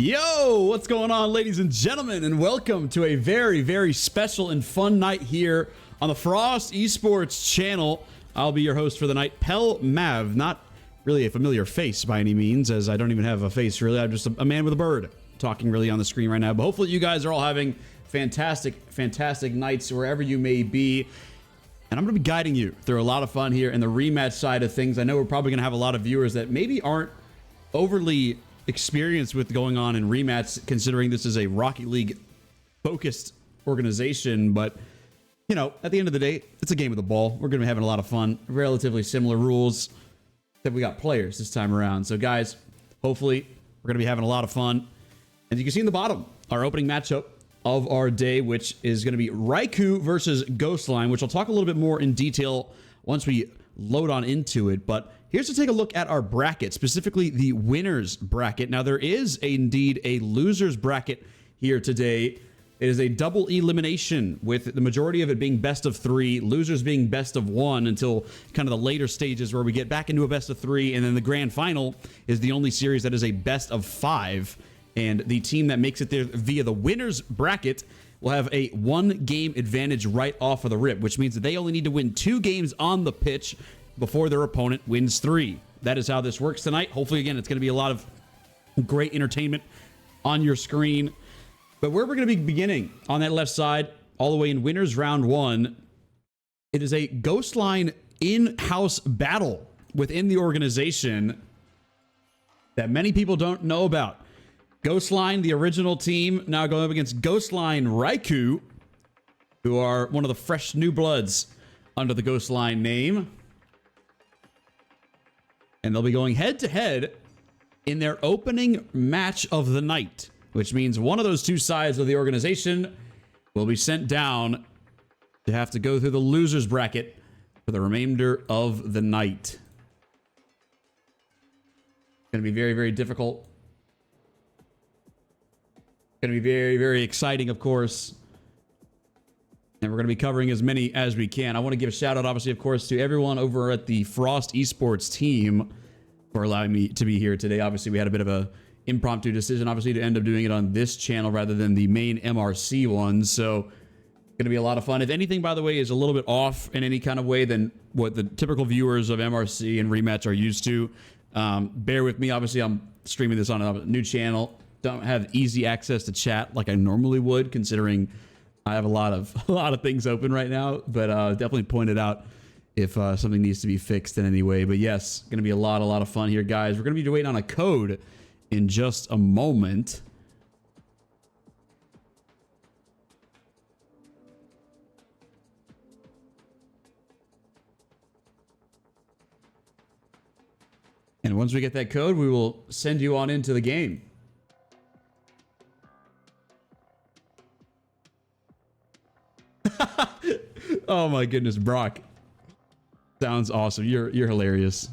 Yo, what's going on, ladies and gentlemen, and welcome to a very, very special and fun night here on the Frost Esports channel. I'll be your host for the night, Pel Mav. Not really a familiar face by any means, as I don't even have a face really. I'm just a man with a bird talking really on the screen right now. But hopefully you guys are all having fantastic, fantastic nights wherever you may be. And I'm going to be guiding you through a lot of fun here in the rematch side of things. I know we're probably going to have a lot of viewers that maybe aren't overly experienced with going on in rematch, considering this is a Rocket League focused organization. But you know, at the end of the day, it's a game of the ball. We're going to be having a lot of fun. Relatively similar rules that we got players this time around. So guys, hopefully we're going to be having a lot of fun. And you can see in the bottom, our opening matchup of our day, which is going to be Raikou versus Ghostline, which I'll talk a little bit more in detail once we load on into it. But here's to take a look at our bracket, specifically the winners bracket. Now, there is indeed a losers bracket here today. It is a double elimination, with the majority of it being best of 3, losers being best of 1 until kind of the later stages where we get back into a best of 3, and then the grand final is the only series that is a best of 5. And the team that makes it there via the winners bracket will have a 1-game advantage right off of the rip, which means that they only need to win 2 games on the pitch before their opponent wins 3. That is how this works tonight. Hopefully, again, it's going to be a lot of great entertainment on your screen. But where we're going to be beginning on that left side, all the way in winners round 1, it is a Ghostline in-house battle within the organization that many people don't know about. Ghostline, the original team, now going up against Ghostline Raikou, who are one of the fresh new bloods under the Ghostline name. And they'll be going head-to-head in their opening match of the night, which means one of those two sides of the organization will be sent down to have to go through the losers bracket for the remainder of the night. It's going to be very, very difficult. Going to be very, very exciting, of course. And we're going to be covering as many as we can. I want to give a shout out, obviously, of course, to everyone over at the Frost Esports team for allowing me to be here today. Obviously, we had a bit of a impromptu decision, obviously, to end up doing it on this channel rather than the main MRC one. So, going to be a lot of fun. If anything, by the way, is a little bit off in any kind of way than what the typical viewers of MRC and Rematch are used to, bear with me. Obviously, I'm streaming this on a new channel. Don't have easy access to chat like I normally would, considering I have a lot of things open right now. But definitely point it out if something needs to be fixed in any way. But yes, going to be a lot of fun here, guys. We're going to be waiting on a code in just a moment. And once we get that code, we will send you on into the game. Oh my goodness, Brock. Sounds awesome. You're hilarious.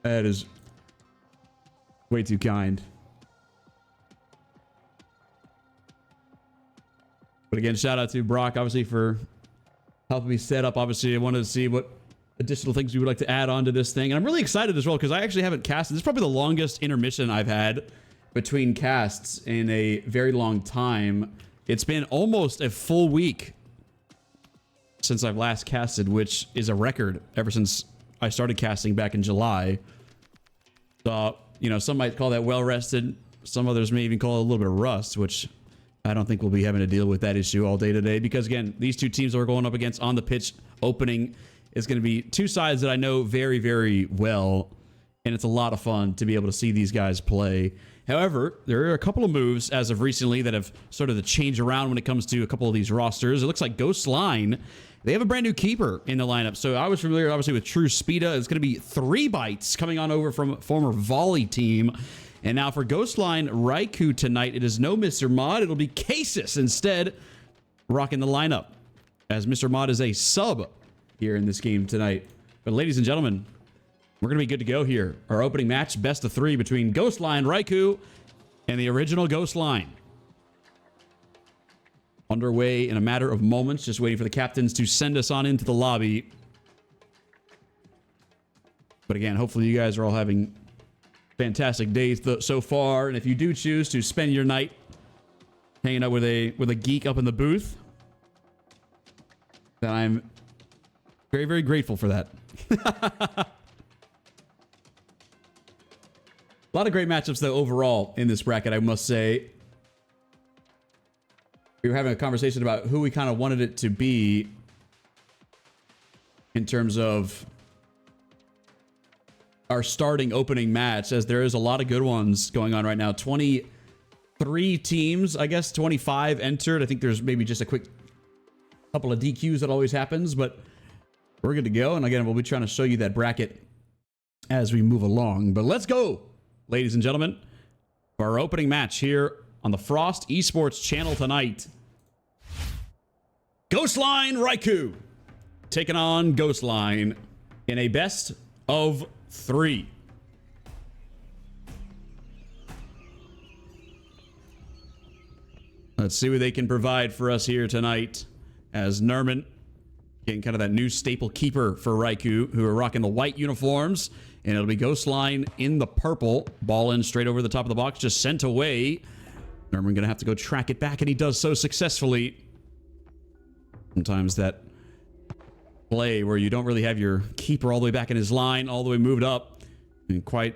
That is way too kind. But again, shout out to Brock, obviously, for helping me set up. Obviously, I wanted to see what additional things we would like to add on to this thing. And I'm really excited as well, because I actually haven't casted. This is probably the longest intermission I've had between casts in a very long time. It's been almost a full week since I've last casted, which is a record ever since I started casting back in July. So, you know, some might call that well-rested. Some others may even call it a little bit of rust, which I don't think we'll be having to deal with that issue all day today, because again, these two teams that we're going up against on the pitch opening is going to be two sides that I know very, very well, and it's a lot of fun to be able to see these guys play. However, there are a couple of moves as of recently that have started to change around when it comes to a couple of these rosters. It looks like Ghostline, they have a brand new keeper in the lineup. So I was familiar, obviously, with True Speeda. It's going to be 3 Bites coming on over from former Volley team. And now for Ghostline Raikou tonight, it is no Mr. Mod. It'll be Casus instead, rocking the lineup, as Mr. Mod is a sub here in this game tonight. But ladies and gentlemen, we're going to be good to go here. Our opening match, best of 3 between Ghostline Raikou and the original Ghostline. Underway in a matter of moments, just waiting for the captains to send us on into the lobby. But again, hopefully you guys are all having fantastic days so far. And if you do choose to spend your night hanging out with a geek up in the booth, then I'm very, very grateful for that. A lot of great matchups, though, overall in this bracket, I must say. We were having a conversation about who we kind of wanted it to be in terms of our starting opening match, as there is a lot of good ones going on right now. 23 teams, I guess, 25 entered. I think there's maybe just a quick couple of DQs that always happens, but we're good to go. And again, we'll be trying to show you that bracket as we move along. But let's go, ladies and gentlemen, for our opening match here on the Frost Esports channel tonight. Ghostline Raikou taking on Ghostline in a best of 3. Let's see what they can provide for us here tonight, as Nerman getting kind of that new staple keeper for Raikou, who are rocking the white uniforms, and it'll be Ghostline in the purple. Ball in straight over the top of the box, just sent away. Nerman gonna have to go track it back, and he does so successfully. Sometimes that play where you don't really have your keeper all the way back in his line, all the way moved up, and quite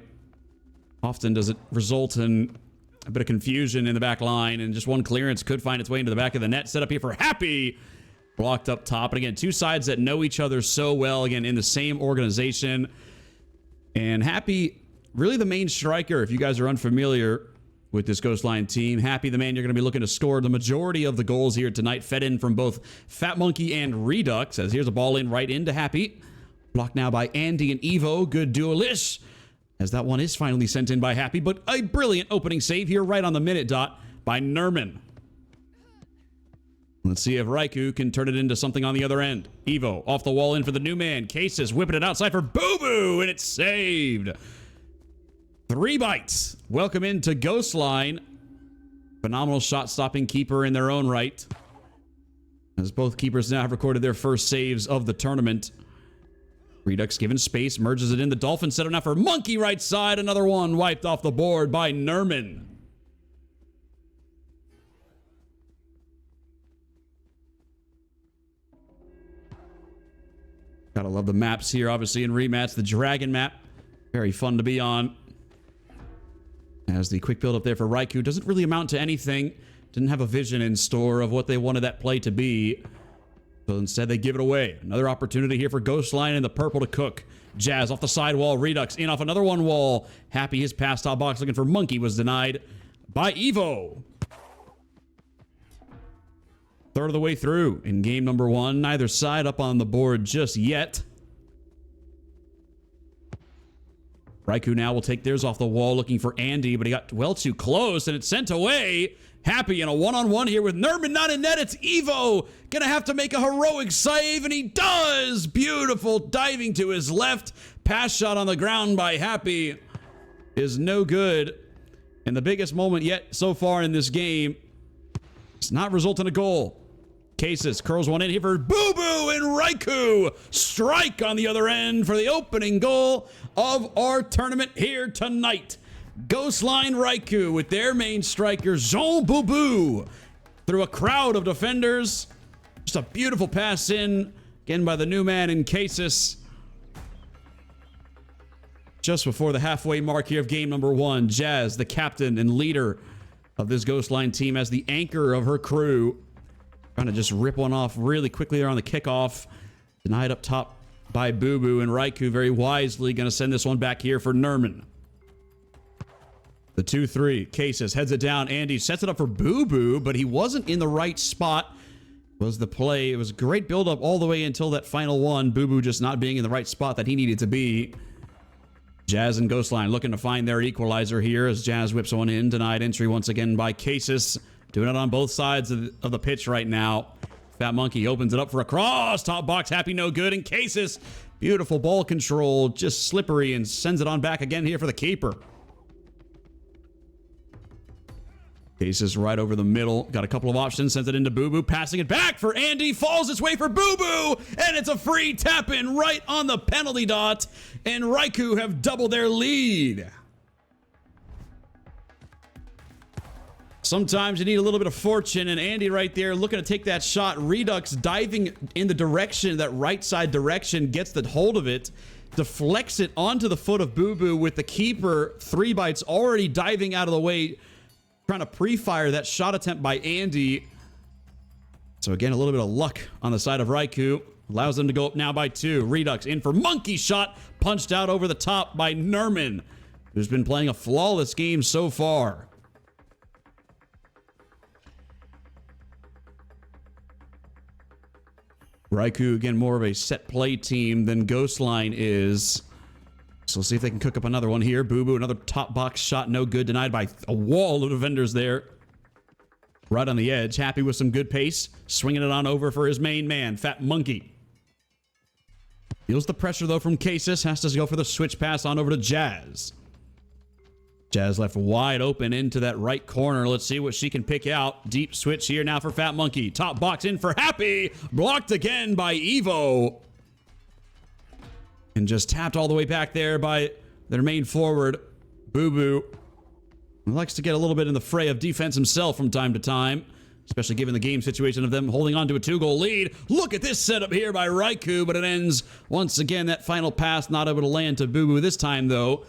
often does it result in a bit of confusion in the back line, and just one clearance could find its way into the back of the net. Set up here for Happy, blocked up top. And again, two sides that know each other so well, again, in the same organization. And Happy, really the main striker, if you guys are unfamiliar with this Ghostline team. Happy, the man you're going to be looking to score the majority of the goals here tonight, fed in from both Fat Monkey and Redux, as here's a ball in right into Happy. Blocked now by Andy and Evo. Good duelish, as that one is finally sent in by Happy, but a brilliant opening save here right on the minute dot by Nerman. Let's see if Raikou can turn it into something on the other end. Evo off the wall in for the new man. Cases whipping it outside for Boo Boo, and it's saved. 3 bites. Welcome into Ghostline. Phenomenal shot-stopping keeper in their own right, as both keepers now have recorded their first saves of the tournament. Redux given space, merges it in. The Dolphin set up now for Monkey right side. Another one wiped off the board by Nerman. Gotta love the maps here, obviously, in Rematch. The Dragon map, very fun to be on. As the quick build up there for Raikou doesn't really amount to anything. Didn't have a vision in store of what they wanted that play to be. So instead, they give it away. Another opportunity here for Ghostline in the purple to cook. Jazz off the sidewall. Redux in off another one wall. Happy, his pass top box looking for Monkey was denied by Evo. Third of the way through in game number 1. Neither side up on the board just yet. Raikou now will take theirs off the wall, looking for Andy, but he got well too close, and it's sent away. Happy in a one-on-one here with Nerman not in net. It's Evo gonna have to make a heroic save, and he does. Beautiful diving to his left. Pass shot on the ground by Happy is no good. And the biggest moment yet so far in this game, it's not result in a goal. Cases curls one in here for Boo Boo, and Raikou strike on the other end for the opening goal of our tournament here tonight. Ghostline Raikou with their main striker Jean Boo Boo through a crowd of defenders. Just a beautiful pass in again by the new man in Cases. Just before the halfway mark here of game number 1, Jazz, the captain and leader of this Ghostline team, as the anchor of her crew, trying to just rip one off really quickly there on the kickoff. Denied up top by Boo Boo, and Raikou very wisely going to send this one back here for Nerman. The 2-3. Cases heads it down. Andy sets it up for Boo Boo, but he wasn't in the right spot. Was the play. It was a great build-up all the way until that final one. Boo Boo just not being in the right spot that he needed to be. Jazz and Ghostline looking to find their equalizer here as Jazz whips one in. Denied entry once again by Cases. Doing it on both sides of the pitch right now. Fat Monkey opens it up for a cross. Top box, Happy, no good. In Cases, beautiful ball control, just slippery, and sends it on back again here for the keeper. Cases right over the middle. Got a couple of options. Sends it into Boo Boo. Passing it back for Andy. Falls its way for Boo Boo. And it's a free tap in right on the penalty dot. And Raikou have doubled their lead. Sometimes you need a little bit of fortune, and Andy right there looking to take that shot. Redux diving in the direction, that right side direction, gets the hold of it, deflects it onto the foot of Boo Boo with the keeper. 3Bites already diving out of the way, trying to pre-fire that shot attempt by Andy. So again, a little bit of luck on the side of Raikou. Allows them to go up now by 2. Redux in for monkey shot, punched out over the top by Nerman, who's been playing a flawless game so far. Raikou, again, more of a set play team than Ghostline is. So we'll see if they can cook up another one here. Boo Boo, another top box shot, no good. Denied by a wall of defenders there. Right on the edge, happy with some good pace. Swinging it on over for his main man, Fat Monkey. Feels the pressure, though, from Casis. Has to go for the switch pass on over to Jazz. Jazz left wide open into that right corner. Let's see what she can pick out. Deep switch here now for Fat Monkey. Top box in for Happy. Blocked again by Evo. And just tapped all the way back there by their main forward, Boo Boo. He likes to get a little bit in the fray of defense himself from time to time, especially given the game situation of them holding on to a 2-goal lead. Look at this setup here by Raikou, but it ends once again. That final pass not able to land to Boo Boo this time, though,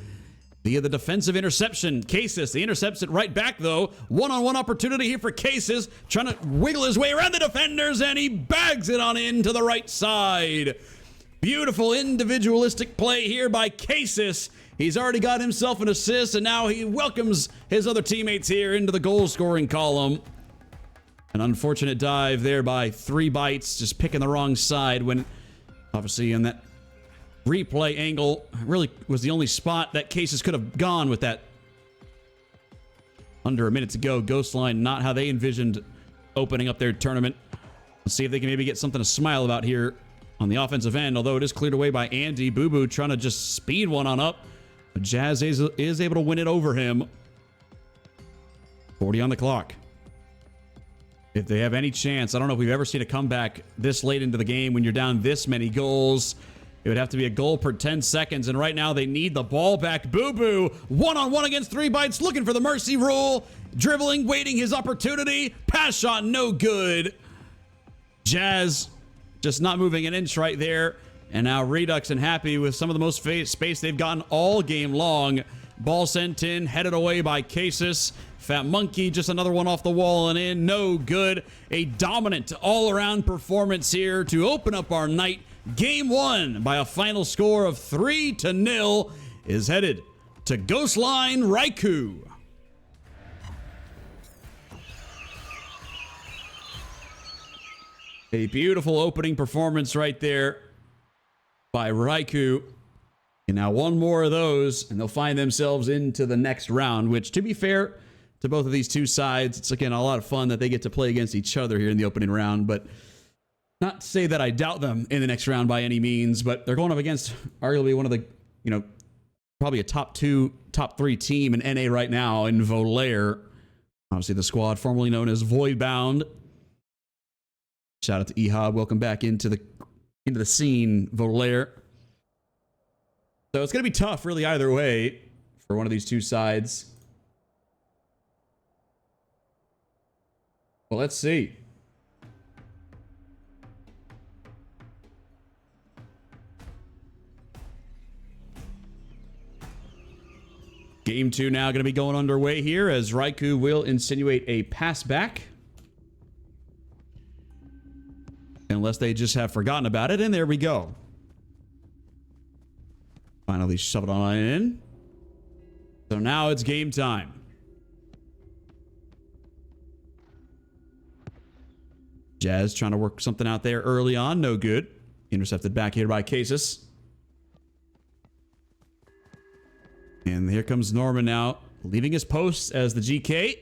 via the defensive interception. Casis, he intercepts it right back, though. One-on-one opportunity here for Casis, trying to wiggle his way around the defenders, and he bags it on into the right side. Beautiful individualistic play here by Casis. He's already got himself an assist, and now he welcomes his other teammates here into the goal-scoring column. An unfortunate dive there by 3Bites, just picking the wrong side when, obviously, in that replay angle, really was the only spot that Cases could have gone with that. Under a minute to go. Ghostline, not how they envisioned opening up their tournament. Let's see if they can maybe get something to smile about here on the offensive end, although it is cleared away by Andy. Boo Boo trying to just speed one on up. But Jazz is able to win it over him. 40 on the clock. If they have any chance, I don't know if we've ever seen a comeback this late into the game when you're down this many goals. It would have to be a goal per 10 seconds, and right now they need the ball back. Boo Boo, one-on-one against 3Bites, looking for the mercy rule. Dribbling, waiting his opportunity. Pass shot, no good. Jazz just not moving an inch right there. And now Redux and Happy with some of the most space they've gotten all game long. Ball sent in, headed away by Casis. Fat Monkey, just another one off the wall and in. No good. A dominant all-around performance here to open up our night. Game 1 by a final score of 3-0 is headed to Ghostline Raikou. A beautiful opening performance right there by Raikou. And now one more of those, and they'll find themselves into the next round, which, to be fair to both of these two sides, it's, again, a lot of fun that they get to play against each other here in the opening round. But not to say that I doubt them in the next round by any means, but they're going up against arguably one of the, probably a top 2, top 3 team in NA right now in Volair. Obviously, the squad formerly known as Voidbound. Shout out to Ehab. Welcome back into the scene, Volair. So it's going to be tough, really, either way for one of these two sides. Well, let's see. Game 2 now going to be going underway here as Raikou will insinuate a pass back. Unless they just have forgotten about it, and there we go. Finally shove it on in. So now it's game time. Jazz trying to work something out there early on. No good. Intercepted back here by Casis. And here comes Norman now, leaving his post as the GK.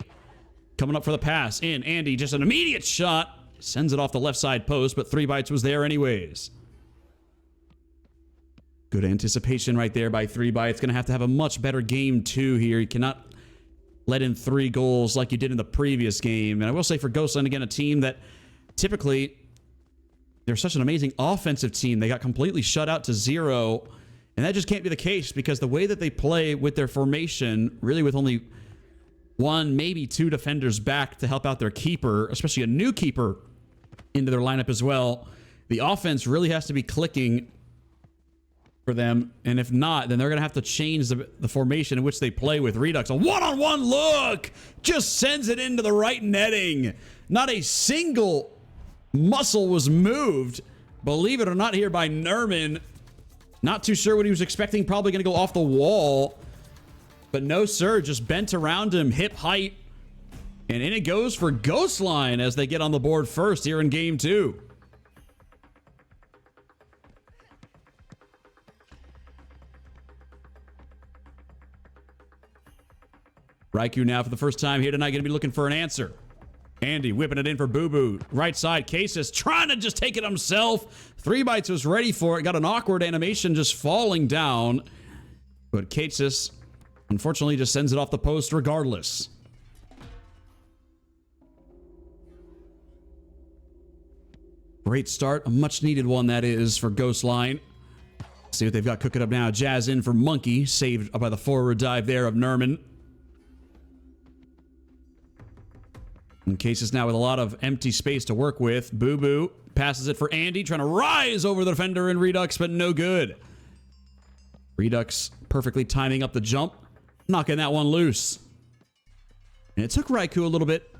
Coming up for the pass. In. Andy, just an immediate shot. Sends it off the left side post, but 3Bites was there anyways. Good anticipation right there by 3Bites. Going to have a much better game 2 here. You cannot let in 3 goals like you did in the previous game. And I will say for Ghostland, again, a team that typically, they're such an amazing offensive team. They got completely shut out to 0. And that just can't be the case because the way that they play with their formation, really with only one, maybe two defenders back to help out their keeper, especially a new keeper into their lineup as well. The offense really has to be clicking for them, and if not, then they're going to have to change the formation in which they play with Redux. A one-on-one look just sends it into the right netting. Not a single muscle was moved, believe it or not, here by Nerman. Not too sure what he was expecting, probably going to go off the wall. But no, sir, just bent around him, hip height. And in it goes for Ghostline as they get on the board first here in game 2. Raikou now for the first time here tonight going to be looking for an answer. Andy whipping it in for Boo Boo. Right side, Cases trying to just take it himself. 3Bites was ready for it. Got an awkward animation just falling down. But Cases unfortunately just sends it off the post regardless. Great start. A much needed one that is for Ghostline. See what they've got cooking up now. Jazz in for Monkey. Saved by the forward dive there of Nerman. And Cases now with a lot of empty space to work with. Boo Boo passes it for Andy, trying to rise over the defender in Redux, but no good. Redux perfectly timing up the jump, knocking that one loose. And it took Raikou a little bit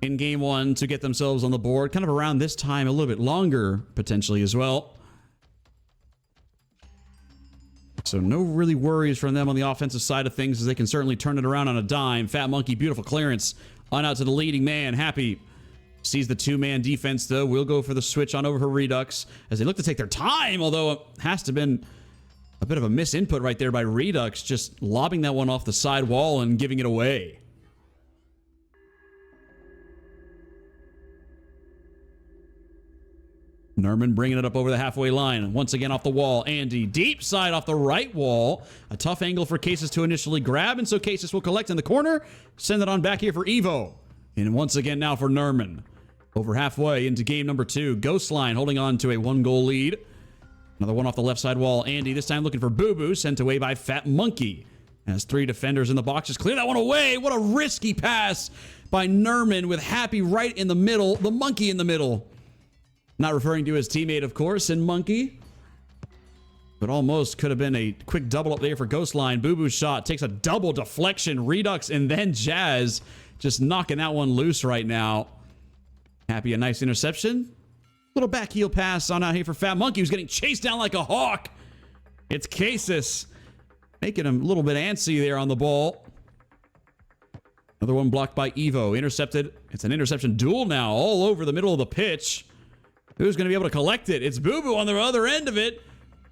in game 1 to get themselves on the board. Kind of around this time, a little bit longer, potentially as well. So no really worries from them on the offensive side of things, as they can certainly turn it around on a dime. Fat Monkey, beautiful clearance. On out to the leading man, Happy. Sees the two-man defense, though. Will go for the switch on over for Redux as they look to take their time, although it has to have been a bit of a misinput right there by Redux, just lobbing that one off the side wall and giving it away. Nerman bringing it up over the halfway line. Once again off the wall. Andy, deep side off the right wall. A tough angle for Cases to initially grab, and so Cases will collect in the corner. Send it on back here for Evo. And once again now for Nerman. Over halfway into game number 2. Ghostline holding on to a 1-goal lead. Another one off the left side wall. Andy this time looking for Boo Boo. Sent away by Fat Monkey. Has 3 defenders in the box. Just clear that one away. What a risky pass by Nerman with Happy right in the middle. The Monkey in the middle. Not referring to his teammate, of course, in Monkey. But almost could have been a quick double up there for Ghostline. Boo Boo's shot takes a double deflection. Redux and then Jazz just knocking that one loose right now. Happy, a nice interception. Little back heel pass on out here for Fat Monkey, who's getting chased down like a hawk. It's Cases making him a little bit antsy there on the ball. Another one blocked by Evo. Intercepted. It's an interception duel now all over the middle of the pitch. Who's going to be able to collect it? It's Boo Boo on the other end of it.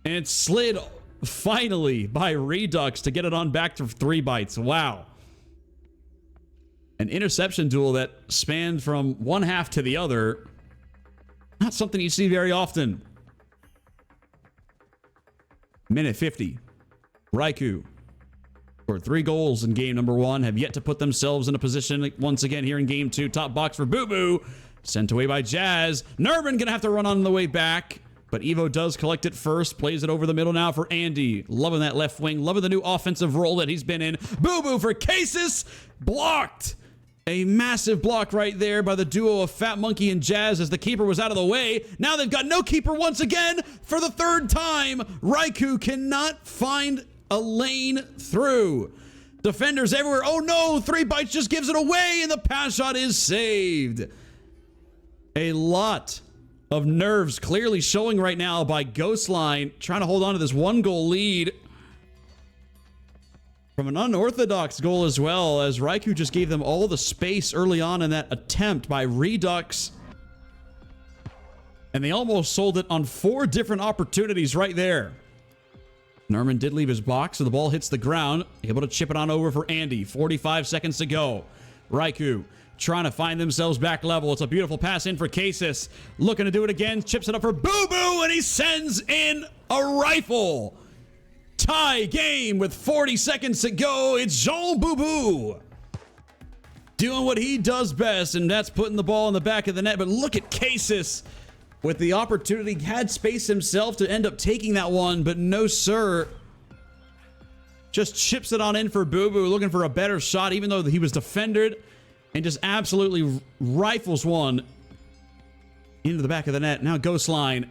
And it's slid finally by Redux to get it on back to 3Bites. Wow. An interception duel that spanned from one half to the other. Not something you see very often. Minute 50. Raikou for 3 goals in game number 1. Have yet to put themselves in a position once again here in game 2. Top box for Boo Boo. Sent away by Jazz. Nerman gonna have to run on the way back. But Evo does collect it first. Plays it over the middle now for Andy. Loving that left wing. Loving the new offensive role that he's been in. Boo Boo for Cases. Blocked. A massive block right there by the duo of Fat Monkey and Jazz as the keeper was out of the way. Now they've got no keeper once again for the 3rd time. Raikou cannot find a lane through. Defenders everywhere. Oh no, 3Bites just gives it away and the pass shot is saved. A lot of nerves clearly showing right now by Ghostline, trying to hold on to this 1-goal lead from an unorthodox goal as well, as Raikou just gave them all the space early on in that attempt by Redux. And they almost sold it on 4 different opportunities right there. Nerman did leave his box, so the ball hits the ground. Able to chip it on over for Andy. 45 seconds to go. Raikou trying to find themselves back level. It's a beautiful pass in for Cases. Looking to do it again. Chips it up for Boo Boo, and he sends in a rifle. Tie game with 40 seconds to go. It's Jean Boo Boo doing what he does best, and that's putting the ball in the back of the net. But look at Cases with the opportunity. Had space himself to end up taking that one, but no, sir. Just chips it on in for Boo Boo, looking for a better shot, even though he was defended, and just absolutely rifles one into the back of the net. Now Ghostline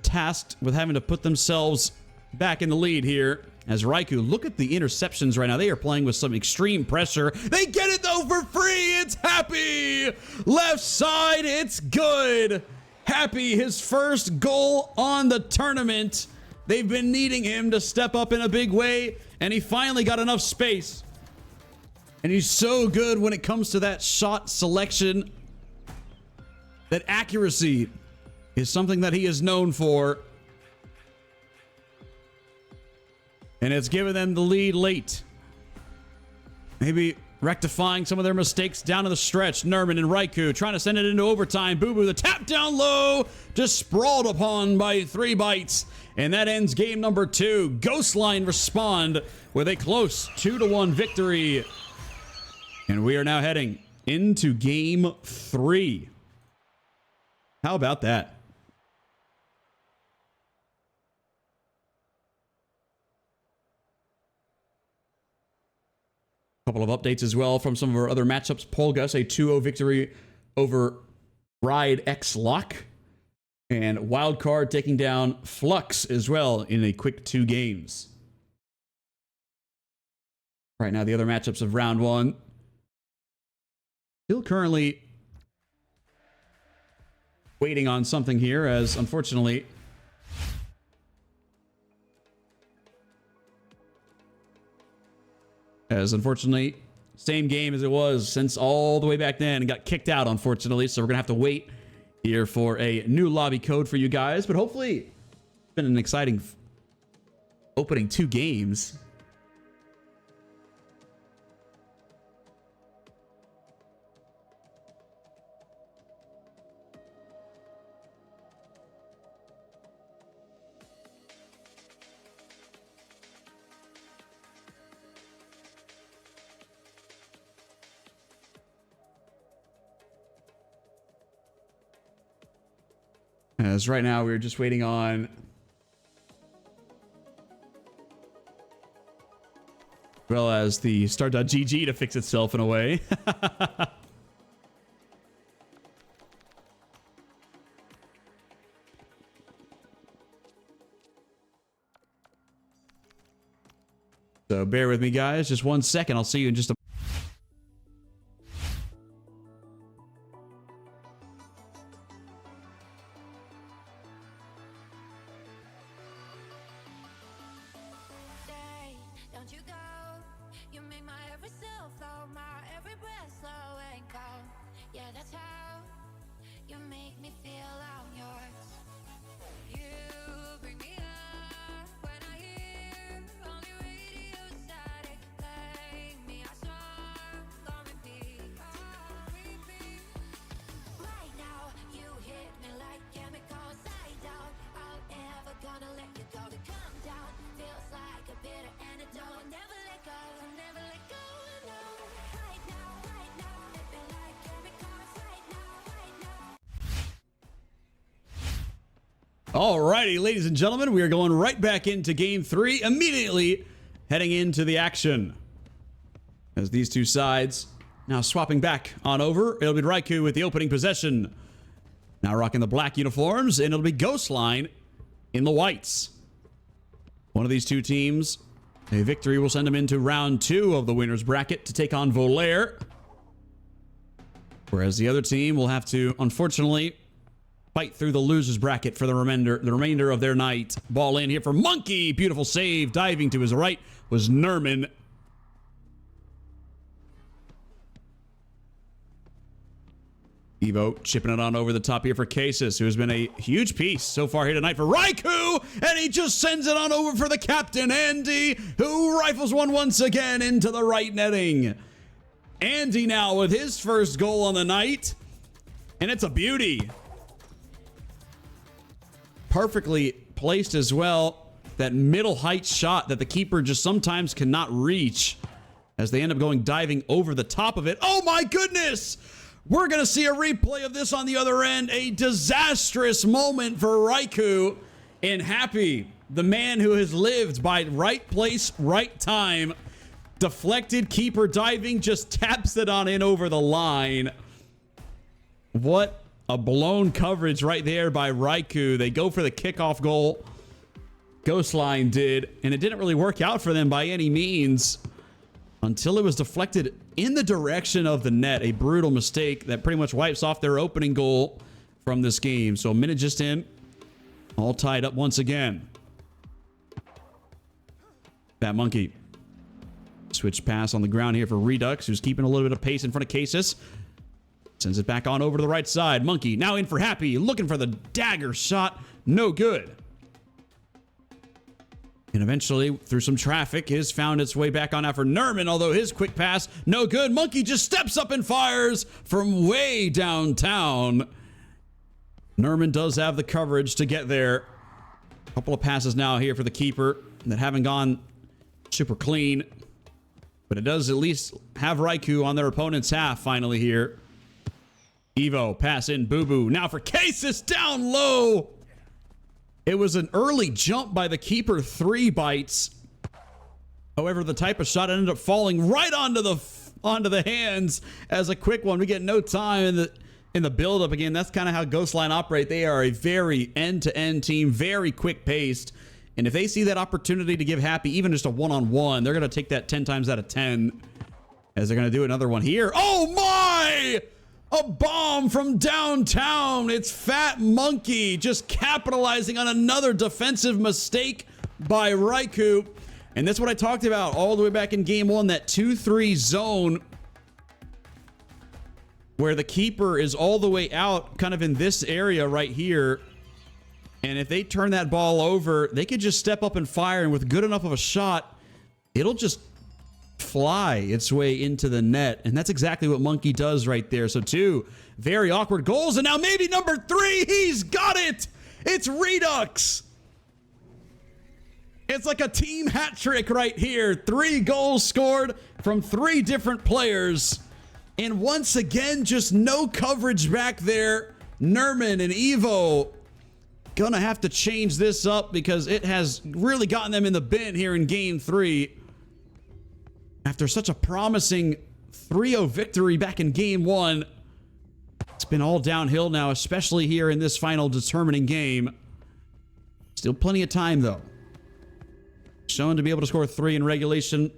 tasked with having to put themselves back in the lead here. As Raikou, look at the interceptions right now. They are playing with some extreme pressure. They get it though for free. It's Happy. Left side, it's good. Happy, his first goal on the tournament. They've been needing him to step up in a big way, and he finally got enough space. And he's so good when it comes to that shot selection. That accuracy is something that he is known for. And it's given them the lead late. Maybe rectifying some of their mistakes down in the stretch. Nerman and Raikou trying to send it into overtime. Boo Boo, the tap down low, just sprawled upon by 3 bites. And that ends game number 2. Ghostline respond with a close 2-1 victory. And we are now heading into game 3. How about that? Couple of updates as well from some of our other matchups. Polgus, a 2-0 victory over Ride X Lock. And Wildcard taking down Flux as well in a quick 2 games. Right now, the other matchups of round 1. Still currently waiting on something here, as unfortunately same game as it was since all the way back then, and got kicked out, unfortunately. So we're gonna have to wait here for a new lobby code for you guys, but hopefully it's been an exciting opening 2 games. As right now we're just waiting on well as the start.gg to fix itself in a way. So bear with me, guys. Just 1 second. I'll see you in just a Alrighty, ladies and gentlemen, we are going right back into game 3, immediately heading into the action. As these two sides now swapping back on over, it'll be Raikou with the opening possession. Now rocking the black uniforms, and it'll be Ghostline in the whites. One of these two teams, a victory will send them into round 2 of the winner's bracket to take on Volaire. Whereas the other team will have to, unfortunately, fight through the loser's bracket for the remainder of their night. Ball in here for Monkey. Beautiful save. Diving to his right was Nerman. Evo chipping it on over the top here for Cases, who has been a huge piece so far here tonight for Raikou. And he just sends it on over for the captain, Andy, who rifles one once again into the right netting. Andy now with his first goal on the night. And it's a beauty. Perfectly placed as well. That middle height shot that the keeper just sometimes cannot reach, as they end up going diving over the top of it. Oh my goodness! We're going to see a replay of this on the other end. A disastrous moment for Raikou, and Happy the man who has lived by right place, right time. Deflected, keeper diving, just taps it on in over the line. What a blown coverage right there by Raikou. They go for the kickoff goal. Ghostline did, and it didn't really work out for them by any means until it was deflected in the direction of the net. A brutal mistake that pretty much wipes off their opening goal from this game. So a minute just in, all tied up once again. That monkey. Switch pass on the ground here for Redux, who's keeping a little bit of pace in front of Casus. Sends it back on over to the right side. Monkey now in for Happy, looking for the dagger shot. No good. And eventually, through some traffic, has found its way back on out for Nerman, although his quick pass, no good. Monkey just steps up and fires from way downtown. Nerman does have the coverage to get there. A couple of passes now here for the keeper that haven't gone super clean. But it does at least have Raikou on their opponent's half finally here. Evo, pass in, Boo Boo. Now for Casus, down low. It was an early jump by the keeper, 3 bites. However, the type of shot ended up falling right onto the hands as a quick one. We get no time in the build-up again. That's kind of how Ghostline operate. They are a very end-to-end team, very quick-paced. And if they see that opportunity to give Happy even just a one-on-one, they're going to take that 10 times out of 10. As they're going to do another one here. Oh my! A bomb from downtown. It's Fat Monkey just capitalizing on another defensive mistake by Raikou. And that's what I talked about all the way back in game 1, that 2-3 zone where the keeper is all the way out kind of in this area right here. And if they turn that ball over, they could just step up and fire, and with good enough of a shot, it'll just fly its way into the net. And that's exactly what Monkey does right there. So 2 very awkward goals, and now maybe number 3. He's got it. It's Redux. It's like a team hat trick right here. 3 goals scored from 3 different players. And once again, just no coverage back there. Nerman and Evo gonna have to change this up because it has really gotten them in the bin here in game 3. After such a promising 3-0 victory back in game 1, it's been all downhill now, especially here in this final determining game. Still plenty of time though. Shown to be able to score 3 in regulation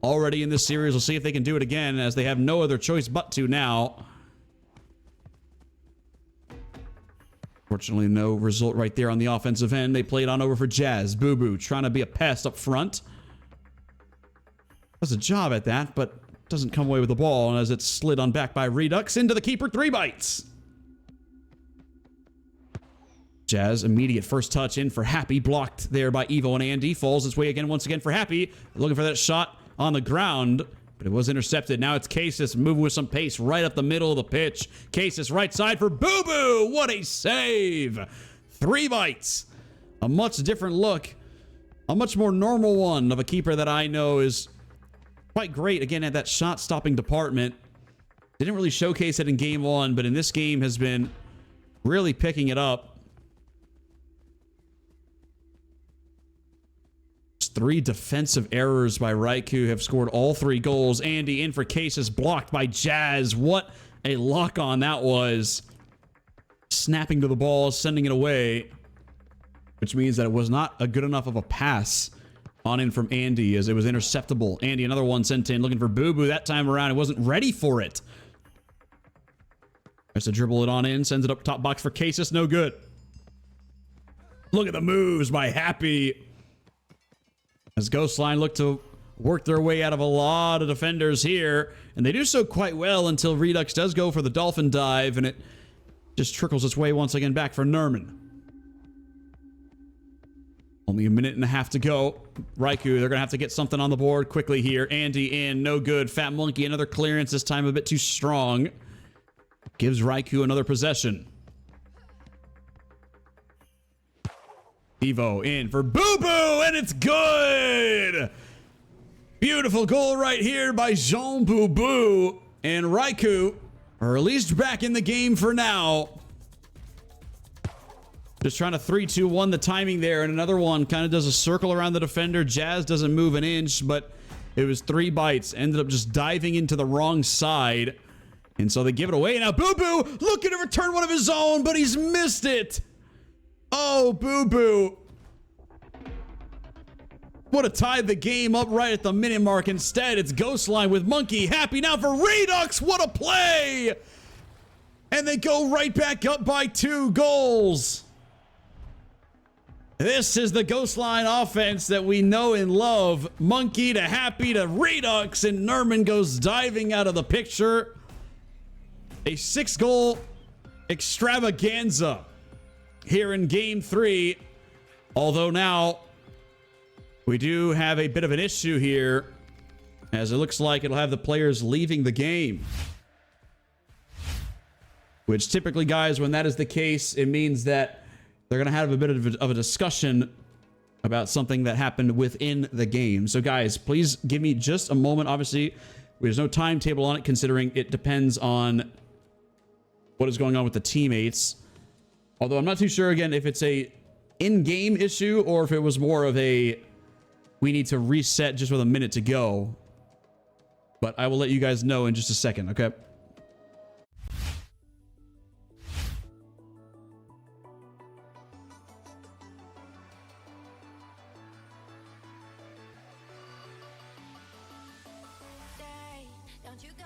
already in this series. We'll see if they can do it again, as they have no other choice but to now. Fortunately, no result right there on the offensive end. They played on over for Jazz. Boo Boo trying to be a pest up front. Does a job at that, but doesn't come away with the ball as it's slid on back by Redux into the keeper. 3 bites. Jazz, immediate first touch in for Happy. Blocked there by Evo and Andy. Falls its way again, once again for Happy. Looking for that shot on the ground, but it was intercepted. Now it's Casus moving with some pace right up the middle of the pitch. Casus right side for Boo Boo. What a save. 3 bites. A much different look. A much more normal one of a keeper that I know is quite great, again, at that shot-stopping department. Didn't really showcase it in game 1, but in this game has been really picking it up. 3 defensive errors by Raikou have scored all 3 goals. Andy in for Casus, blocked by Jazz. What a lock-on that was. Snapping to the ball, sending it away, which means that it was not a good enough of a pass on in from Andy, as it was interceptable. Andy, another one sent in, looking for Boo Boo. That time around, it wasn't ready for it. Tries to dribble it on in, sends it up top box for Casus. No good. Look at the moves by Happy, as Ghostline look to work their way out of a lot of defenders here. And they do so quite well until Redux does go for the dolphin dive, and it just trickles its way once again back for Nerman. Only a minute and a half to go. Raikou, they're going to have to get something on the board quickly here. Andy in, no good. Fat Monkey, another clearance, this time a bit too strong. Gives Raikou another possession. Evo in for Boo Boo, and it's good! Beautiful goal right here by Jean Boo Boo. And Raikou are at least back in the game for now. Just trying to 3-2-1 the timing there, and another one kind of does a circle around the defender. Jazz doesn't move an inch, but it was 3 bites. Ended up just diving into the wrong side, and so they give it away. Now Boo Boo looking to return one of his own, but he's missed it. Oh, Boo Boo would have tied the game up right at the minute mark. Instead, it's Ghostline with Monkey. Happy now for Redux. What a play! And they go right back up by 2 goals. This is the Ghostline offense that we know and love. Monkey to Happy to Redux, and Nerman goes diving out of the picture. A 6-goal extravaganza here in Game 3. Although now we do have a bit of an issue here, as it looks like it'll have the players leaving the game. Which typically, guys, when that is the case, it means that they're going to have a bit of a discussion about something that happened within the game. So, guys, please give me just a moment. Obviously, there's no timetable on it, considering it depends on what is going on with the teammates. Although I'm not too sure, again, if it's a in-game issue or if it was more of a we need to reset just with a minute to go. But I will let you guys know in just a second, okay? Don't you go?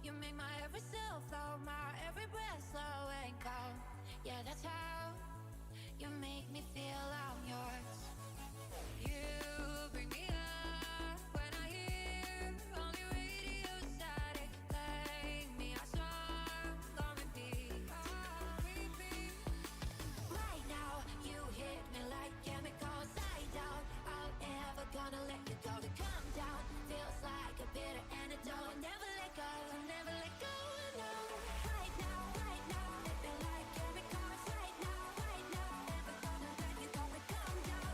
You make my every cell flow, my every breath slow and cold. Yeah, that's how you make me feel I'm yours. You bring me up when I hear only radio static. Play me a song on repeat. Right now, you hit me like chemicals. I doubt I'm ever gonna let you go. To come down feels like a bitter antidote. Never let go, never let go, no. Right now, hit me like chemicals. Right now, never gonna let you go. To come down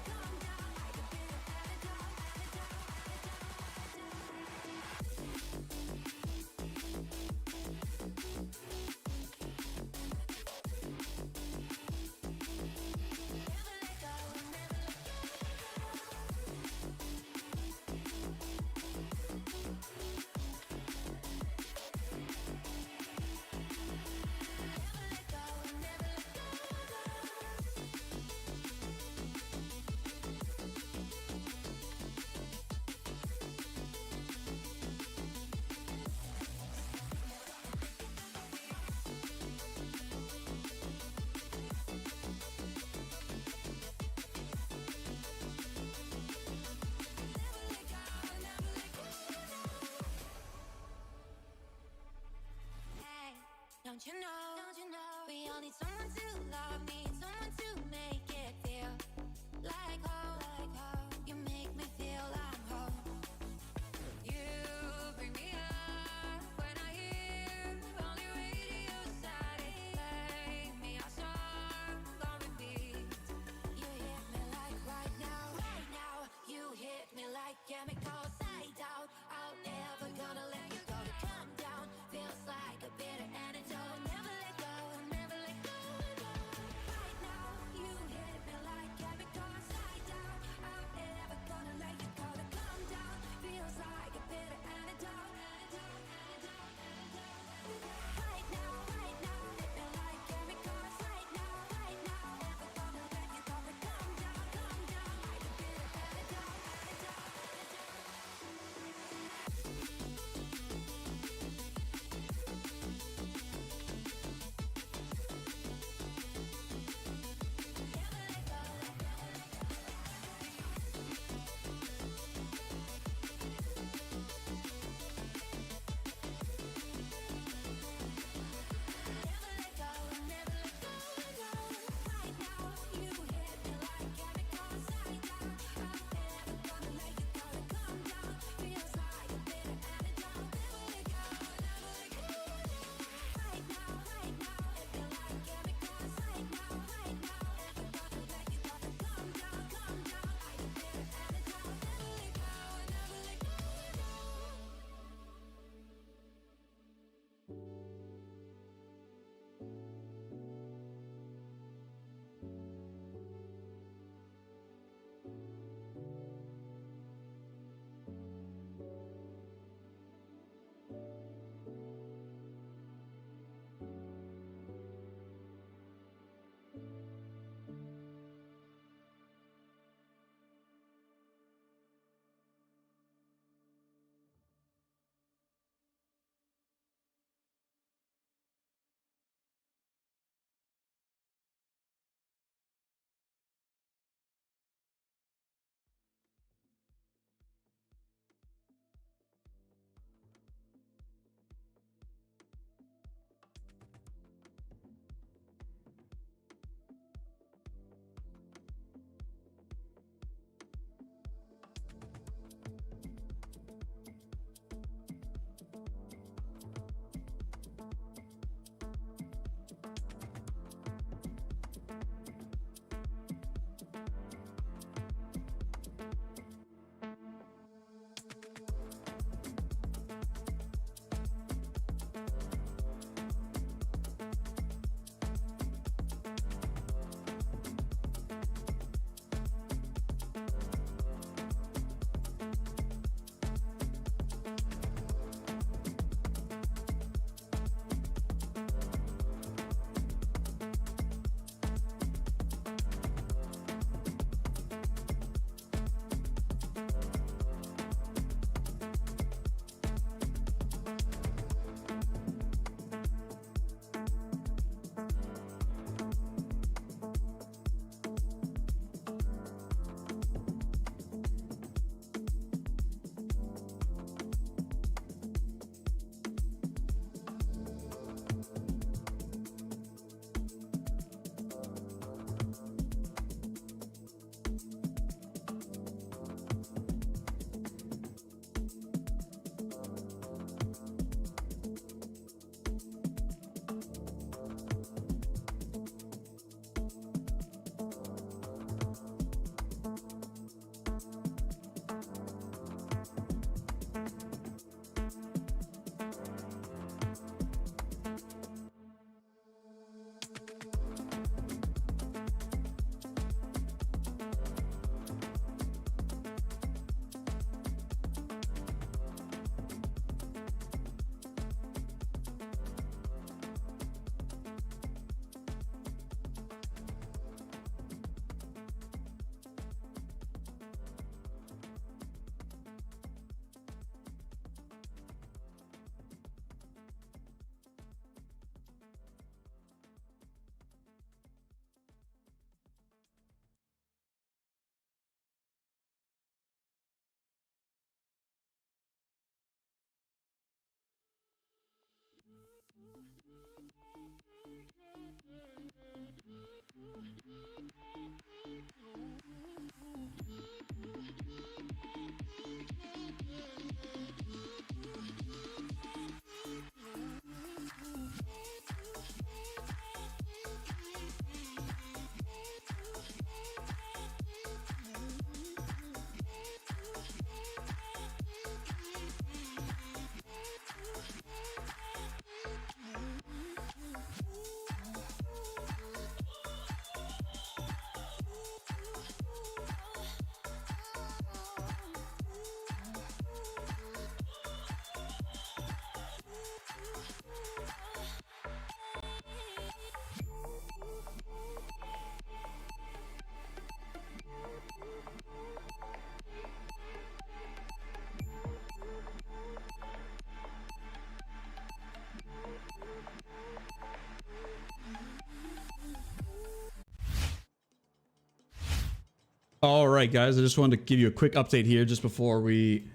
right, guys. I just wanted to give you a quick update here just before we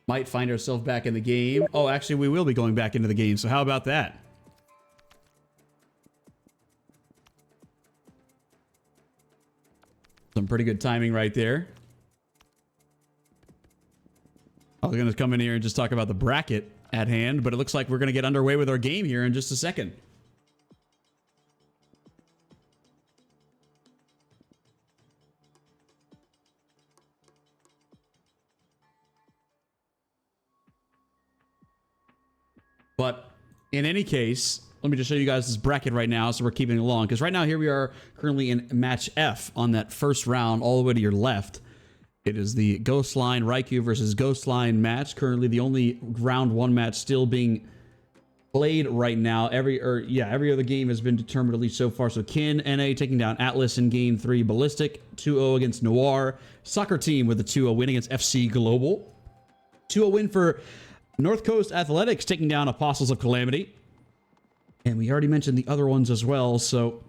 might find ourselves back in the game. Oh, actually, we will be going back into the game. So how about that? Some pretty good timing right there. I was going to come in here and just talk about the bracket at hand, but it looks like we're going to get underway with our game here in just a second. But in any case, let me just show you guys this bracket right now so we're keeping along. Because right now, here we are currently in match F on that first round all the way to your left. It is the Ghostline Raikou versus Ghostline match. Currently, the only round 1 match still being played right now. Every other game has been determined, at least so far. So Kin, NA taking down Atlas in game 3. Ballistic, 2-0 against Noir. Soccer Team with a 2-0 win against FC Global. 2-0 win for North Coast Athletics taking down Apostles of Calamity. And we already mentioned the other ones as well. So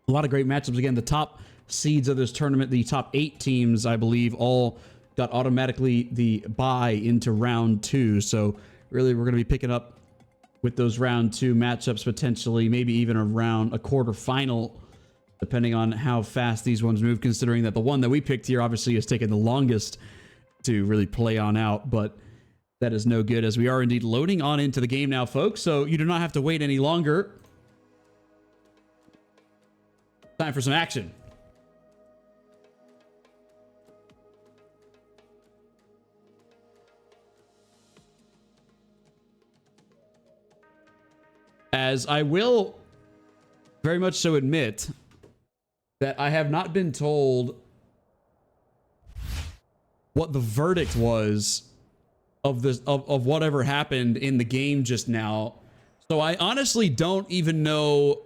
a lot of great matchups. Again, the top seeds of this tournament, the top 8 teams, I believe, all got automatically the bye into round 2. So really, we're going to be picking up with those round 2 matchups, potentially maybe even around a quarterfinal, depending on how fast these ones move, considering that the one that we picked here obviously has taken the longest to really play on out. But that is no good, as we are indeed loading on into the game now, folks. So you do not have to wait any longer. Time for some action. As I will very much so admit that I have not been told what the verdict was of this of whatever happened in the game just now. So I honestly don't even know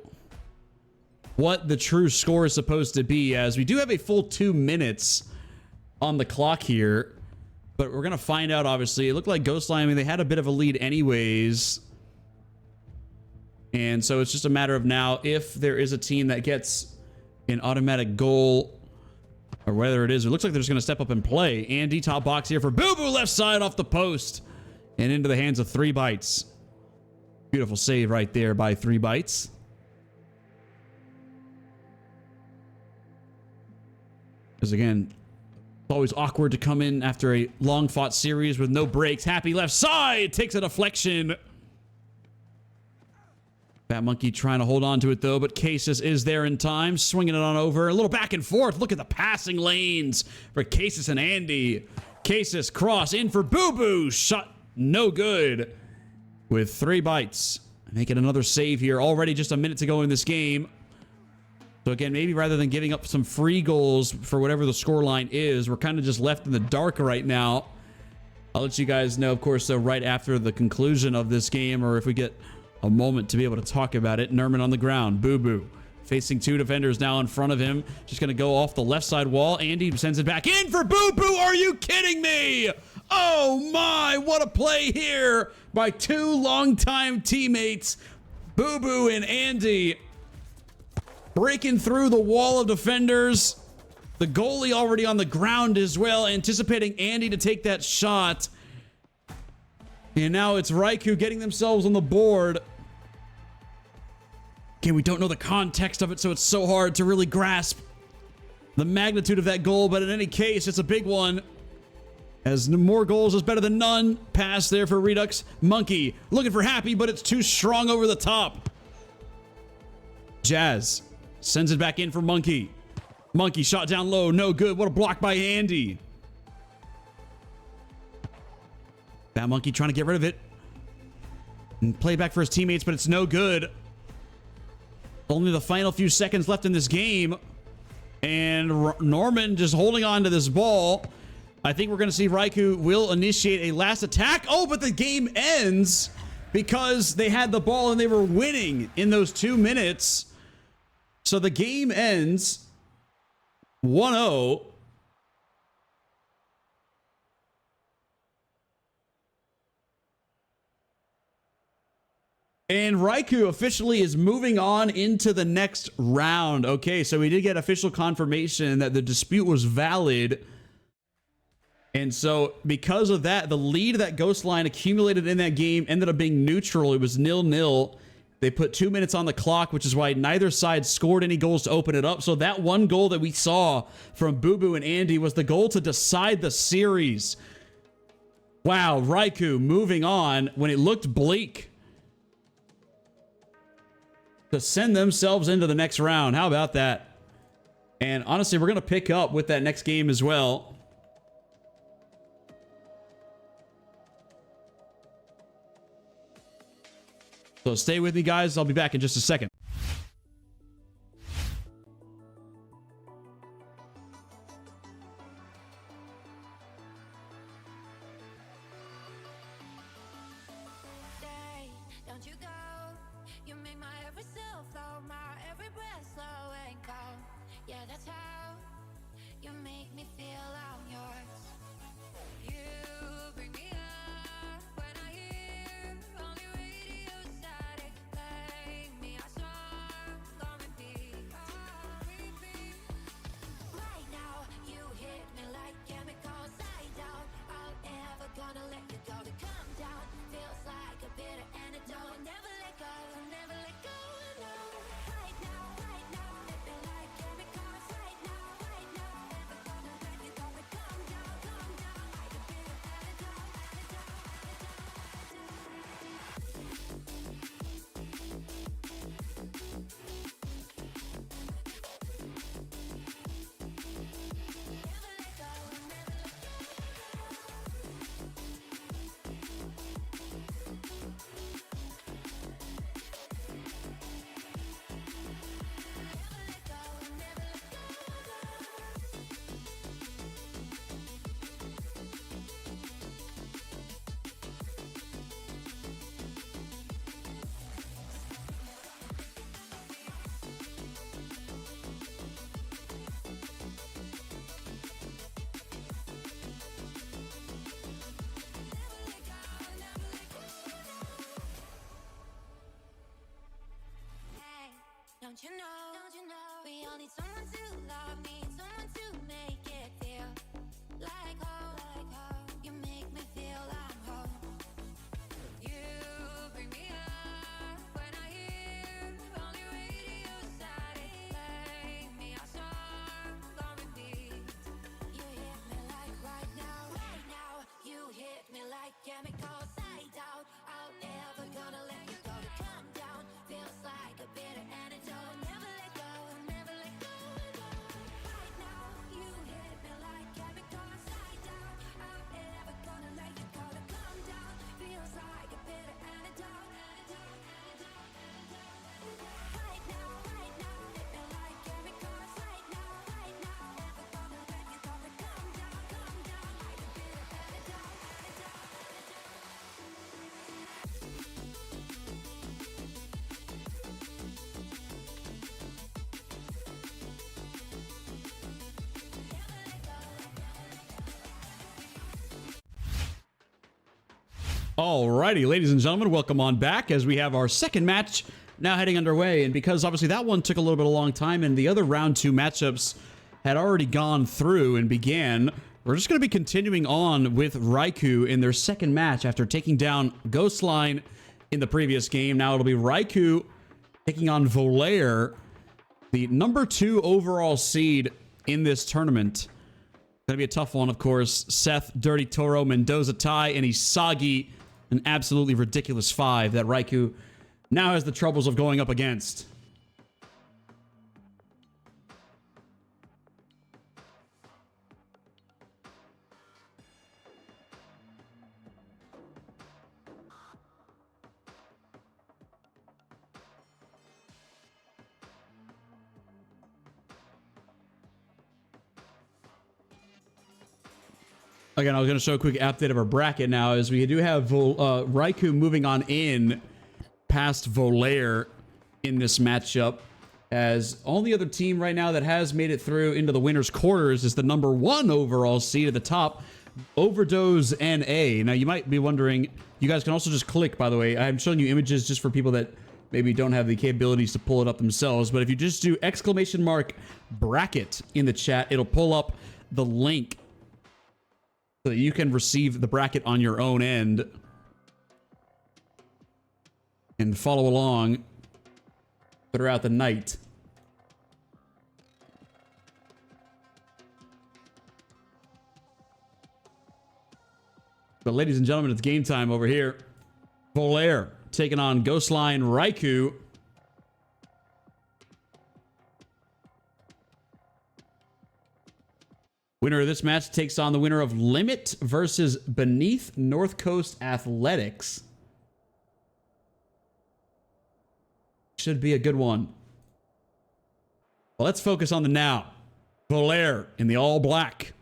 what the true score is supposed to be, as we do have a full 2 minutes on the clock here. But we're gonna find out, obviously. It looked like Ghostline, I mean, they had a bit of a lead anyways. And so it's just a matter of now if there is a team that gets an automatic goal, or whether it is, it looks like they're just going to step up and play. Andy, top box here for Boo Boo, left side off the post and into the hands of 3 Bites. Beautiful save right there by 3 Bites. Because again, it's always awkward to come in after a long fought series with no breaks. Happy left side takes a deflection. Bat Monkey trying to hold on to it, though, but Casus is there in time, swinging it on over. A little back and forth. Look at the passing lanes for Casus and Andy. Casus cross in for Boo Boo. Shot no good with 3 Bites. Making another save here. Already just a minute to go in this game. So again, maybe rather than giving up some free goals for whatever the scoreline is, we're kind of just left in the dark right now. I'll let you guys know, of course, though, right after the conclusion of this game, or if we get a moment to be able to talk about it. Nerman on the ground. Boo Boo facing 2 defenders now in front of him. Just going to go off the left side wall. Andy sends it back in for Boo Boo. Are you kidding me? Oh my, what a play here by 2 longtime teammates. Boo Boo and Andy breaking through the wall of defenders. The goalie already on the ground as well, anticipating Andy to take that shot. And now it's Raikou getting themselves on the board. Again, we don't know the context of it, so it's so hard to really grasp the magnitude of that goal. But in any case, it's a big one, as more goals is better than none. Pass there for Redux. Monkey looking for Happy, but it's too strong over the top. Jazz sends it back in for Monkey. Monkey shot down low. No good. What a block by Andy. Bat Monkey trying to get rid of it and play back for his teammates, but it's no good. Only the final few seconds left in this game, and Norman just holding on to this ball. I think we're going to see Raikou will initiate a last attack. Oh, but the game ends because they had the ball and they were winning in those 2 minutes. So the game ends 1-0. And Raikou officially is moving on into the next round. Okay, so we did get official confirmation that the dispute was valid. And so because of that, the lead that Ghostline accumulated in that game ended up being neutral. It was 0-0. They put 2 minutes on the clock, which is why neither side scored any goals to open it up. So that one goal that we saw from Boo Boo and Andy was the goal to decide the series. Wow, Raikou moving on when it looked bleak to send themselves into the next round. How about that? And honestly, we're going to pick up with that next game as well. So stay with me, guys. I'll be back in just a second. Stay, don't you go. You make my every cell flow, my every breath slow and cold. Yeah, that's how you make me feel I'm yours. You bring me up when I hear only radio static. Play me a song on repeat. Right now, you hit me like chemicals. I doubt I'll ever gonna let you go. To come down feels like a bitter antidote. Never let go, never let go. No. Right now, hit me like chemicals. Right now, never gonna let you go. To come down like a bitter Don't you know, we all need someone to love, need someone to make it feel like home. You make me feel I'm home. You bring me up when I hear only radio static. Play me a song on repeat. You hit me like right now, you hit me like chemicals. I doubt I'll ever gonna let you go. To come down feels like a bitter antidote. Never let go, never let go. Right now, you hit me like chemicals. I doubt I'm ever gonna let you go. To come down feels like a bitter antidote. Right now, hit me like chemicals. Right now, never gonna let you go. To come down like a bitter antidote. Alrighty, ladies and gentlemen, welcome on back as we have our second match now heading underway. And because obviously that one took a little bit of a long time and the other round 2 matchups had already gone through and began, we're just going to be continuing on with Raikou in their second match after taking down Ghostline in the previous game. Now it'll be Raikou taking on Volair, the number 2 overall seed in this tournament. Gonna be a tough one, of course. Seth, Dirty Toro, Mendoza Tai, and Isagi. An absolutely ridiculous 5 that Raikou now has the troubles of going up against. Again, I was going to show a quick update of our bracket now, as we do have Raikou moving on in past Volair in this matchup, as only other team right now that has made it through into the winner's quarters is the number 1 overall seed at the top, Overdose NA. Now, you might be wondering, you guys can also just click, by the way. I'm showing you images just for people that maybe don't have the capabilities to pull it up themselves. But if you just do !bracket in the chat, it'll pull up the link so that you can receive the bracket on your own end and follow along throughout the night. But ladies and gentlemen, it's game time over here. Volair taking on Ghostline Raikou. Winner of this match takes on the winner of Limit versus Beneath North Coast Athletics. Should be a good one. Well, let's focus on the now. Volair in the all black.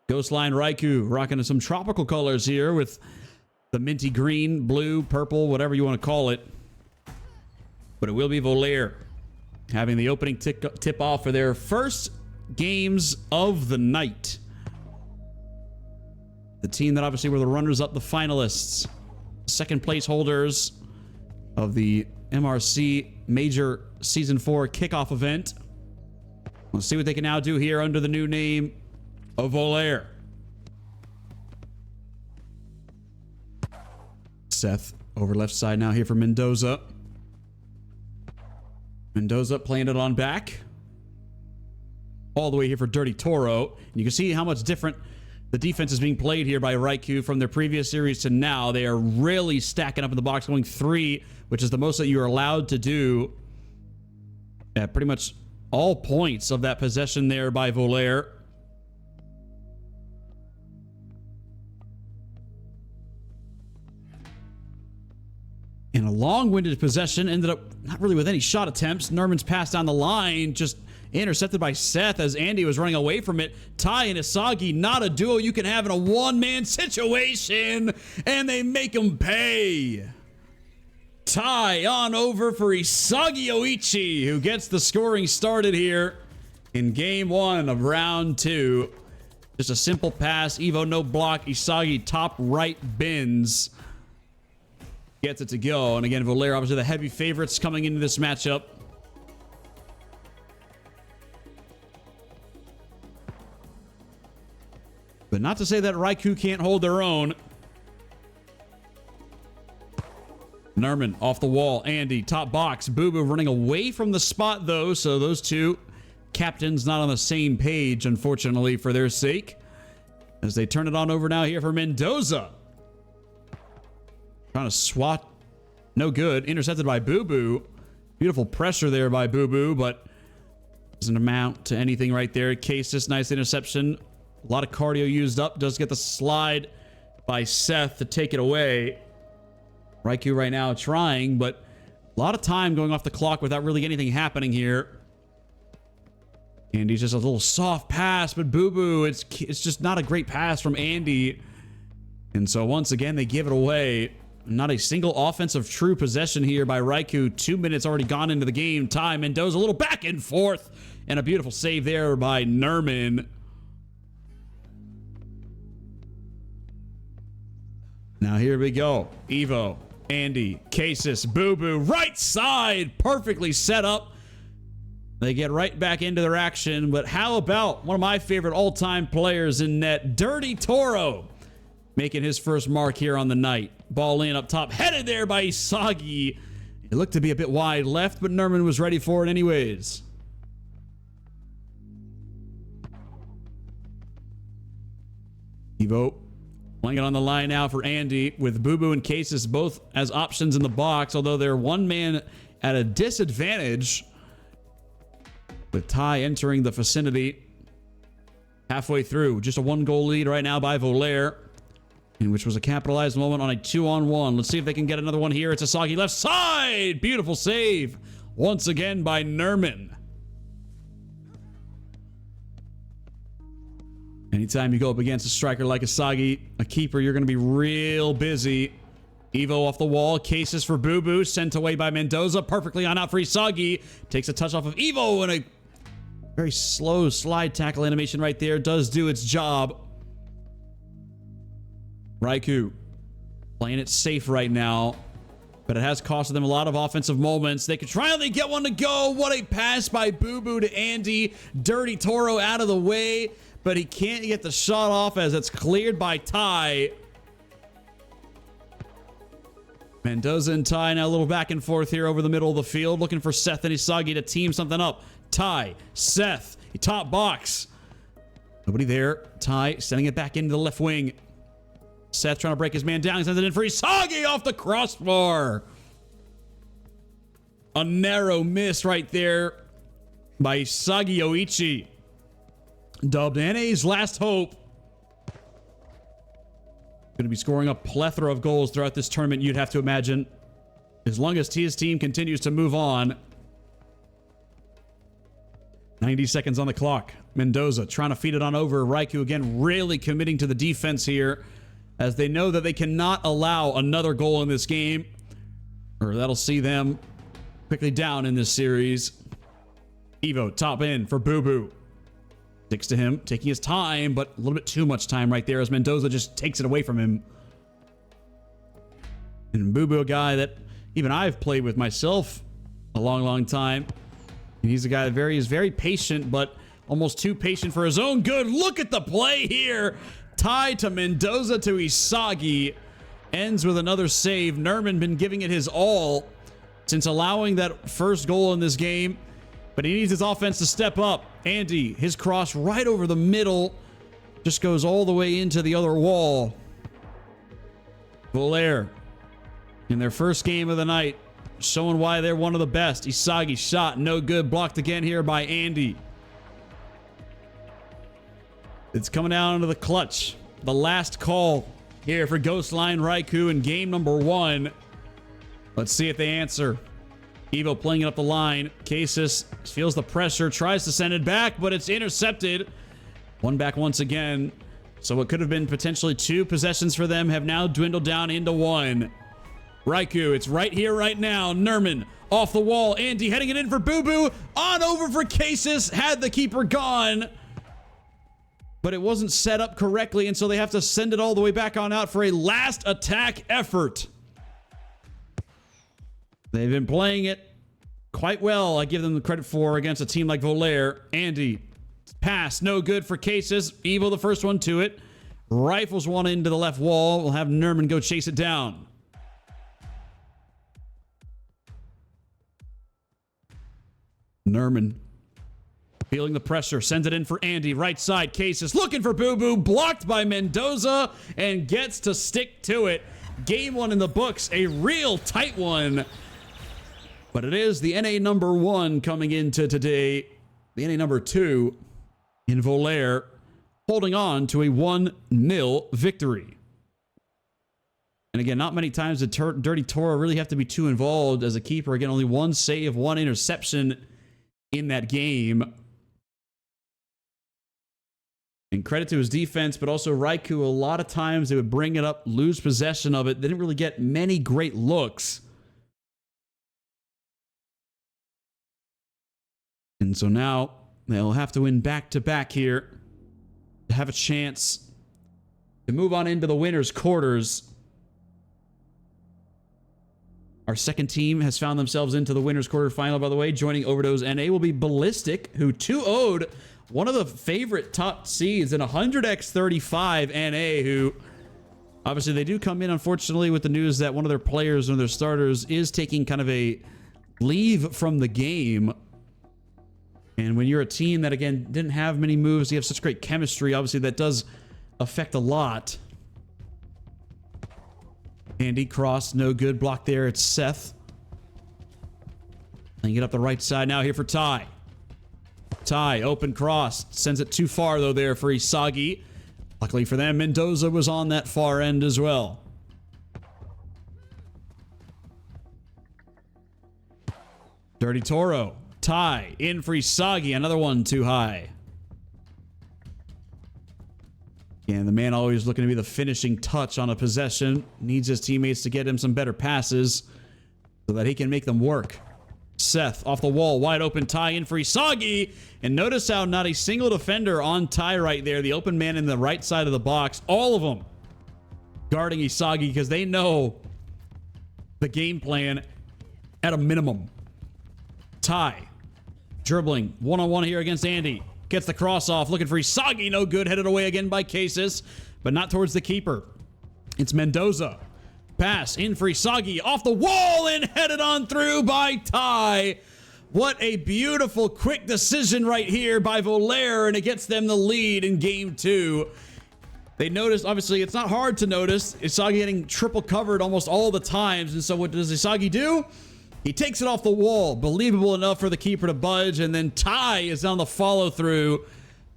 Ghostline Raikou rocking some tropical colors here with the minty green, blue, purple, whatever you want to call it. But it will be Volair having the opening tip off for their first games of the night. The team that obviously were the runners-up, the finalists, second place holders of the MRC Major Season 4 kickoff event. Let's see what they can now do here under the new name of Volair. Seth over left side now here for Mendoza. Mendoza playing it on back. All the way here for Dirty Toro. And you can see how much different the defense is being played here by Raikou from their previous series to now. They are really stacking up in the box, going 3, which is the most that you are allowed to do at pretty much all points of that possession there by Volair. And a long-winded possession ended up not really with any shot attempts. Nerman's pass down the line, just intercepted by Seth as Andy was running away from it. Ty and Isagi, not a duo you can have in a one-man situation, and they make him pay. Ty on over for Isagi Oichi, who gets the scoring started here in game 1 of round 2. Just a simple pass, Evo no block, Isagi top right bins. Gets it to go. And again, Volair obviously the heavy favorites coming into this matchup. But not to say that Raikou can't hold their own. Nerman off the wall. Andy, top box. Boo Boo running away from the spot, though. So those two captains not on the same page, unfortunately, for their sake. As they turn it on over now here for Mendoza. Trying to swat. No good. Intercepted by Boo Boo. Beautiful pressure there by Boo Boo, but doesn't amount to anything right there. Casis, nice interception. A lot of cardio used up. Does get the slide by Seth to take it away. Raikou right now trying, but a lot of time going off the clock without really anything happening here. Andy's just a little soft pass, but Boo Boo, it's just not a great pass from Andy. And so once again, they give it away. Not a single offensive true possession here by Raikou. 2 minutes already gone into the game. Ty Mendoza, a little back and forth. And a beautiful save there by Nerman. Now here we go. Evo, Andy, Casis, Boo Boo, right side. Perfectly set up. They get right back into their action. But how about one of my favorite all-time players in net, Dirty Toro, making his first mark here on the night. Ball in up top, headed there by Isagi. It looked to be a bit wide left, but Nerman was ready for it anyways. Evo playing it on the line now for Andy with Boo Boo and Casis both as options in the box, although they're one man at a disadvantage with Ty entering the vicinity halfway through. Just a 1-goal lead right now by Volair, in which was a capitalized moment on a 2-on-1. Let's see if they can get another one here. It's Isagi left side. Beautiful save once again by Nerman. Anytime you go up against a striker like Isagi, a keeper, you're going to be real busy. Evo off the wall. Cases for Boo Boo. Sent away by Mendoza. Perfectly on out for Isagi. Takes a touch off of Evo, and a very slow slide tackle animation right there does do its job. Raikou playing it safe right now, but it has costed them a lot of offensive moments. They could finally get one to go. What a pass by Boo Boo to Andy. Dirty Toro out of the way, but he can't get the shot off as it's cleared by Ty. Mendoza and Ty now a little back and forth here over the middle of the field, looking for Seth and Isagi to team something up. Ty, Seth, top box. Nobody there. Ty sending it back into the left wing. Seth trying to break his man down. He sends it in for Isagi off the crossbar. A narrow miss right there by Isagi Yoichi. Dubbed NA's last hope. Going to be scoring a plethora of goals throughout this tournament, you'd have to imagine, as long as his team continues to move on. 90 seconds on the clock. Mendoza trying to feed it on over. Raikou again really committing to the defense here, as they know that they cannot allow another goal in this game, or that'll see them quickly down in this series. Evo top in for Boo Boo. Sticks to him, taking his time, but a little bit too much time right there as Mendoza just takes it away from him. And Boo Boo, a guy that even I've played with myself a long time. And he's a guy that is very patient, but almost too patient for his own good. Look at the play here. Tie to Mendoza to Isagi. Ends with another save. Nerman been giving it his all since allowing that first goal in this game, but he needs his offense to step up. Andy, his cross right over the middle, just goes all the way into the other wall. Volair, in their first game of the night, showing why they're one of the best. Isagi shot, no good. Blocked again here by Andy. It's coming down to the clutch. The last call here for Ghostline Raikou in game number 1. Let's see if they answer. Evo playing it up the line. Casis feels the pressure, tries to send it back, but it's intercepted. One back once again. So what could have been potentially 2 possessions for them have now dwindled down into 1. Raikou, it's right here, right now. Nerman off the wall. Andy heading it in for Boo Boo. On over for Casis. Had the keeper gone, but it wasn't set up correctly, and so they have to send it all the way back on out for a last attack effort. They've been playing it quite well, I give them the credit for, against a team like Volair. Andy, pass, no good for Cases. Evo the first one to it. Rifles one into the left wall. We'll have Nerman go chase it down. Nerman feeling the pressure, sends it in for Andy. Right side, Cases looking for Boo Boo. Blocked by Mendoza and gets to stick to it. Game 1 in the books, a real tight one. But it is the NA number 1 coming into today. The NA number 2 in Volair, holding on to a 1-0 victory. And again, not many times did Dirty Toro really have to be too involved as a keeper. Again, only 1 save, 1 interception in that game. And credit to his defense, but also Raikou, a lot of times they would bring it up, lose possession of it. They didn't really get many great looks. And so now they'll have to win back-to-back here to have a chance to move on into the winner's quarters. Our second team has found themselves into the winner's quarterfinal, by the way. Joining Overdose NA will be Ballistic, who 2-0'd one of the favorite top seeds in 100x35 NA, who obviously they do come in, unfortunately, with the news that one of their players, one of their starters, is taking kind of a leave from the game. And when you're a team that, again, didn't have many moves, you have such great chemistry, obviously that does affect a lot. Andy cross, no good. Block there. It's Seth. Playing it up the right side now here for Ty. Ty, open cross. Sends it too far, though, there for Isagi. Luckily for them, Mendoza was on that far end as well. Dirty Toro. Ty in for Isagi. Another one too high. And the man always looking to be the finishing touch on a possession. Needs his teammates to get him some better passes so that he can make them work. Seth off the wall, wide open. Ty in for Isagi. And notice how not a single defender on Ty right there. The open man in the right side of the box. All of them guarding Isagi because they know the game plan at a minimum. Ty dribbling one-on-one here against Andy. Gets the cross off, looking for Isagi. No good. Headed away again by Casis, but not towards the keeper. It's Mendoza. Pass in for Isagi. Off the wall and headed on through by Ty. What a beautiful, quick decision right here by Volair, and it gets them the lead in game 2. They noticed, obviously, it's not hard to notice Isagi getting triple covered almost all the times. And so what does Isagi do? He takes it off the wall. Believable enough for the keeper to budge. And then Ty is on the follow through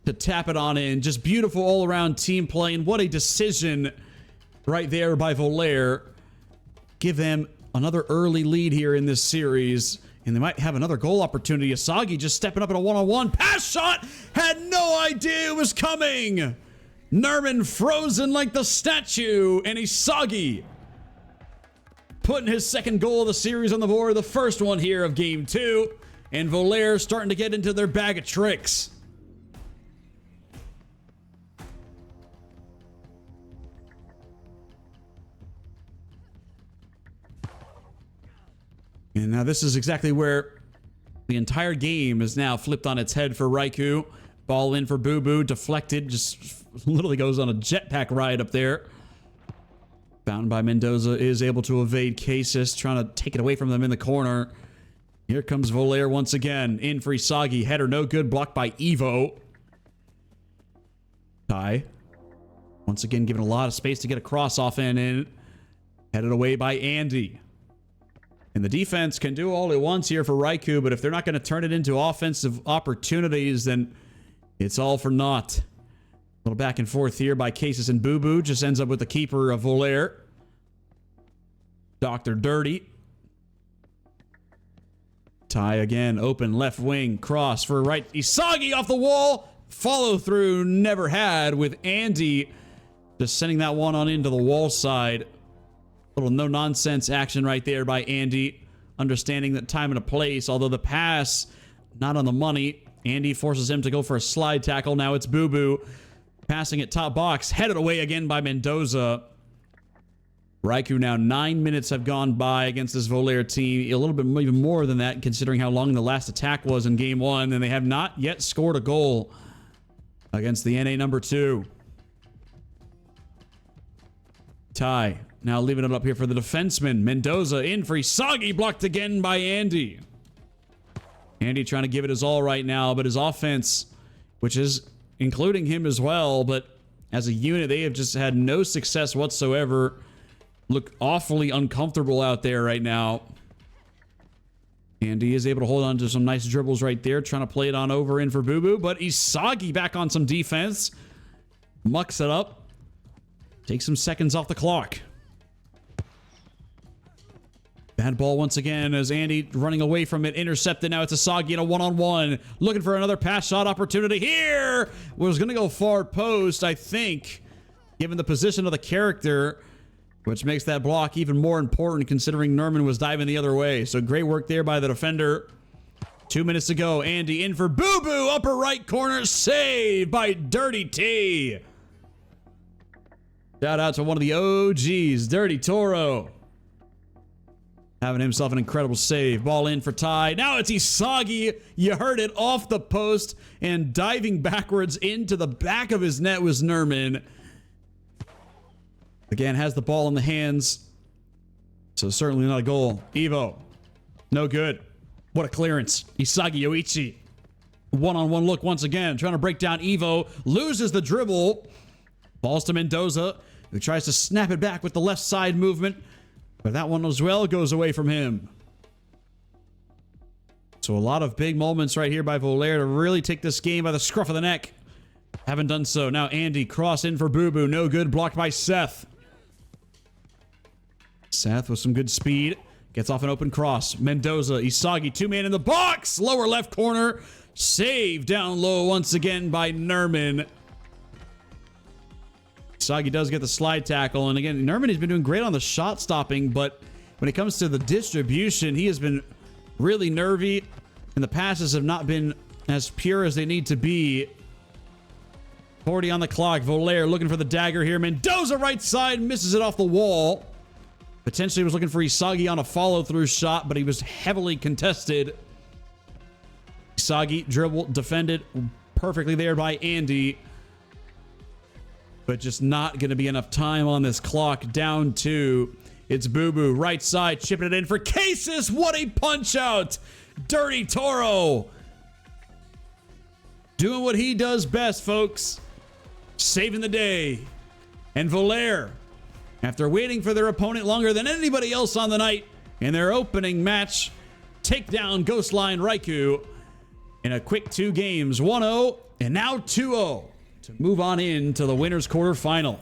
to tap it on in. Just beautiful all around team play. And what a decision right there by Volair. Give them another early lead here in this series. And they might have another goal opportunity. Isagi just stepping up in a one-on-one. Pass shot. Had no idea it was coming. Nerman frozen like the statue. And Isagi putting his second goal of the series on the board. The first one here of game 2. And Volair starting to get into their bag of tricks. And now this is exactly where the entire game is now flipped on its head for Raikou. Ball in for Boo Boo, deflected, just literally goes on a jetpack ride up there. Found by Mendoza is able to evade Casis, trying to take it away from them in the corner. Here comes Volair once again. In for Isagi, header no good, blocked by Evo. Ty, once again given a lot of space to get a cross off and headed away by Andy. And the defense can do all it wants here for Raikou, but if they're not going to turn it into offensive opportunities, then it's all for naught. A little back and forth here by Casis and Boo Boo. Just ends up with the keeper of Volair. Dr. Dirty. Ty again, open left wing, cross for right. Isagi off the wall. Follow through never had with Andy just sending that one on into the wall side. Little no-nonsense action right there by Andy. Understanding that time and a place, although the pass not on the money. Andy forces him to go for a slide tackle. Now it's Boo Boo. Passing it top box. Headed away again by Mendoza. Raikou now 9 minutes have gone by against this Volair team. A little bit even more than that considering how long the last attack was in game 1. And they have not yet scored a goal against the NA number 2. Ty now leaving it up here for the defenseman. Mendoza in for Isagi, blocked again by Andy. Andy trying to give it his all right now, but his offense, which is including him as well, but as a unit, they have just had no success whatsoever. Look awfully uncomfortable out there right now. Andy is able to hold on to some nice dribbles right there, trying to play it on over in for Boo Boo, but Isagi back on some defense. Mucks it up. Takes some seconds off the clock. Bad ball once again as Andy running away from it. Intercepted. Now it's Isagi in a one-on-one. Looking for another pass shot opportunity here. Was going to go far post, I think, given the position of the character, which makes that block even more important considering Nerman was diving the other way. So great work there by the defender. 2 minutes to go. Andy in for Boo Boo. Upper right corner. Saved by Dirty T. Shout out to one of the OGs, Dirty Toro. Having himself an incredible save. Ball in for Ty. Now it's Isagi. You heard it, off the post and diving backwards into the back of his net was Nerman. Again, has the ball in the hands. So certainly not a goal. Evo. No good. What a clearance. Isagi Yoichi. One-on-one look once again. Trying to break down Evo. Loses the dribble. Balls to Mendoza, who tries to snap it back with the left side movement. But that one as well goes away from him. So a lot of big moments right here by Volair to really take this game by the scruff of the neck. Haven't done so. Now Andy cross in for Boo Boo. No good. Blocked by Seth. Seth with some good speed. Gets off an open cross. Mendoza, Isagi, 2-man in the box. Lower left corner. Save down low once again by Nerman. Isagi does get the slide tackle. And again, Nerman has been doing great on the shot stopping, but when it comes to the distribution, he has been really nervy, and the passes have not been as pure as they need to be. 40 on the clock. Volaire looking for the dagger here. Mendoza right side, misses it off the wall. Potentially was looking for Isagi on a follow-through shot, but he was heavily contested. Isagi dribble defended perfectly there by Andy. But just not going to be enough time on this clock. Down 2. It's Boo Boo right side, chipping it in for Cases. What a punch out. Dirty Toro. Doing what he does best, folks. Saving the day. And Volaire, after waiting for their opponent longer than anybody else on the night in their opening match, take down Ghostline Raikou in a quick 2 games. 1-0 and now 2-0 to move on into the winner's quarterfinal.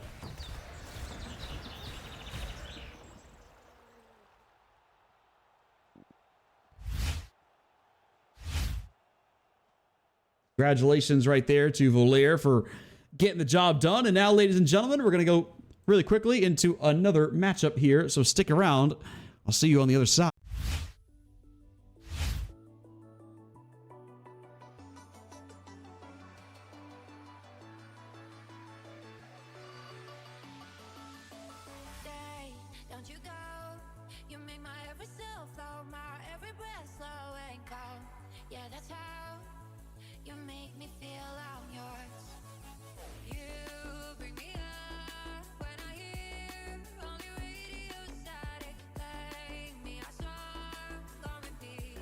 Congratulations right there to Volaire for getting the job done. And now, ladies and gentlemen, we're going to go really quickly into another matchup here. So stick around. I'll see you on the other side. Stay, don't you go. You make my every cell flow, my every breath slow and cold. Yeah, that's how you make me feel I'm yours. You bring me up when I hear only radio static. Play me a song on repeat.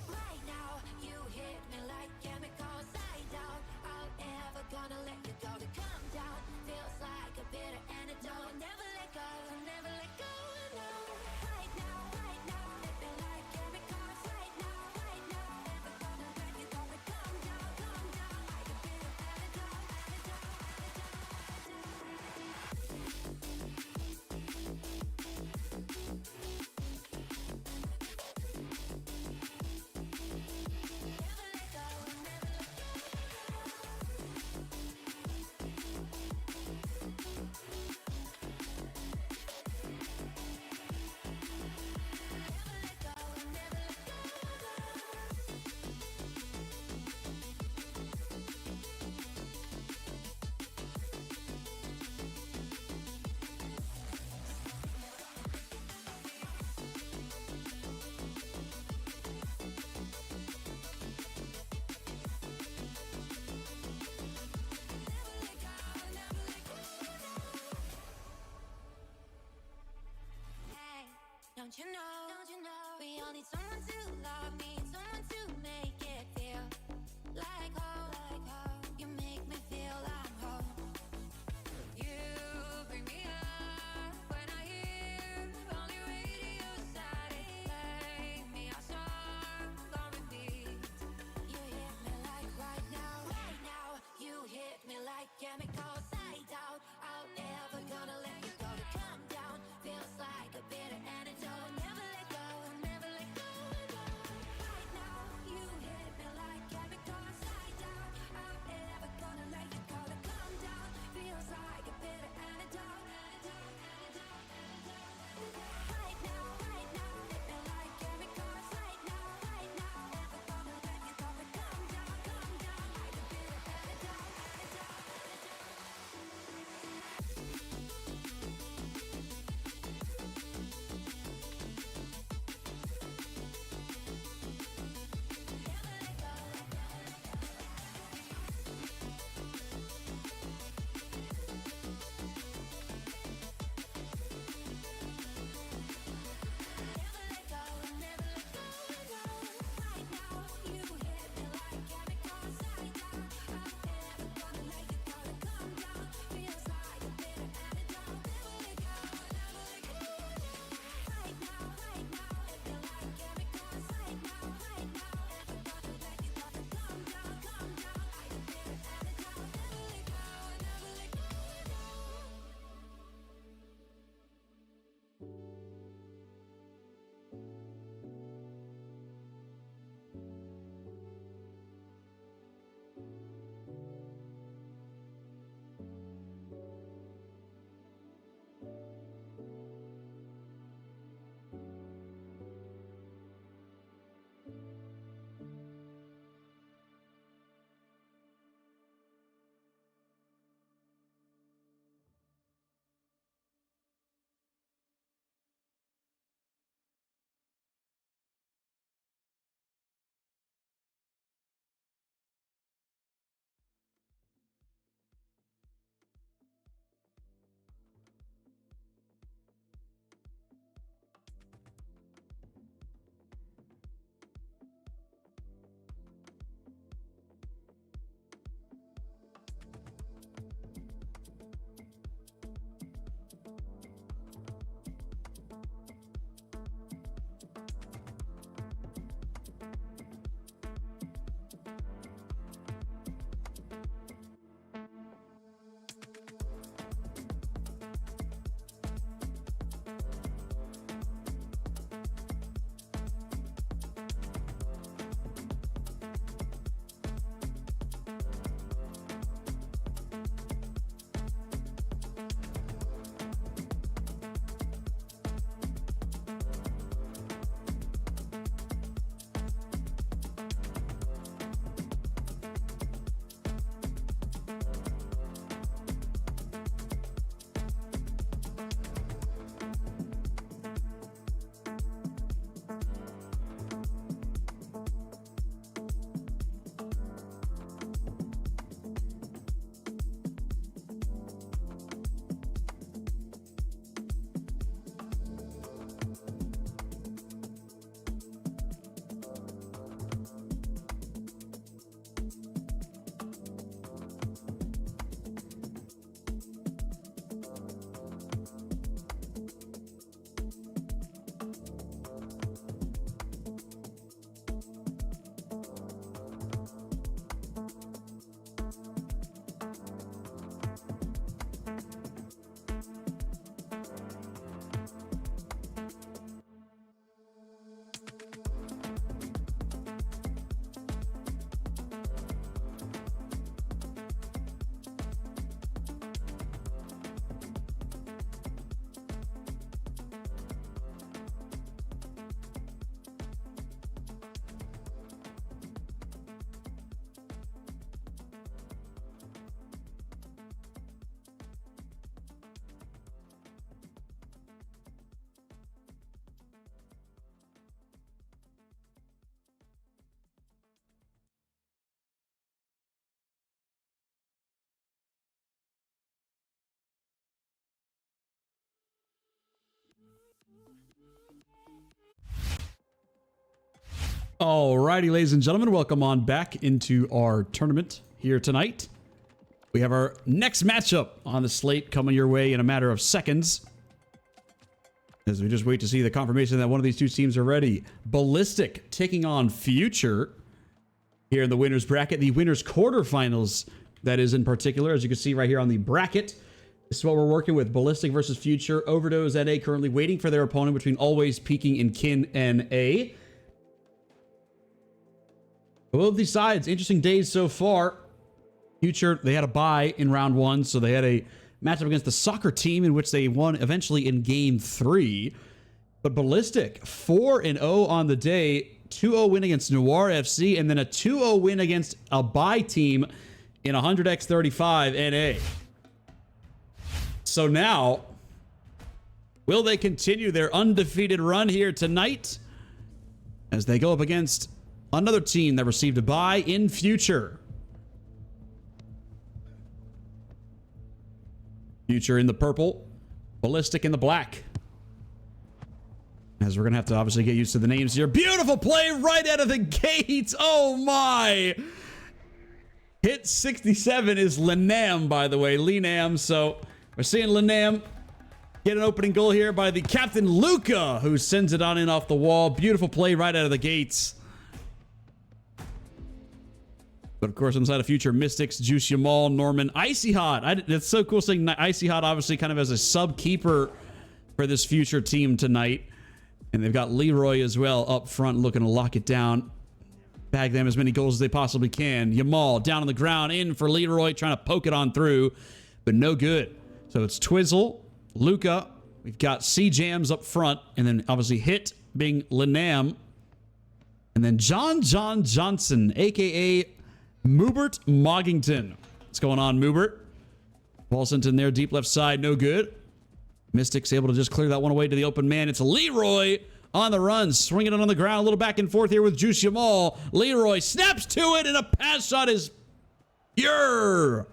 Right now, you hit me like chemicals. I doubt I'll ever gonna let you go to come down. Feels like a bitter antidote. Never let go, never let go, no. Right now, hit me like chemicals. Right now, never gonna let you go to come down like a bitter antidote. Alrighty, ladies and gentlemen, welcome on back into our tournament here tonight. We have our next matchup on the slate coming your way in a matter of seconds, as we just wait to see the confirmation that one of these two teams are ready. Ballistic taking on Future here in the winners bracket, the winners quarterfinals, that is in particular, as you can see right here on the bracket. This is what we're working with. Ballistic versus Future. Overdose NA currently waiting for their opponent between Always Peaking and Kin NA. Both these sides, interesting days so far. Future, they had a bye in round 1, so they had a matchup against the soccer team in which they won eventually in game 3. But Ballistic, 4-0 on the day, 2-0 win against Noir FC, and then a 2-0 win against a bye team in 100x35 NA. So now, will they continue their undefeated run here tonight as they go up against another team that received a bye in Future? Future in the purple, Ballistic in the black. As we're going to have to obviously get used to the names here. Beautiful play right out of the gate. Oh my. Hit 67 is Linam, by the way. Linam. So we're seeing Linam get an opening goal here by the captain Luca, who sends it on in off the wall. Beautiful play right out of the gates. But of course, inside of Future, Mystics, Juice Yamal, Norman, Icy Hot. It's so cool seeing Icy Hot obviously kind of as a sub keeper for this Future team tonight. And they've got Leroy as well up front looking to lock it down. Bag them as many goals as they possibly can. Yamal down on the ground, in for Leroy, trying to poke it on through, but no good. So it's Twizzle, Luca. We've got C-Jams up front, and then obviously Hit being Linam. And then John Johnson, a.k.a. Moobert Moggington. What's going on, Moobert? Ball sent in there, deep left side, no good. Mystics able to just clear that one away to the open man. It's Leroy on the run, swinging it on the ground, a little back and forth here with Juice Yamal. Leroy snaps to it, and a pass shot is pure.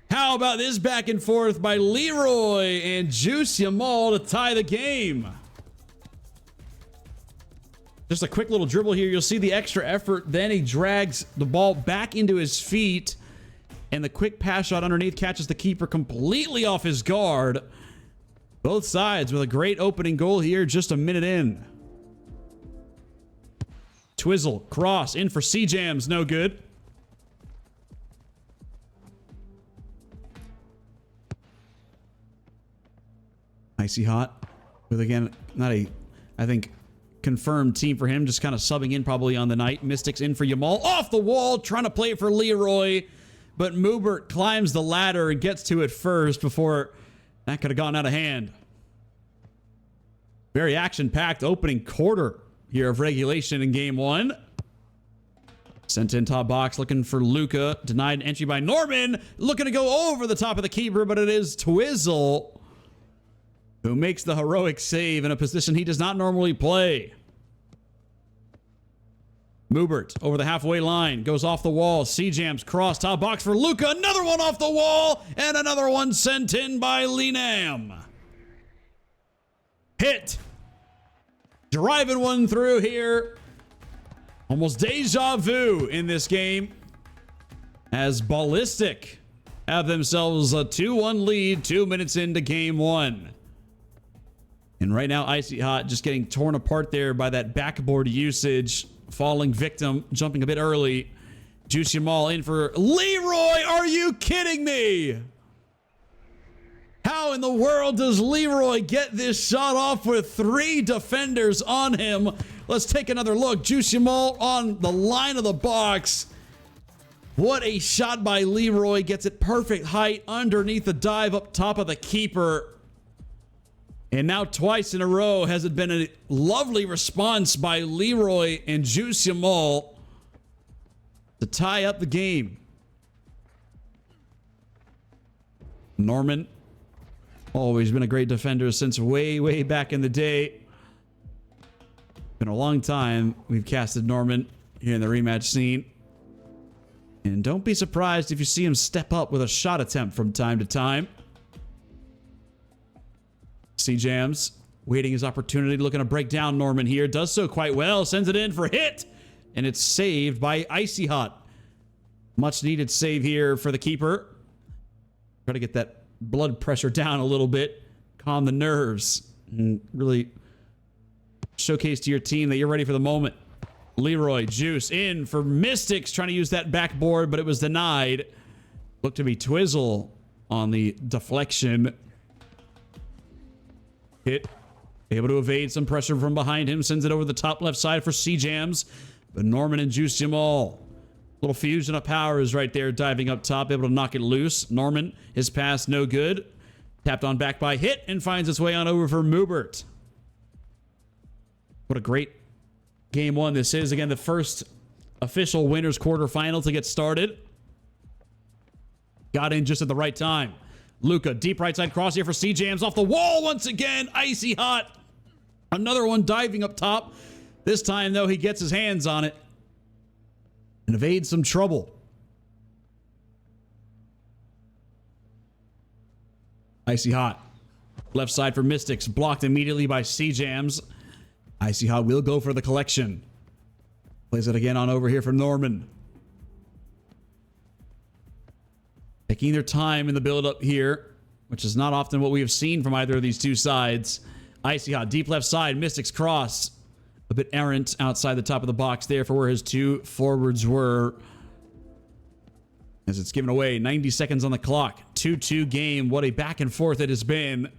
How about this back and forth by Leroy and Juice Yamal to tie the game? Just a quick little dribble here. You'll see the extra effort. Then he drags the ball back into his feet, and the quick pass shot underneath catches the keeper completely off his guard. Both sides with a great opening goal here just a minute in. Twizzle, cross, in for C-Jams, no good. Icy Hot with, again, not a, I think, confirmed team for him, just kind of subbing in probably on the night. Mystics in for Yamal, off the wall, trying to play it for Leroy, but Moobert climbs the ladder and gets to it first before that could have gone out of hand. Very action-packed opening quarter here of regulation in game 1. Sent in top box, looking for Luca. Denied entry by Norman. Looking to go over the top of the keeper, but it is Twizzle who makes the heroic save in a position he does not normally play. Moobert over the halfway line, goes off the wall. C-Jams cross, top box for Luca. Another one off the wall, and another one sent in by Linam. Hit. Driving one through here. Almost deja vu in this game, as Ballistic have themselves a 2-1 lead 2 minutes into game 1. And right now, Icy Hot just getting torn apart there by that backboard usage. Falling victim, jumping a bit early. Juice Yamal in for Leroy. Are you kidding me? How in the world does Leroy get this shot off with 3 defenders on him? Let's take another look. Juice Yamal on the line of the box. What a shot by Leroy. Gets it perfect height underneath the dive up top of the keeper. And now twice in a row has it been a lovely response by Leroy and Juice Yamal to tie up the game. Norman, always been a great defender since way back in the day. Been a long time we've casted Norman here in the rematch scene. And don't be surprised if you see him step up with a shot attempt from time to time. C-Jams waiting his opportunity, looking to break down Norman here. Does so quite well, sends it in for hit, and it's saved by Icy Hot. Much needed save here for the keeper. Try to get that blood pressure down a little bit, calm the nerves, and really showcase to your team that you're ready for the moment. Leroy, Juice in for Mystics, trying to use that backboard, but it was denied. Looked to be Twizzle on the deflection. Hit, able to evade some pressure from behind him, sends it over the top left side for C-Jams, but Norman and Juice Jamal. Little fusion of powers right there, diving up top, able to knock it loose. Norman, his pass no good. Tapped on back by Hit and finds its way on over for Moobert. What a great game one this is. Again, the first official winners quarterfinal to get started. Got in just at the right time. Luca, deep right side cross here for C-Jams off the wall once again. Icy Hot. Another one diving up top. This time, though, he gets his hands on it and evades some trouble. Icy Hot. Left side for Mystics. Blocked immediately by C-Jams. Icy Hot will go for the collection. Plays it again on over here for Norman. Taking their time in the build-up here, which is not often what we have seen from either of these two sides. Icy Hot, deep left side. Mystics cross. A bit errant outside the top of the box there for where his two forwards were. As it's given away, 90 seconds on the clock. 2-2 game. What a back and forth it has been.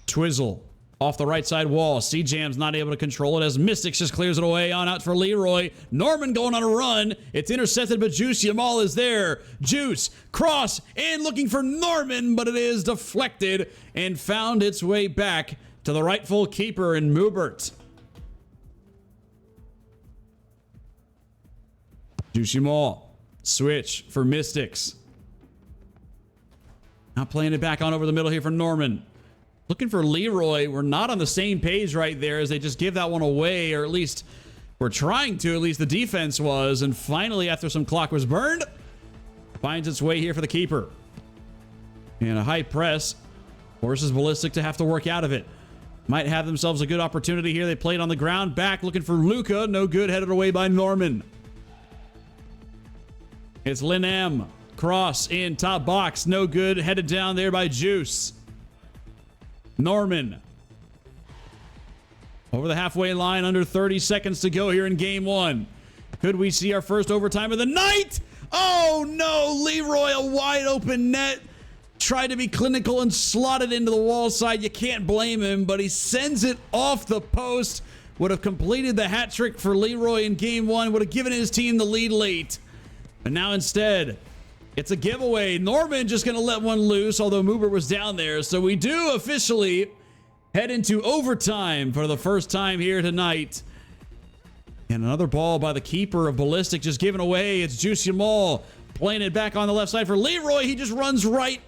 Twizzle off the right side wall. C-Jam's not able to control it as Mystics just clears it away on out for Leroy. Norman going on a run. It's intercepted, but Juice Jamal is there. Juice, cross, and looking for Norman, but it is deflected and found its way back to the rightful keeper in Moobert. Juice Jamal, switch for Mystics. Now playing it back on over the middle here for Norman. Looking for Leroy. We're not on the same page right there as they just give that one away, or at least we're trying to. At least the defense was. And finally, after some clock was burned, finds its way here for the keeper. And a high press forces Ballistic to have to work out of it. Might have themselves a good opportunity here. They played on the ground. Back looking for Luca. No good. Headed away by Norman. It's Lin M. Cross in top box. No good. Headed down there by Juice. Norman. Over the halfway line. Under 30 seconds to go here in game one. Could we see our first overtime of the night? Oh no. Leroy, a wide open net. Tried to be clinical and slotted into the wall side. You can't blame him, but he sends it off the post. Would have completed the hat trick for Leroy in game one. Would have given his team the lead late. And now instead, it's a giveaway. Norman just going to let one loose, although Moobert was down there. So we do officially head into overtime for the first time here tonight. And another ball by the keeper of Ballistic just given away. It's Juice Jamal playing it back on the left side for Leroy. He just runs right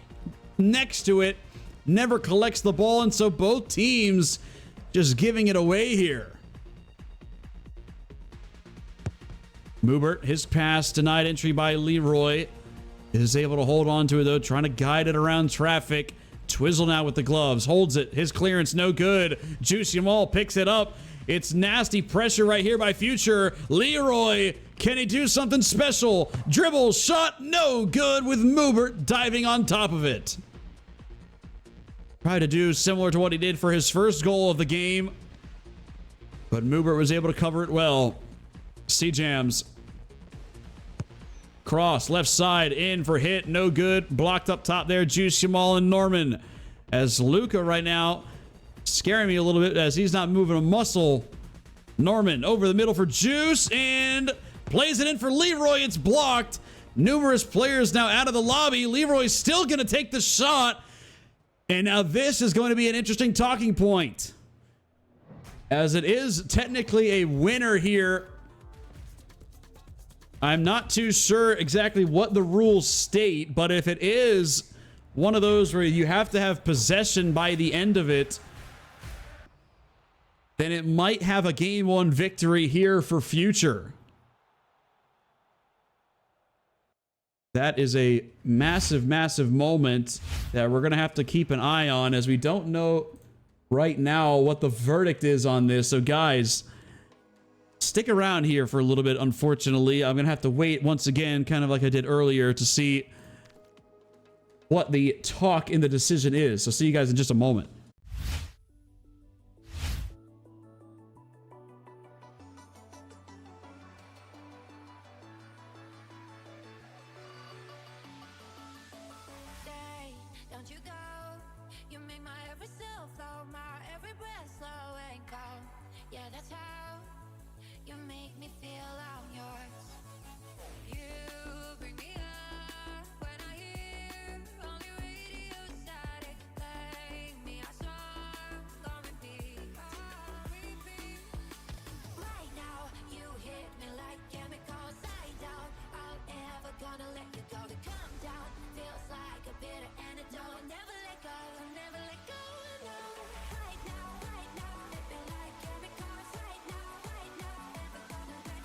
next to it. Never collects the ball, and so both teams just giving it away here. Moobert, his pass denied entry by Leroy. Is able to hold on to it, though, trying to guide it around traffic. Twizzle now with the gloves. Holds it. His clearance no good. Juice Jamal picks it up. It's nasty pressure right here by Future. Leroy, can he do something special? Dribble, shot, no good with Moobert diving on top of it. Tried to do similar to what he did for his first goal of the game, but Moobert was able to cover it well. C-Jams. Cross, left side, in for hit, no good. Blocked up top there, Juice Jamal and Norman. As Luca right now, scaring me a little bit as he's not moving a muscle. Norman over the middle for Juice and plays it in for Leroy. It's blocked. Numerous players now out of the lobby. Leroy's still going to take the shot. And now this is going to be an interesting talking point, as it is technically a winner here. I'm not too sure exactly what the rules state, but if it is one of those where you have to have possession by the end of it, then it might have a game one victory here for Future. That is a massive, massive moment that we're going to have to keep an eye on, as we don't know right now what the verdict is on this. So guys, stick around here for a little bit. Unfortunately, I'm going to have to wait once again, kind of like I did earlier, to see what the talk in the decision is. So see you guys in just a moment. Don't you go? You make my every cell flow, my every breath slow and cold. Yeah, that's how you make me feel I'm yours. You bring me up when I hear only radio static. Play me a song on repeat. Right now, you hit me like chemicals. I doubt I'll ever gonna let you go. To come down feels like a bitter antidote. Never let go, never let go, no. Right now, hit me like chemicals. Right now, never gonna let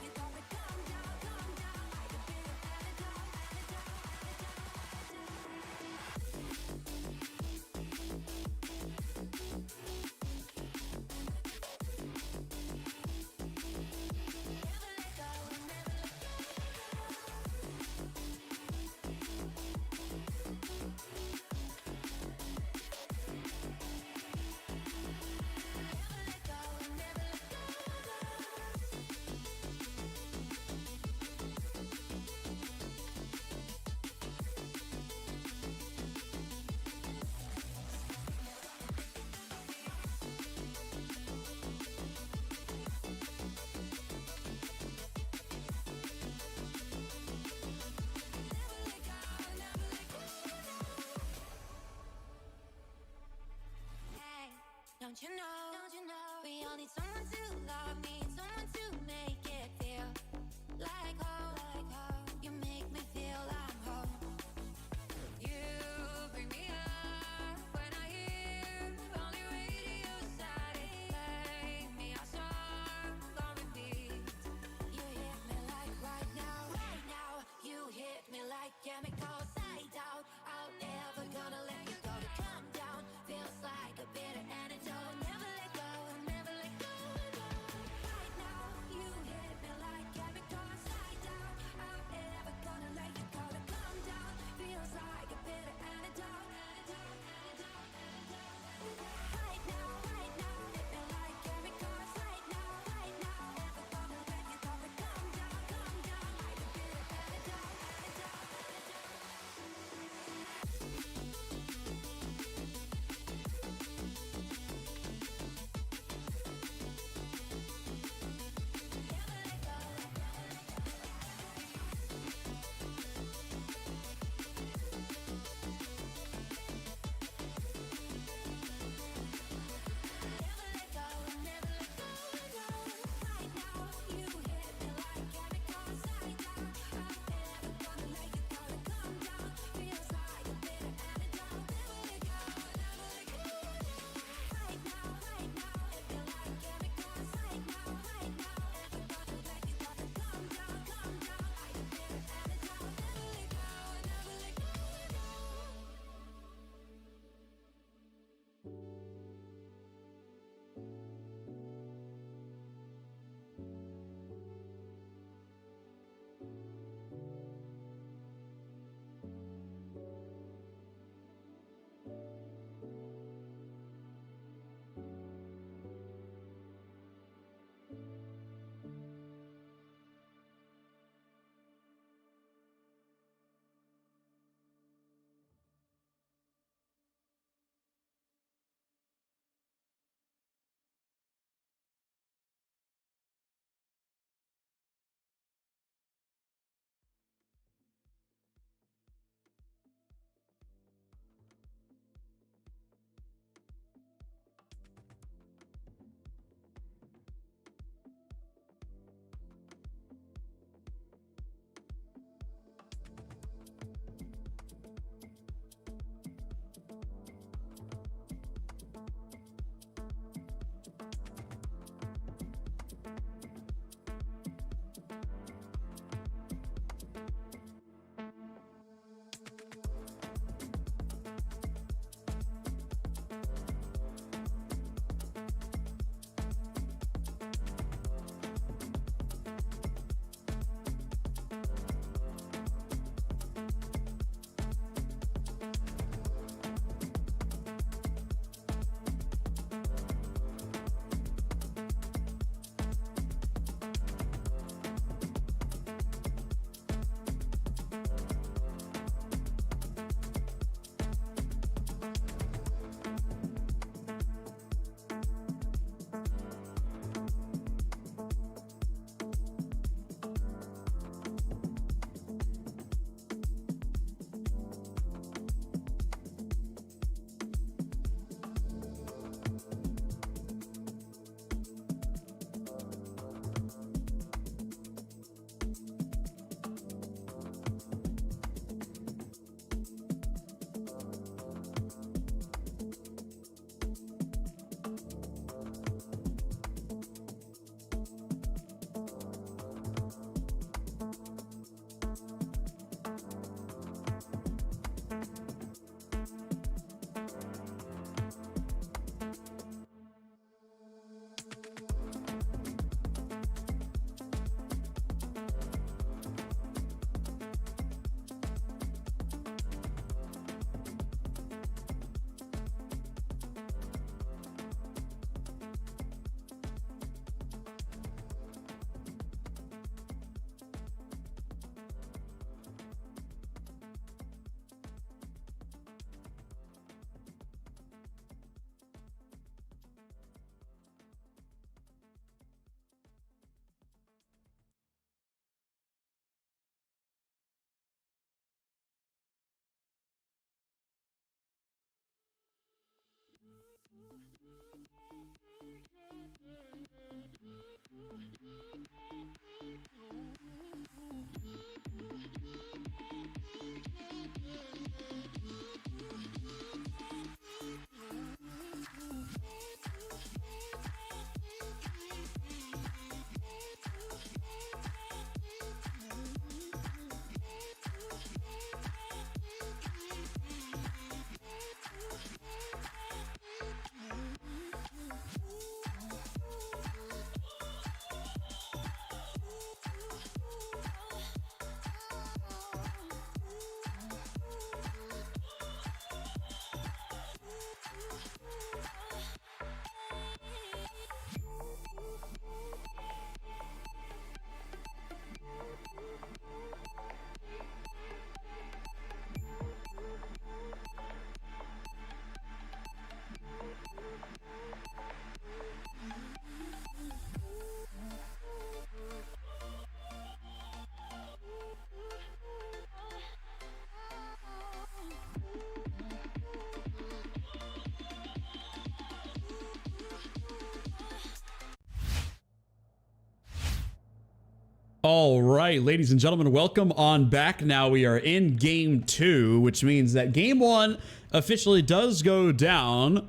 All right, ladies and gentlemen, welcome on back. Now we are in game 2, which means that game 1 officially does go down.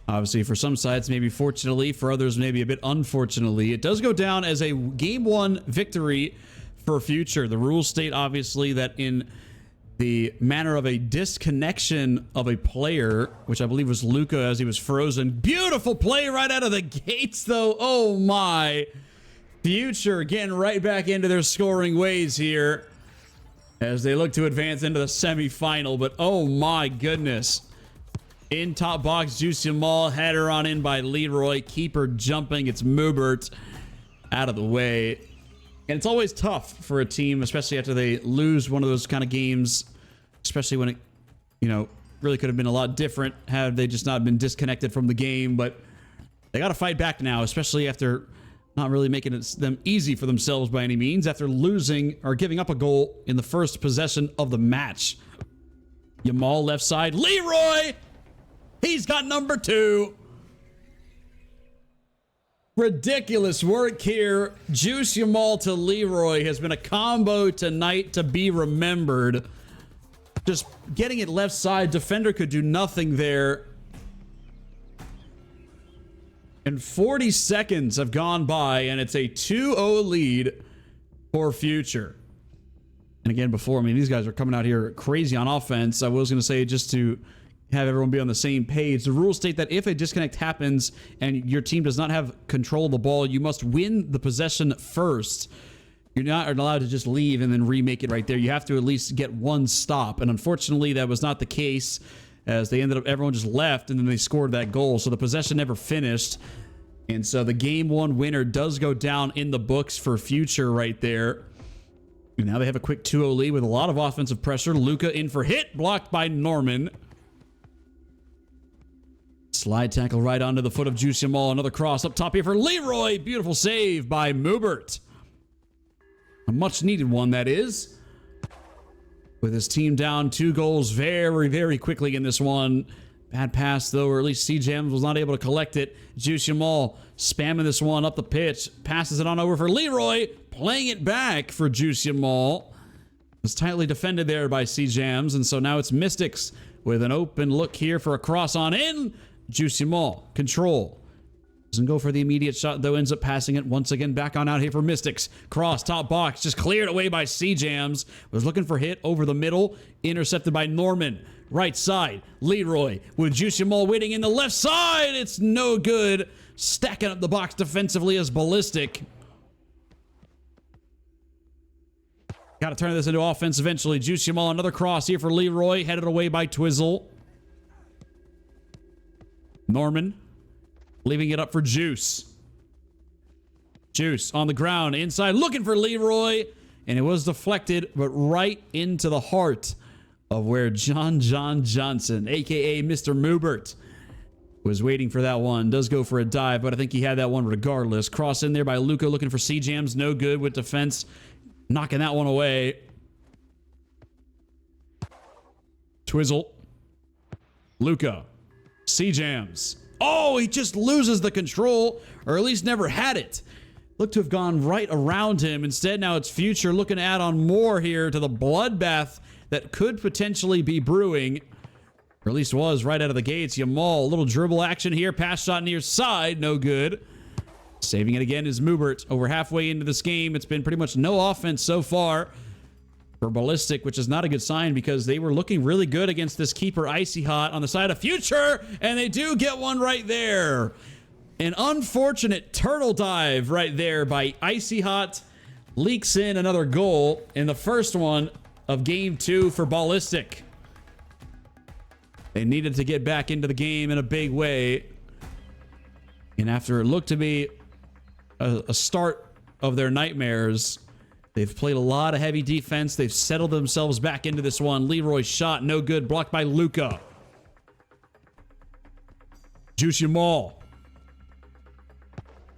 Obviously, for some sides, maybe fortunately, for others, maybe a bit unfortunately. It does go down as a game 1 victory for Future. The rules state, obviously, that in the manner of a disconnection of a player, which I believe was Luca as he was frozen. Beautiful play right out of the gates, though. Oh, my. Future getting right back into their scoring ways here as they look to advance into the semifinal. But oh my goodness. In top box, Juicy Mall, header on in by Leroy. Keeper jumping. It's Mubert out of the way. And it's always tough for a team, especially after they lose one of those kind of games, especially when it, you know, really could have been a lot different had they just not been disconnected from the game. But they got to fight back now, especially after not really making it them easy for themselves by any means after losing or giving up a goal in the first possession of the match. Yamal left side. Leroy! He's got number 2. Ridiculous work here. Juice Yamal to Leroy has been a combo tonight to be remembered. Just getting it left side. Defender could do nothing there. And 40 seconds have gone by, and it's a 2-0 lead for Future. And again, before, I mean, these guys are coming out here crazy on offense. I was going to say, just to have everyone be on the same page, the rules state that if a disconnect happens and your team does not have control of the ball, you must win the possession first. You're not allowed to just leave and then remake it right there. You have to at least get one stop. And unfortunately, that was not the case, as they ended up, everyone just left, and then they scored that goal. So the possession never finished. And so the game 1 winner does go down in the books for Future right there. And now they have a quick 2-0 lead with a lot of offensive pressure. Luca in for hit, blocked by Norman. Slide tackle right onto the foot of Juicy Mall. Another cross up top here for Leroy. Beautiful save by Mubert. A much needed one, that is. With his team down 2 goals very, very quickly in this one. Bad pass, though, or at least C-Jams was not able to collect it. Juicy Mall spamming this one up the pitch. Passes it on over for Leroy. Playing it back for Juicy Mall. It's tightly defended there by C-Jams. And so now it's Mystics with an open look here for a cross on in. Juicy Mall. Control. Doesn't go for the immediate shot, though. Ends up passing it once again back on out here for Mystics. Cross, top box, just cleared away by C-Jams. Was looking for hit over the middle. Intercepted by Norman. Right side, Leroy with Juicy Mall waiting in the left side. It's no good. Stacking up the box defensively as Ballistic. Got to turn this into offense eventually. Juicy Mall, another cross here for Leroy. Headed away by Twizzle. Norman. Leaving it up for Juice. Juice on the ground, inside, looking for Leroy. And it was deflected, but right into the heart of where John Johnson, a.k.a. Mr. Mubert, was waiting for that one. Does go for a dive, but I think he had that one regardless. Cross in there by Luca, looking for C-Jams. No good with defense. Knocking that one away. Twizzle. Luca. C-Jams. Oh, he just loses the control, or at least never had it. Looked to have gone right around him. Instead, now it's Future looking to add on more here to the bloodbath that could potentially be brewing, or at least was right out of the gates. Yamal, a little dribble action here. Pass shot near side, no good. Saving it again is Mubert. Over halfway into this game, it's been pretty much no offense so far for Ballistic, which is not a good sign because they were looking really good against this keeper Icy Hot on the side of Future, and they do get one right there. An unfortunate turtle dive right there by Icy Hot leaks in another goal in the first one of game 2 for Ballistic. They needed to get back into the game in a big way, and after it looked to be a start of their nightmares, they've played a lot of heavy defense. They've settled themselves back into this one. Leroy's shot, no good. Blocked by Luca. Juicy Mall.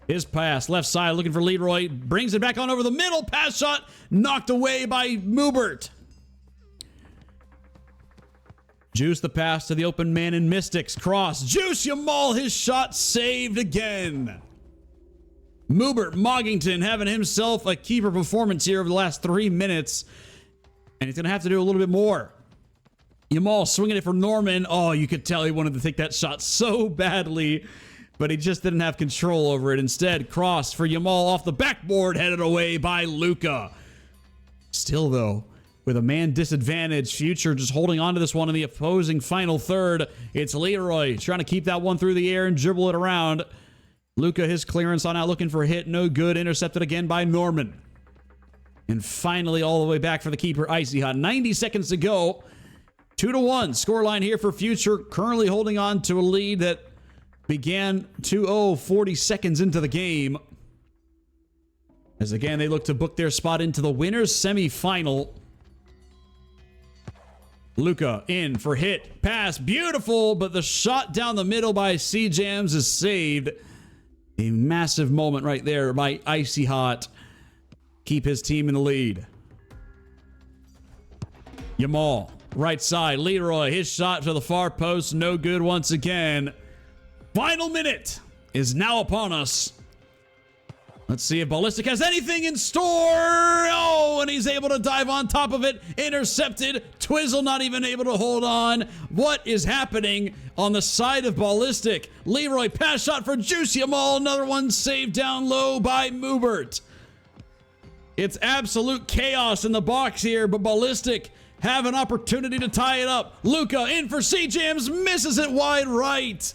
His pass, left side, looking for Leroy. Brings it back on over the middle. Pass shot, knocked away by Mubert. Juice the pass to the open man in Mystics. Cross. Juicy Mall, his shot saved again. Moobert Moggington having himself a keeper performance here over the last 3 minutes. And he's going to have to do a little bit more. Yamal swinging it for Norman. Oh, you could tell he wanted to take that shot so badly, but he just didn't have control over it. Instead, cross for Yamal off the backboard, headed away by Luka. Still, though, with a man disadvantage, Future just holding on to this one in the opposing final third. It's Leroy trying to keep that one through the air and dribble it around. Luka, his clearance on out, looking for a hit. No good. Intercepted again by Norman. And finally, all the way back for the keeper, Icy Hot. 90 seconds to go. 2-1 scoreline here for Future. Currently holding on to a lead that began 2-0 40 seconds into the game. As again, they look to book their spot into the winners semifinal. Luka in for hit. Pass. Beautiful, but the shot down the middle by C-Jams is saved. A massive moment right there by Icy Hot. Keep his team in the lead. Yamal, right side. Leroy, his shot to the far post. No good once again. Final minute is now upon us. Let's see if Ballistic has anything in store. Oh, and he's able to dive on top of it. Intercepted. Twizzle not even able to hold on. What is happening on the side of Ballistic? Leroy, pass shot for Juicy Yamal. Another one saved down low by Moobert. It's absolute chaos in the box here, but Ballistic have an opportunity to tie it up. Luka in for C-Jams. Misses it wide right.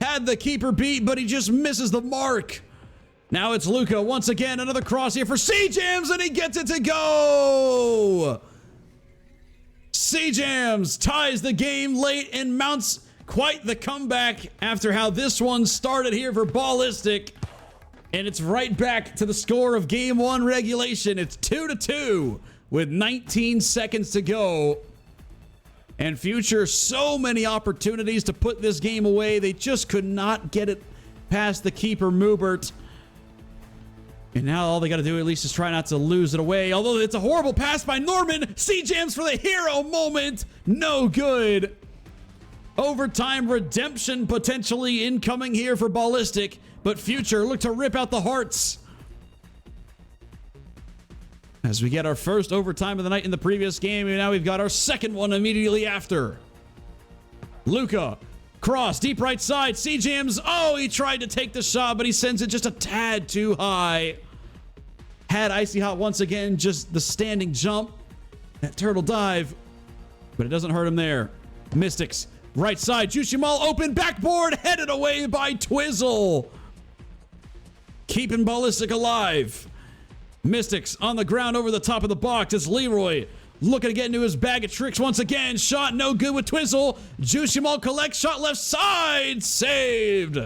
Had the keeper beat, but he just misses the mark. Now it's Luka once again. Another cross here for C-Jams, and he gets it to go. C-Jams ties the game late and mounts quite the comeback after how this one started here for Ballistic. And it's right back to the score of Game 1 regulation. It's 2-2 with 19 seconds to go. And Future, so many opportunities to put this game away. They just could not get it past the keeper, Moobert. And now all they got to do at least is try not to lose it away. Although it's a horrible pass by Norman. C-Jams for the hero moment. No good. Overtime redemption potentially incoming here for Ballistic. But Future look to rip out the hearts. As we get our first overtime of the night in the previous game, and now we've got our second one immediately after. Luka, cross, deep right side, C-Jams. Oh, he tried to take the shot, but he sends it just a tad too high. Had Icy Hot once again, just the standing jump. That turtle dive, but it doesn't hurt him there. Mystics, right side, Juicy Yamal open, backboard, headed away by Twizzle. Keeping Ballistic alive. Mystics on the ground over the top of the box. It's Leroy looking to get into his bag of tricks once again. Shot no good with Twizzle. Juicy Yamal collects, shot left side, saved.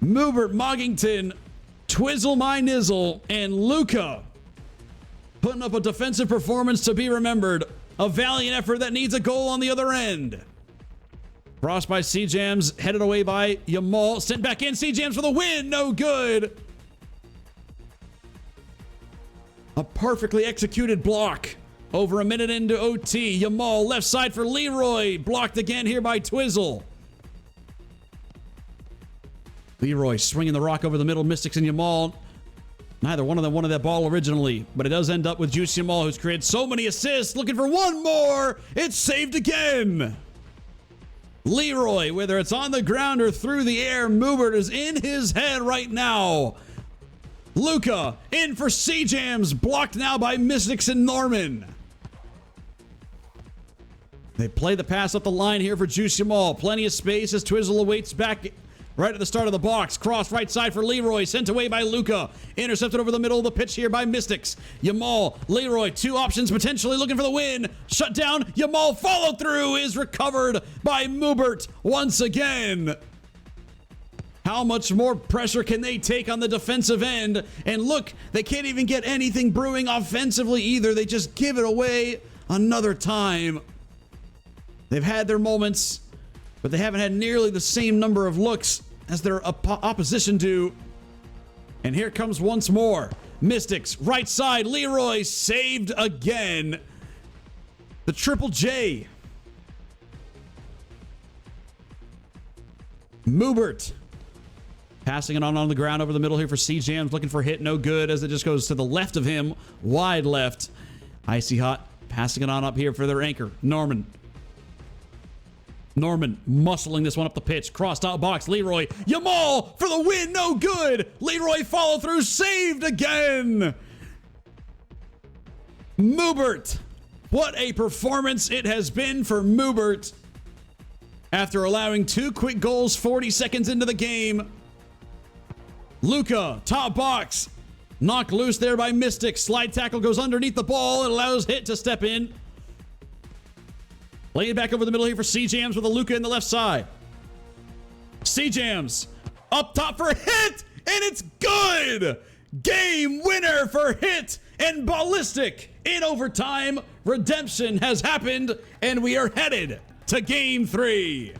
Moobert Moggington, Twizzle my nizzle, and Luka putting up a defensive performance to be remembered. A valiant effort that needs a goal on the other end. Cross by C-Jams, headed away by Yamal. Sent back in, C-Jams for the win, no good. A perfectly executed block. Over a minute into OT. Yamal left side for Leroy. Blocked again here by Twizzle. Leroy swinging the rock over the middle. Mystics and Yamal. Neither one of them wanted that ball originally, but it does end up with Juicy Yamal, who's created so many assists. Looking for one more. It's saved again. Leroy, whether it's on the ground or through the air, Moobert is in his head right now. Luka in for C-Jams, blocked now by Mystics and Norman. They play the pass up the line here for Juicy Yamal. Plenty of space as Twizzle awaits back right at the start of the box. Cross right side for Leroy, sent away by Luka. Intercepted over the middle of the pitch here by Mystics. Yamal, Leroy, two options potentially looking for the win. Shut down, Yamal follow through is recovered by Moobert once again. How much more pressure can they take on the defensive end? And look, they can't even get anything brewing offensively either. They just give it away another time. They've had their moments, but they haven't had nearly the same number of looks as their opposition do. And here comes once more. Mystics, right side, Leroy saved again. The Triple J. Moobert Passing it on the ground over the middle here for C-Jams. Looking for a hit. No good as it just goes to the left of him. Wide left. Icy Hot passing it on up here for their anchor, Norman. Norman muscling this one up the pitch. Crossed out box. Leroy. Yamal for the win. No good. Leroy follow through. Saved again. Moobert. What a performance it has been for Moobert. After allowing 2 quick goals 40 seconds into the game. Luca, top box. Knocked loose there by Mystic. Slide tackle goes underneath the ball. It allows Hit to step in. Lay it back over the middle here for C-Jams with a Luca in the left side. C-Jams up top for Hit, and it's good! Game winner for Hit and Ballistic in overtime. Redemption has happened, and we are headed to Game 3.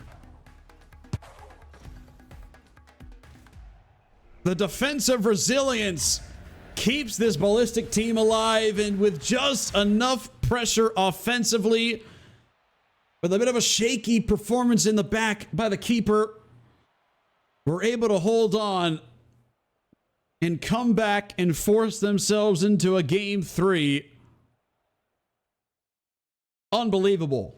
The defensive resilience keeps this Ballistic team alive, and with just enough pressure offensively, with a bit of a shaky performance in the back by the keeper, were able to hold on and come back and force themselves into a Game 3. Unbelievable.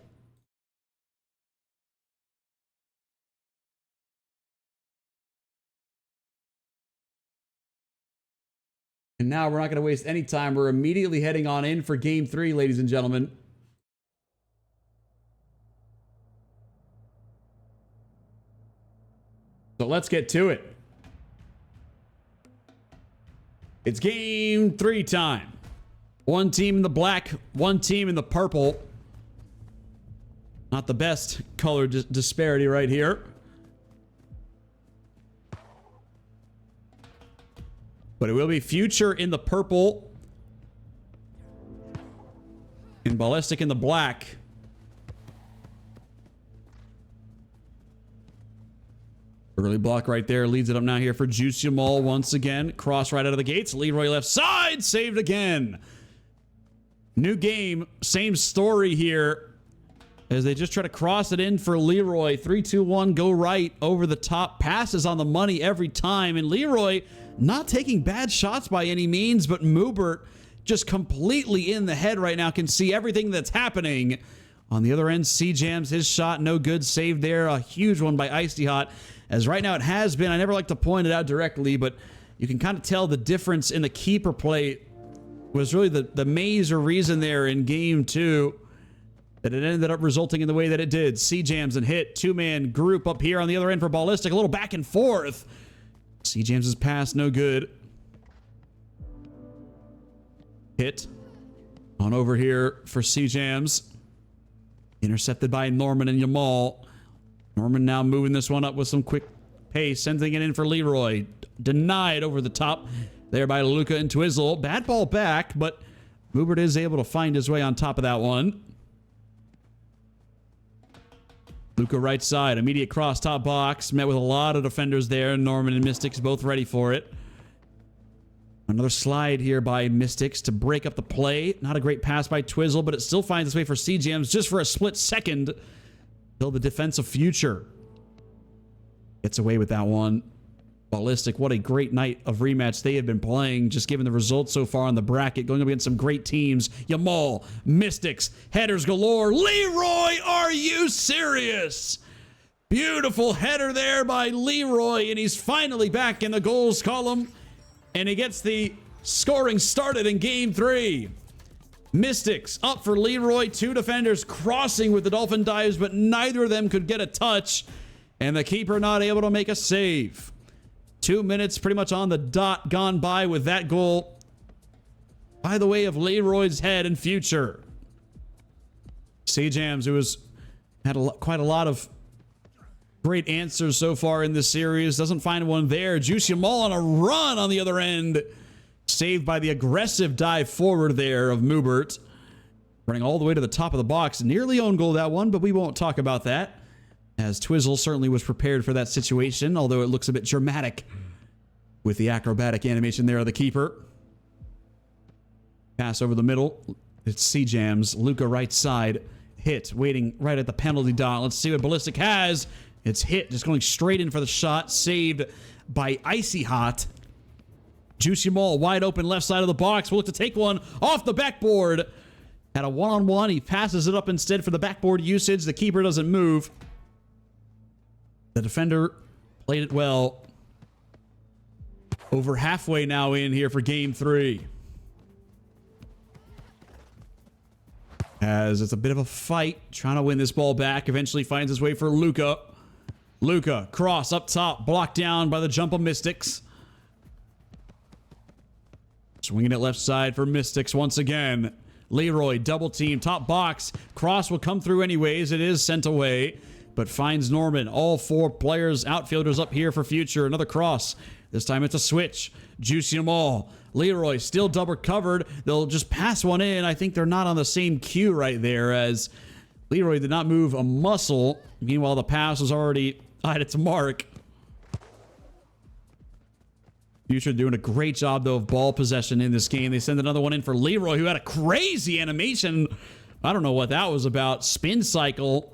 And now we're not going to waste any time. We're immediately heading on in for Game 3, ladies and gentlemen. So let's get to it. It's Game 3 time. One team in the black, one team in the purple. Not the best color disparity right here. But it will be Future in the purple and Ballistic in the black. Early block right there leads it up now here for Juice Jamal once again. Cross right out of the gates. Leroy left side. Saved again. New game. Same story here as they just try to cross it in for Leroy. 3-2-1. Go right over the top. Passes on the money every time. And Leroy not taking bad shots by any means, but Moobert just completely in the head right now. Can see everything that's happening. On the other end, C-Jams, his shot no good. Saved there. A huge one by Icy Hot. As right now it has been, I never like to point it out directly, but you can kind of tell the difference in the keeper play was really the major reason there in Game 2 that it ended up resulting in the way that it did. C-Jams and Hit, two-man group up here on the other end for Ballistic. A little back and forth. C-Jams' pass, no good. Hit on over here for C-Jams. Intercepted by Norman and Yamal. Norman now moving this one up with some quick pace, sending it in for Leroy. Denied over the top there by Luca and Twizzle. Bad ball back, but Moobert is able to find his way on top of that one. Luca right side, immediate cross top box. Met with a lot of defenders there. Norman and Mystics both ready for it. Another slide here by Mystics to break up the play. Not a great pass by Twizzle, but it still finds its way for C-Jams just for a split second. Till the defensive Future gets away with that one. Ballistic, what a great night of rematch they have been playing, just given the results so far on the bracket, going up against some great teams. Yamal, Mystics, headers galore. Leroy, are you serious? Beautiful header there by Leroy, and he's finally back in the goals column, and he gets the scoring started in Game 3. Mystics up for Leroy. Two defenders crossing with the Dolphin dives, but neither of them could get a touch. And the keeper not able to make a save. 2 minutes pretty much on the dot gone by with that goal by the way of Leroy's head and Future. C-Jams, who has had quite a lot of great answers so far in this series, doesn't find one there. Juice Yamal on a run on the other end. Saved by the aggressive dive forward there of Moobert. Running all the way to the top of the box. Nearly own goal that one, but we won't talk about that. As Twizzle certainly was prepared for that situation, although it looks a bit dramatic with the acrobatic animation there of the keeper. Pass over the middle. It's C-Jams. Luca right side. Hit. Waiting right at the penalty dot. Let's see what Ballistic has. It's hit, just going straight in for the shot. Saved by Icy Hot. Juicy Mall wide open left side of the box. Will look to take one off the backboard. At a one-on-one, he passes it up instead for the backboard usage. The keeper doesn't move. The defender played it well. Over halfway now in here for game 3. As it's a bit of a fight, trying to win this ball back. Eventually finds his way for Luca. Luca, cross up top, blocked down by the jump of Mystics. Swinging it left side for Mystics once again. Leroy, double team, top box. Cross will come through anyways. It is sent away, but finds Norman. All 4 players, outfielders up here for future. Another cross. This time it's a switch. Juicy them all. Leroy still double covered. They'll just pass one in. I think they're not on the same cue right there, as Leroy did not move a muscle. Meanwhile, the pass was already at its mark. Future doing a great job, though, of ball possession in this game. They send another one in for Leroy, who had a crazy animation. I don't know what that was about. Spin cycle.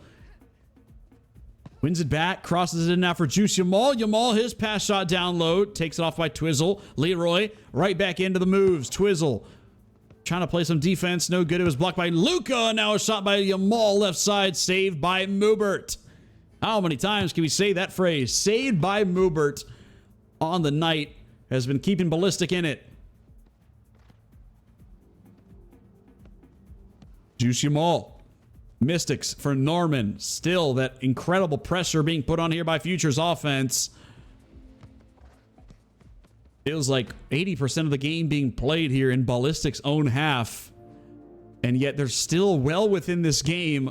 Wins it back. Crosses it in now for Juice Yamal. Yamal, his pass shot down low. Takes it off by Twizzle. Leroy right back into the moves. Twizzle trying to play some defense. No good. It was blocked by Luca. Now a shot by Yamal left side. Saved by Moobert. How many times can we say that phrase? Saved by Moobert on the night. Has been keeping Ballistic in it. Juicy Mall. Mystics for Norman. Still that incredible pressure being put on here by Future's offense. Feels like 80% of the game being played here in Ballistic's own half. And yet they're still well within this game.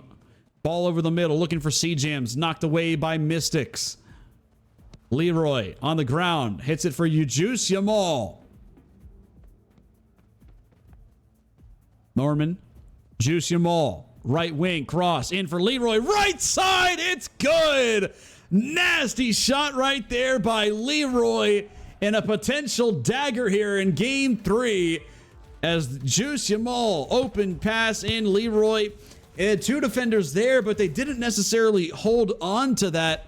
Ball over the middle, looking for C-Jams. Knocked away by Mystics. Leroy on the ground. Hits it for Juice Yamal. Norman. Juice Yamal. Right wing. Cross. In for Leroy. Right side. It's good. Nasty shot right there by Leroy. And a potential dagger here in game 3. As Juice Yamal open pass in. Leroy had 2 defenders there, but they didn't necessarily hold on to that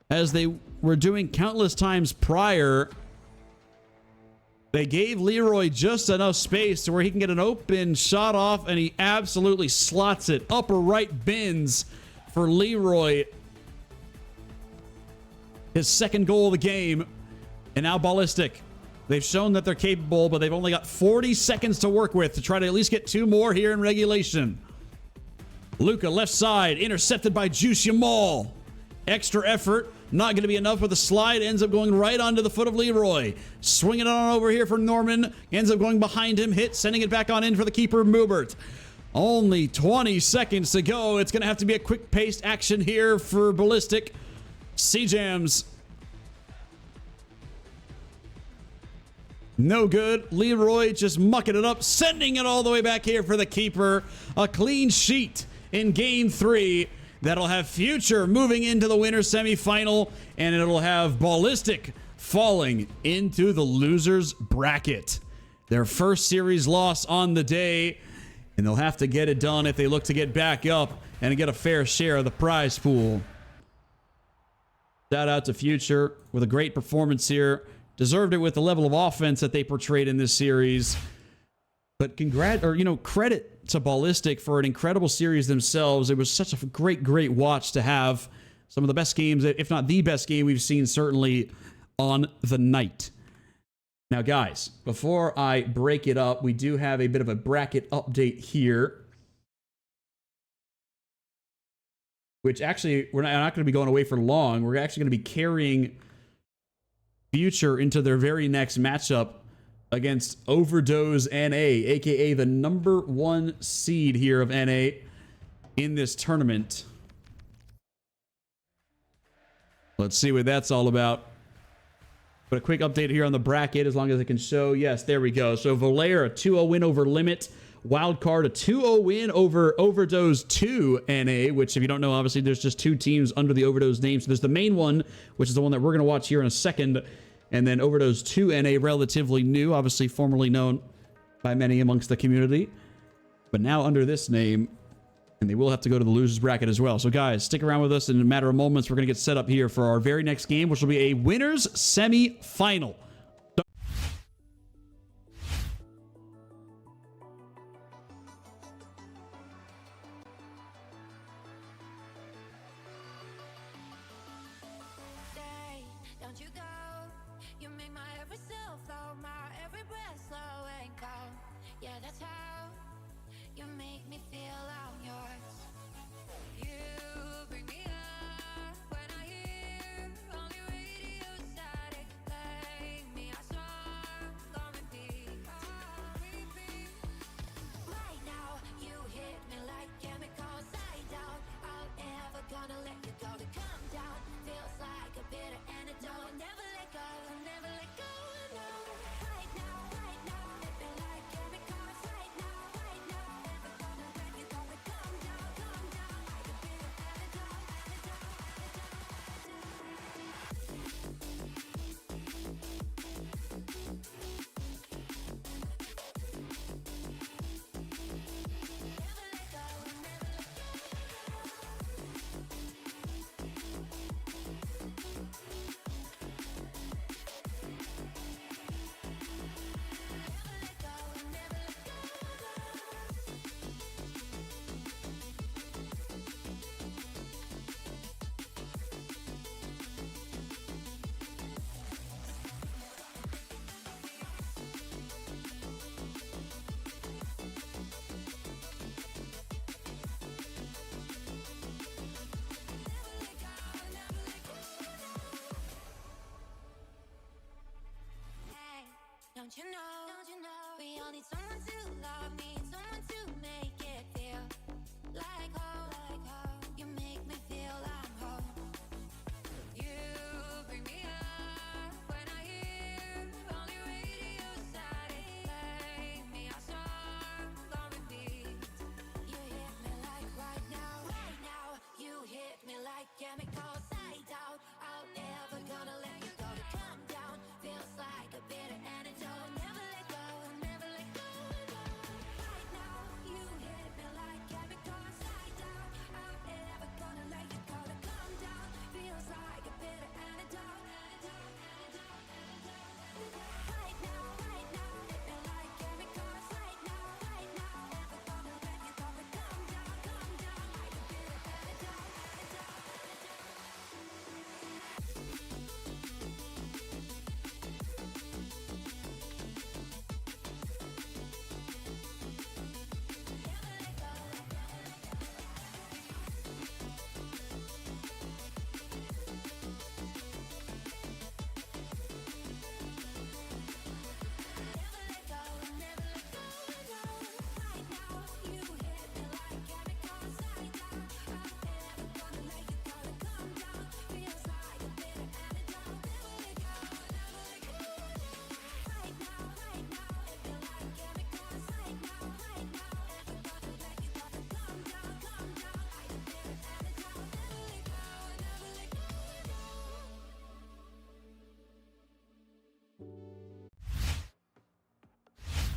as they were doing countless times prior. They gave Leroy just enough space to where he can get an open shot off, and he absolutely slots it. Upper right bins for Leroy. His second goal of the game. And now Ballistic. They've shown that they're capable, but they've only got 40 seconds to work with to try to at least get 2 more here in regulation. Luca left side, intercepted by Juice Yamal. Extra effort. Not going to be enough with the slide. Ends up going right onto the foot of Leroy. Swinging it on over here for Norman. Ends up going behind him. Hit. Sending it back on in for the keeper, Moobert. Only 20 seconds to go. It's going to have to be a quick-paced action here for Ballistic. C-Jams. No good. Leroy just mucking it up. Sending it all the way back here for the keeper. A clean sheet in game 3. That'll have Future moving into the winner semifinal, and it'll have Ballistic falling into the loser's bracket. Their first series loss on the day, and they'll have to get it done if they look to get back up and get a fair share of the prize pool. Shout out to Future with a great performance here. Deserved it with the level of offense that they portrayed in this series. But credit to Ballistic for an incredible series themselves. It was such a great watch to have. Some of the best games, if not the best game we've seen certainly on the night. Now, guys, before I break it up, we do have a bit of a bracket update here. Which actually, we're not going to be going away for long. We're actually going to be carrying Future into their very next matchup against Overdose NA, aka the number 1 seed here of NA in this tournament. Let's see what that's all about. But a quick update here on the bracket, as long as it can show. Yes, there we go. So Valera, a 2-0 win over Limit. Wildcard, a 2-0 win over Overdose 2 NA, which, if you don't know, obviously there's just 2 teams under the Overdose name. So there's the main one, which is the one that we're going to watch here in a second. And then Overdose 2 NA, relatively new, obviously formerly known by many amongst the community. But now under this name, And they will have to go to the losers bracket as well. So guys, stick around with us. In a matter of moments, we're going to get set up here for our very next game, which will be a winners semi-final. Stay, don't you go. You make my every cell flow, my every breath slow and cold. Yeah, that's how you make me feel I'm yours. You bring me up when I hear only radio static. Play me a song on repeat. Right now, you hit me like chemicals. I doubt I'll ever gonna let you go. To come down feels like a bitter antidote. Never let go, never let go. No. Right now, hit me like chemicals. Right now, never gonna let you go. To come down like a bitter Don't you know, we all need someone to love me, someone to make it feel like home. You make me feel I'm home. You bring me up when I hear only radio static. Play me a song on repeat. You hit me like right now, you hit me like chemicals. I doubt I'll ever gonna let you go. To come down feels like a bitter antidote. Never let go, never let go. No. Right now, you hit me like chemicals. I doubt I'm ever gonna let you go. To come down feels like a bitter antidote. Right now, hit me like chemicals. Right now, never gonna let you go. To come down like a bitter antidote.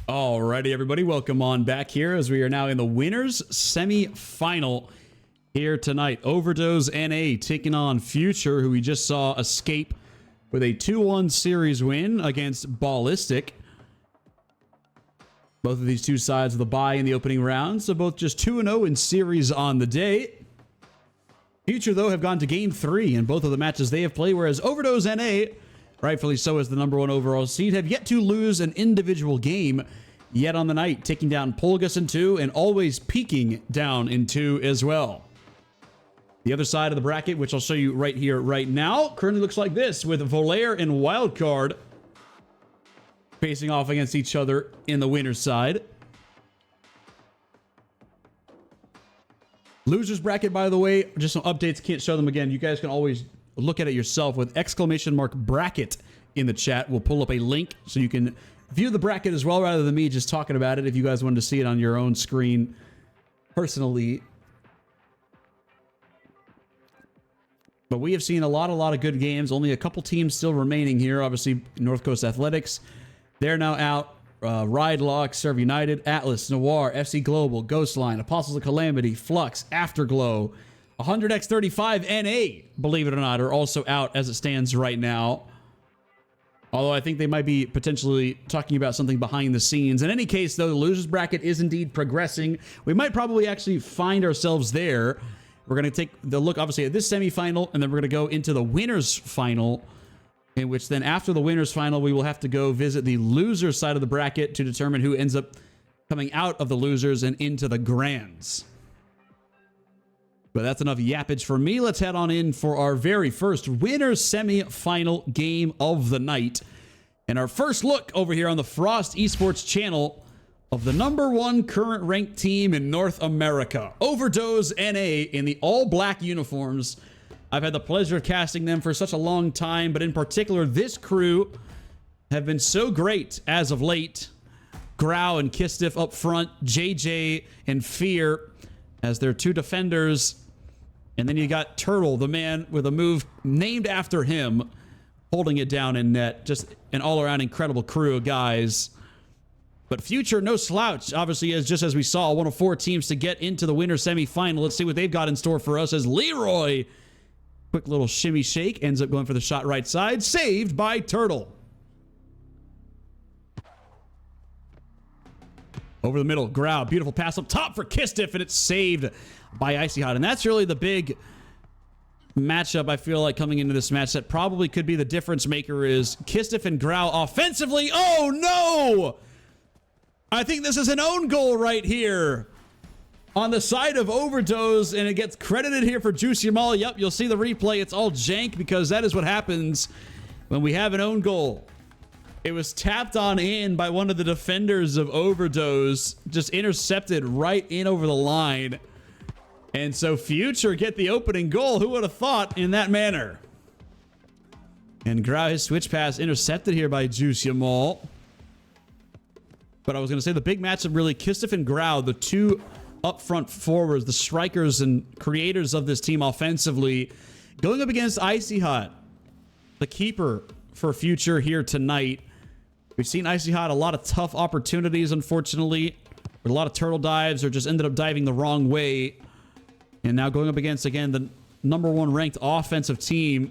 Alrighty, everybody, welcome on back here as we are now in the winners semi-final here tonight. Overdose NA taking on Future, who we just saw escape with a 2-1 series win against Ballistic. Both of these two sides of the bye in the opening round, so both just 2-0 in series on the day. Future, though, have gone to game 3 in both of the matches they have played, whereas Overdose NA, rightfully so as the #1 overall seed, have yet to lose an individual game yet on the night, taking down Polgus in 2 and always peaking down in 2 as well. The other side of the bracket, which I'll show you right here, right now, currently looks like this, with Volaire and Wildcard facing off against each other in the winner's side. Losers bracket, by the way, just some updates, can't show them again. You guys can always look at it yourself with !bracket in the chat. We'll pull up a link so you can view the bracket as well, rather than me just talking about it, if you guys wanted to see it on your own screen personally. But we have seen a lot of good games. Only a couple teams still remaining here. Obviously, North Coast Athletics, they're now out. Ride Lock, Serve United, Atlas, Noir, FC Global, Ghostline, Apostles of Calamity, Flux, Afterglow, 100x35 NA, believe it or not, are also out as it stands right now. Although I think they might be potentially talking about something behind the scenes. In any case, though, the losers bracket is indeed progressing. We might probably actually find ourselves there. We're going to take the look, obviously, at this semifinal, and then we're going to go into the winners final, in which then after the winners final, we will have to go visit the loser side of the bracket to determine who ends up coming out of the losers and into the grands. But that's enough yappage for me. Let's head on in for our very first winners semi-final game of the night. And our first look over here on the Frost Esports channel of the #1 current ranked team in North America, Overdose NA, in the all-black uniforms. I've had the pleasure of casting them for such a long time, but in particular, this crew have been so great as of late. Grau and Kistiff up front, JJ and Fear as their two defenders. And then you got Turtle, the man with a move named after him, holding it down in net. Just an all-around incredible crew of guys. But Future, no slouch, obviously, is just as we saw, one of 4 teams to get into the winner semifinal. Let's see what they've got in store for us as Leroy, quick little shimmy shake, ends up going for the shot right side, saved by Turtle. Over the middle, Grau, beautiful pass up top for Kistiff, and it's saved by Icy Hot. And that's really the big matchup, I feel like, coming into this match that probably could be the difference maker is Kistiff and Grau offensively. Oh, no! I think this is an own goal right here on the side of Overdose, and it gets credited here for Juicy Jamal. Yep, you'll see the replay. It's all jank because that is what happens when we have an own goal. It was tapped on in by one of the defenders of Overdose, just intercepted right in over the line. And so Future get the opening goal. Who would have thought in that manner? And Grau, his switch pass intercepted here by Juice Jamal. But I was going to say the big matchup really, Kistiff and Grau, the two up front forwards, the strikers and creators of this team offensively, going up against Icy Hot, the keeper for Future here tonight. We've seen Icy Hot a lot of tough opportunities, unfortunately, with a lot of turtle dives or just ended up diving the wrong way. And now going up against, again, the #1 ranked offensive team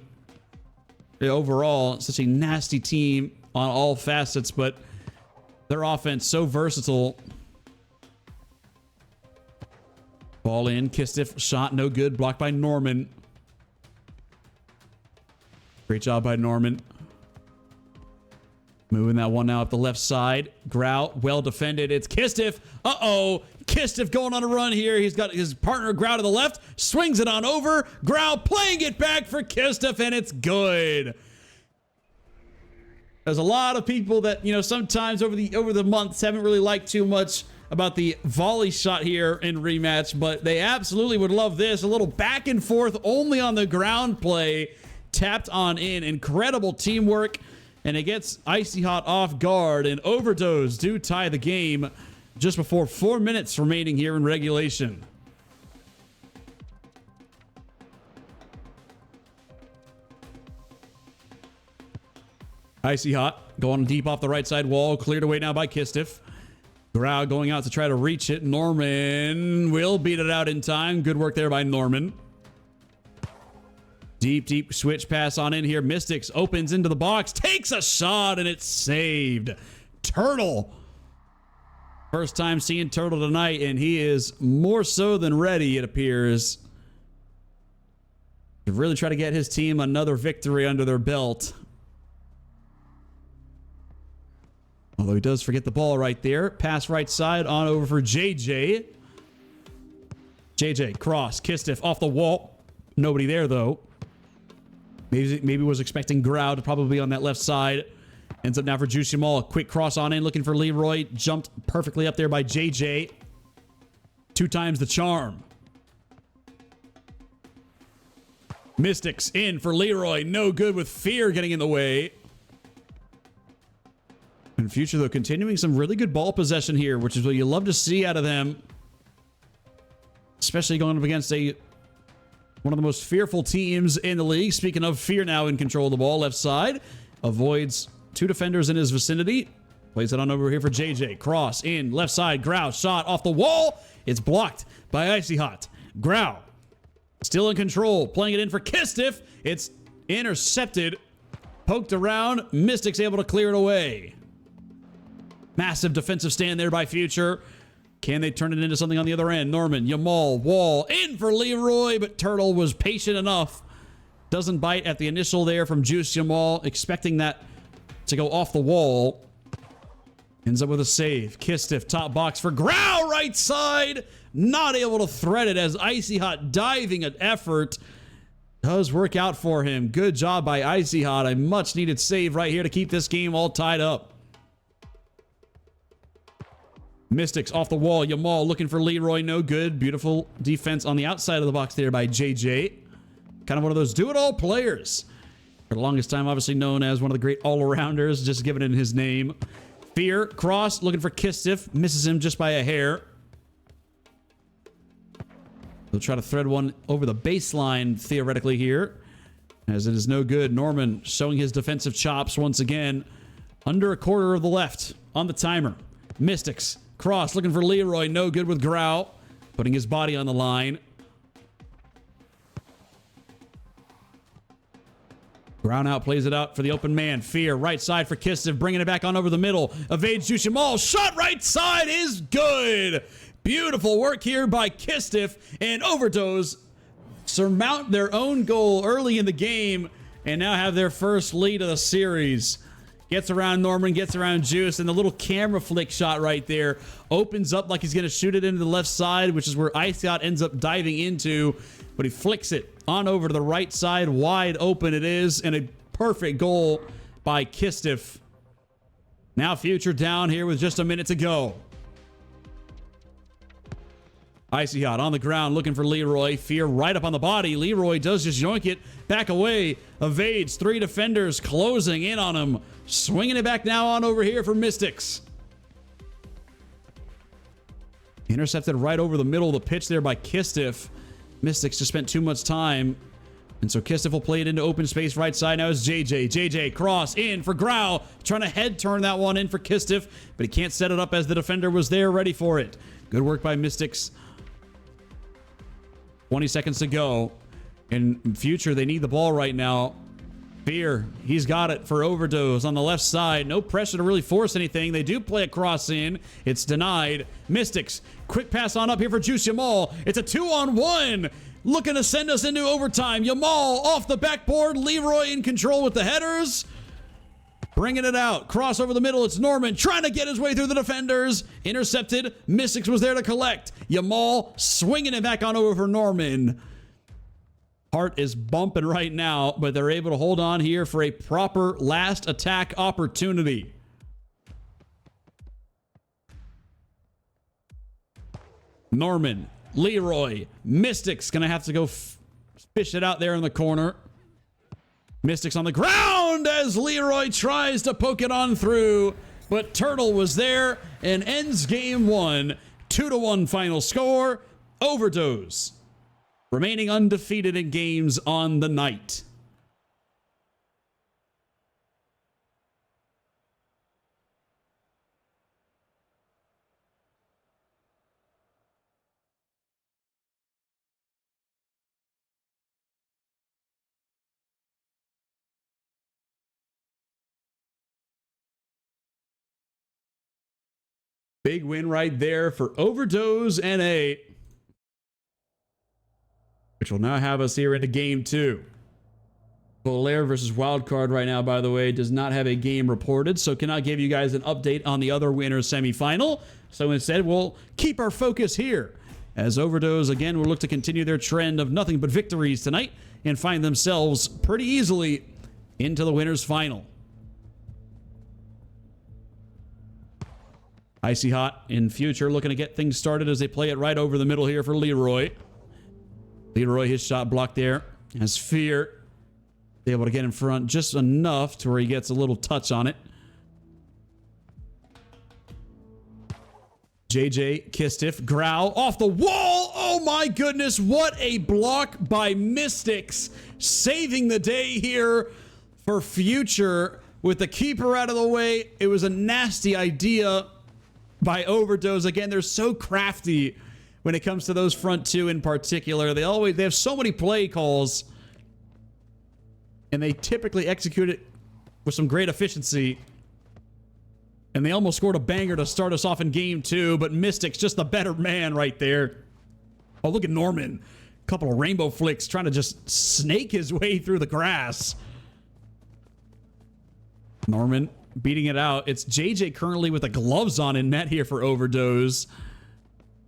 overall. Such a nasty team on all facets, but their offense so versatile. Ball in, Kistiff, shot no good, blocked by Norman. Great job by Norman. Moving that one now up the left side. Grau, well defended. It's Kistiff. Uh-oh. Kistiff going on a run here. He's got his partner Grau to the left. Swings it on over. Grau playing it back for Kistiff, and it's good. There's a lot of people that, you know, sometimes over the months haven't really liked too much about the volley shot here in Rematch, but they absolutely would love this. A little back and forth only on the ground play. Tapped on in. Incredible teamwork. And it gets Icy Hot off guard, and Overdose do tie the game just before 4 minutes remaining here in regulation. Icy Hot going deep off the right side wall, cleared away now by Kistiff. Grau going out to try to reach it. Norman will beat it out in time. Good work there by Norman. Deep switch pass on in here. Mystics opens into the box, takes a shot, and it's saved. Turtle. First time seeing Turtle tonight, and he is more so than ready, it appears, to really try to get his team another victory under their belt. Although he does forget the ball right there. Pass right side on over for JJ. JJ, cross, Kistiff off the wall. Nobody there, though. Maybe was expecting Grau to probably be on that left side. Ends up now for Juicy Jamal. Quick cross on in, looking for Leroy. Jumped perfectly up there by JJ. 2 times the charm. Mystics in for Leroy. No good with Fear getting in the way. And Future, though, continuing some really good ball possession here, which is what you love to see out of them. Especially going up against one of the most fearful teams in the league. Speaking of, Fear now in control of the ball. Left side. Avoids 2 defenders in his vicinity. Plays it on over here for JJ. Cross in, left side. Grau shot off the wall. It's blocked by Icy Hot. Grau still in control. Playing it in for Kistiff. It's intercepted. Poked around. Mystics able to clear it away. Massive defensive stand there by Future. Can they turn it into something on the other end? Norman, Yamal, Wall, in for Leroy, but Turtle was patient enough. Doesn't bite at the initial there from Juice Yamal, expecting that to go off the wall. Ends up with a save. Kistiff, top box for Grau, right side. Not able to thread it as Icy Hot diving at effort. Does work out for him. Good job by Icy Hot. A much needed save right here to keep this game all tied up. Mystics off the wall. Yamal looking for Leroy. No good. Beautiful defense on the outside of the box there by JJ. Kind of one of those do-it-all players. For the longest time, obviously known as one of the great all-arounders. Just given it his name. Fear. Cross looking for Kistiff. Misses him just by a hair. They'll try to thread one over the baseline theoretically here. As it is no good. Norman showing his defensive chops once again. Under a quarter of the left on the timer. Mystics. Cross looking for Leroy. No good with Grau. Putting his body on the line. Brown out, plays it out for the open man. Fear, right side for Kistiff, bringing it back on over the middle. Evades Jushimal. Shot right side is good. Beautiful work here by Kistiff. And Overdose surmount their own goal early in the game and now have their first lead of the series. Gets around Norman, gets around Juice, and the little camera flick shot right there opens up like he's going to shoot it into the left side, which is where Icy Hot ends up diving into, but he flicks it on over to the right side. Wide open it is, and a perfect goal by Kistiff. Now Future down here with just a minute to go. Icy Hot on the ground looking for Leroy. Fear right up on the body. Leroy does just yoink it back away. Evades 3 defenders closing in on him. Swinging it back now on over here for Mystics. Intercepted right over the middle of the pitch there by Kistiff. Mystics just spent too much time. And so Kistiff will play it into open space right side. Now is JJ. JJ cross in for Grau. Trying to head turn that one in for Kistiff. But he can't set it up as the defender was there ready for it. Good work by Mystics. 20 seconds to go. In Future, they need the ball right now. Fear, he's got it for Overdose on the left side. No pressure to really force anything. They do play a cross in. It's denied. Mystics, quick pass on up here for Juice Yamal. It's a 2-on-1. Looking to send us into overtime. Yamal off the backboard. Leroy in control with the headers. Bringing it out. Cross over the middle. It's Norman trying to get his way through the defenders. Intercepted. Mystics was there to collect. Yamal swinging it back on over for Norman. Heart is bumping right now, but they're able to hold on here for a proper last attack opportunity. Norman, Leroy, Mystics gonna have to go fish it out there in the corner. Mystics on the ground as Leroy tries to poke it on through, but Turtle was there and ends game 1. 2-1 final score. Overdose remaining undefeated in games on the night. Big win right there for Overdose NA, which will now have us here into game 2. Belair versus Wildcard right now, by the way, does not have a game reported, so cannot give you guys an update on the other winner's semifinal. So instead, we'll keep our focus here, as Overdose, again, will look to continue their trend of nothing but victories tonight and find themselves pretty easily into the winner's final. Icy Hot in Future looking to get things started as they play it right over the middle here for Leroy. Leroy, his shot blocked there. As Fear able to get in front just enough to where he gets a little touch on it. JJ, Kistiff, Grau off the wall. Oh my goodness, what a block by Mystics. Saving the day here for Future. with the keeper out of the way. It was a nasty idea by Overdose. Again, they're so crafty when it comes to those front two in particular. They have so many play calls, and they typically execute it with some great efficiency. And they almost scored a banger to start us off in game 2, but Mystic's just the better man right there. Oh, look at Norman. A couple of rainbow flicks trying to just snake his way through the grass. Norman beating it out. It's JJ currently with the gloves on in net here for Overdose.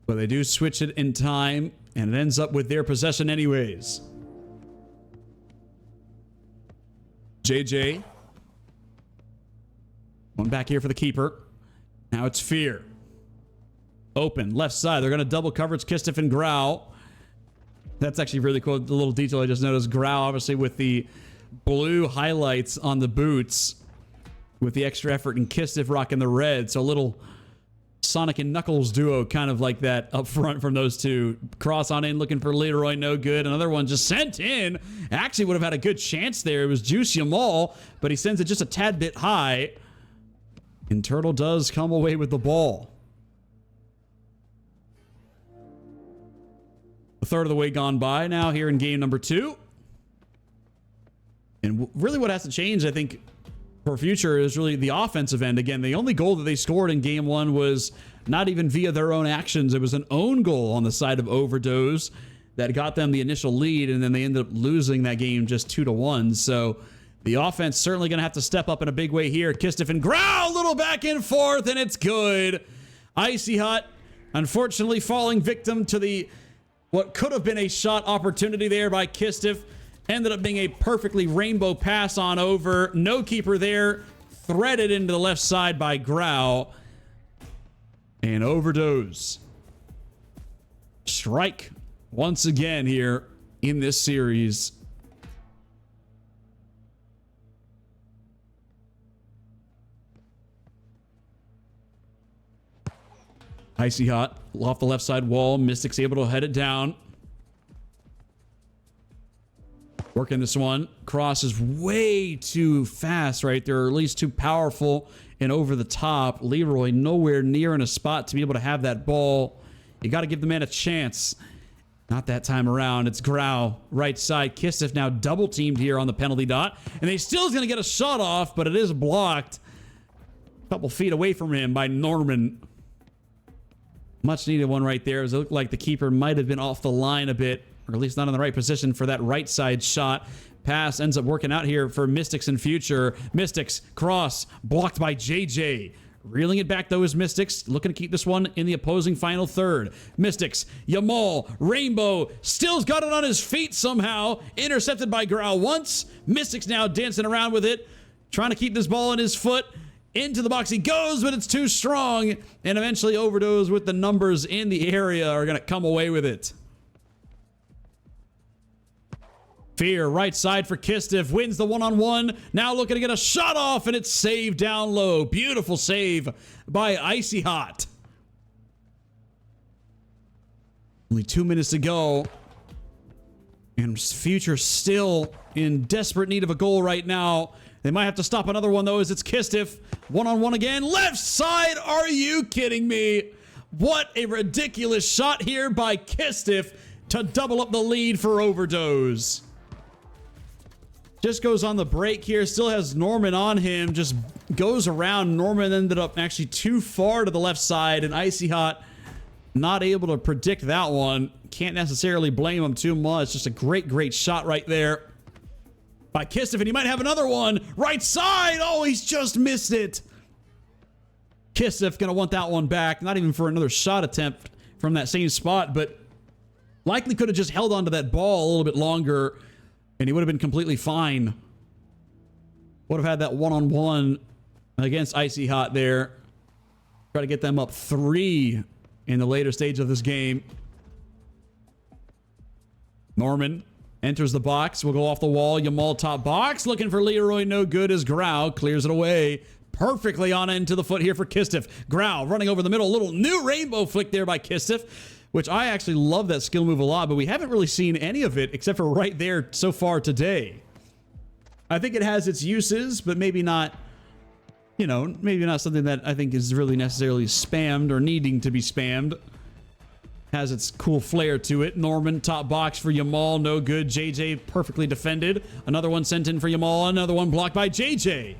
But they do switch it in time, and it ends up with their possession anyways. JJ. One back here for the keeper. Now it's Fear. Open, left side. They're going to double coverage Kistiff and Grau. That's actually really cool. The little detail I just noticed. Grau, obviously, with the blue highlights on the boots, with the extra effort, and Kistiff rocking the red. So a little Sonic and Knuckles duo kind of like that up front from those two. Cross on in, looking for Leroy, no good. Another one just sent in. Actually would have had a good chance there. It was Juice Yamal, but he sends it just a tad bit high. And Turtle does come away with the ball. A third of the way gone by now here in game number 2. And really what has to change, I think, for future is really the offensive end. Again, the only goal that they scored in game 1 was not even via their own actions. It was an own goal on the side of Overdose that got them the initial lead, and then they ended up losing that game just 2-1. So the offense certainly going to have to step up in a big way here. Kistiff and Grau, a little back and forth, and it's good. Icy Hot, unfortunately, falling victim to the what could have been a shot opportunity there by Kistiff. Ended up being a perfectly rainbow pass on over. No keeper there. Threaded into the left side by Grau. And Overdose strike once again here in this series. Icy Hot off the left side wall. Mystic's able to head it down. Working this one. Cross is way too fast right there, or at least too powerful and over the top. Leroy nowhere near in a spot to be able to have that ball. You got to give the man a chance. Not that time around. It's Grau, right side. Kistiff now double teamed here on the penalty dot. And they still is going to get a shot off, but it is blocked. A couple feet away from him by Norman. Much needed one right there. It looked like the keeper might have been off the line a bit, or at least not in the right position for that right side shot. Pass ends up working out here for Mystics in future. Mystics cross blocked by JJ. Reeling it back though is Mystics, looking to keep this one in the opposing final third. Mystics, Yamal, Rainbow, still's got it on his feet somehow. Intercepted by Grau once. Mystics now dancing around with it, trying to keep this ball in his foot. Into the box he goes, but it's too strong. And eventually Overdose with the numbers in the area are going to come away with it. Fear, right side for Kistiff, wins the one-on-one. Now looking to get a shot off, and it's saved down low. Beautiful save by Icy Hot. Only 2 minutes to go. And Future still in desperate need of a goal right now. They might have to stop another one, though, as it's Kistiff. One-on-one again. Left side, are you kidding me? What a ridiculous shot here by Kistiff to double up the lead for Overdose. Just goes on the break here. Still has Norman on him. Just goes around. Norman ended up actually too far to the left side, and Icy Hot not able to predict that one. Can't necessarily blame him too much. Just a great, great shot right there by Kistiff, and he might have another one. Right side. Oh, he's just missed it. Kistiff gonna want that one back. Not even for another shot attempt from that same spot, but likely could have just held onto that ball a little bit longer, and he would have been completely fine. Would have had that one-on-one against Icy Hot there. Try to get them up 3 in the later stage of this game. Norman enters the box. Will go off the wall. Yamal top box. Looking for Leroy. No good as Grau clears it away. Perfectly on into the foot here for Kistiff. Grau running over the middle. Little new rainbow flick there by Kistiff, which I actually love that skill move a lot, but we haven't really seen any of it except for right there so far today. I think it has its uses, but maybe not, you know, maybe not something that I think is really necessarily spammed or needing to be spammed. Has its cool flair to it. Norman, top box for Yamal, no good. JJ perfectly defended. Another one sent in for Yamal, another one blocked by JJ.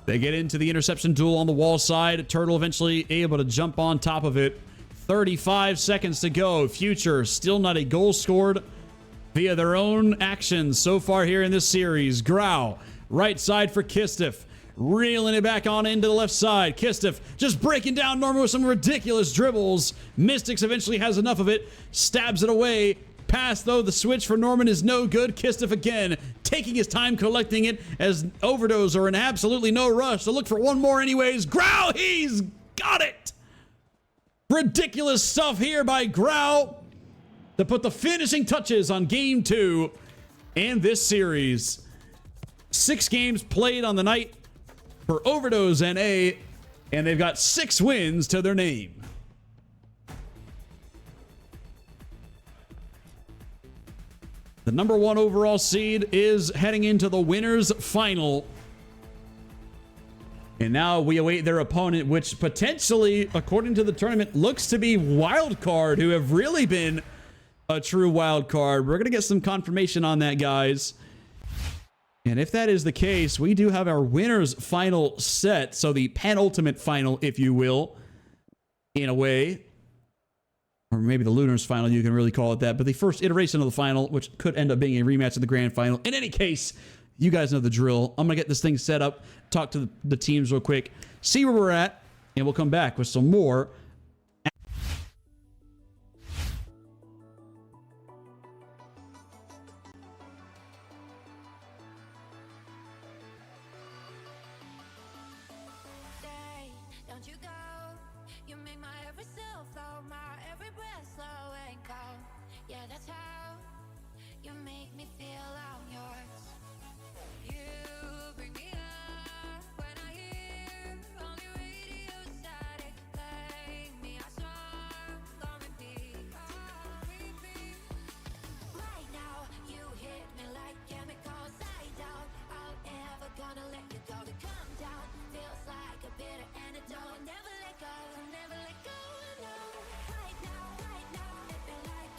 They get into the interception duel on the wall side. Turtle eventually able to jump on top of it. 35 seconds to go. Future still not a goal scored via their own actions so far here in this series. Grau, right side for Kistiff. Reeling it back on into the left side. Kistiff just breaking down Norman with some ridiculous dribbles. Mystics eventually has enough of it. Stabs it away. Pass, though, the switch for Norman is no good. Kistiff again, taking his time collecting it as Overdose are in absolutely no rush to look for one more anyways. Grau, he's got it! Ridiculous stuff here by Grau to put the finishing touches on Game 2 and this series. 6 games played on the night for Overdose NA, and they've got 6 wins to their name. The number 1 overall seed is heading into the winners final. And now we await their opponent, which potentially, according to the tournament, looks to be Wildcard, who have really been a true wild card. We're going to get some confirmation on that, guys. And if that is the case, we do have our winners final set. So the penultimate final, if you will, in a way. Or maybe the Lunars final, you can really call it that. But the first iteration of the final, which could end up being a rematch of the grand final. In any case, you guys know the drill. I'm going to get this thing set up, talk to the teams real quick, see where we're at, and we'll come back with some more. Don't you go? You make my every cell flow, my every breath slow and cold. Yeah, that's how you make me feel I'm yours. You bring me up when I hear only radio static. Play me a song on repeat. Right now, you hit me like chemicals. I doubt I'll ever gonna let you go. To come down feels like a bitter antidote. Never let go, never let go, no. Right now, hit me like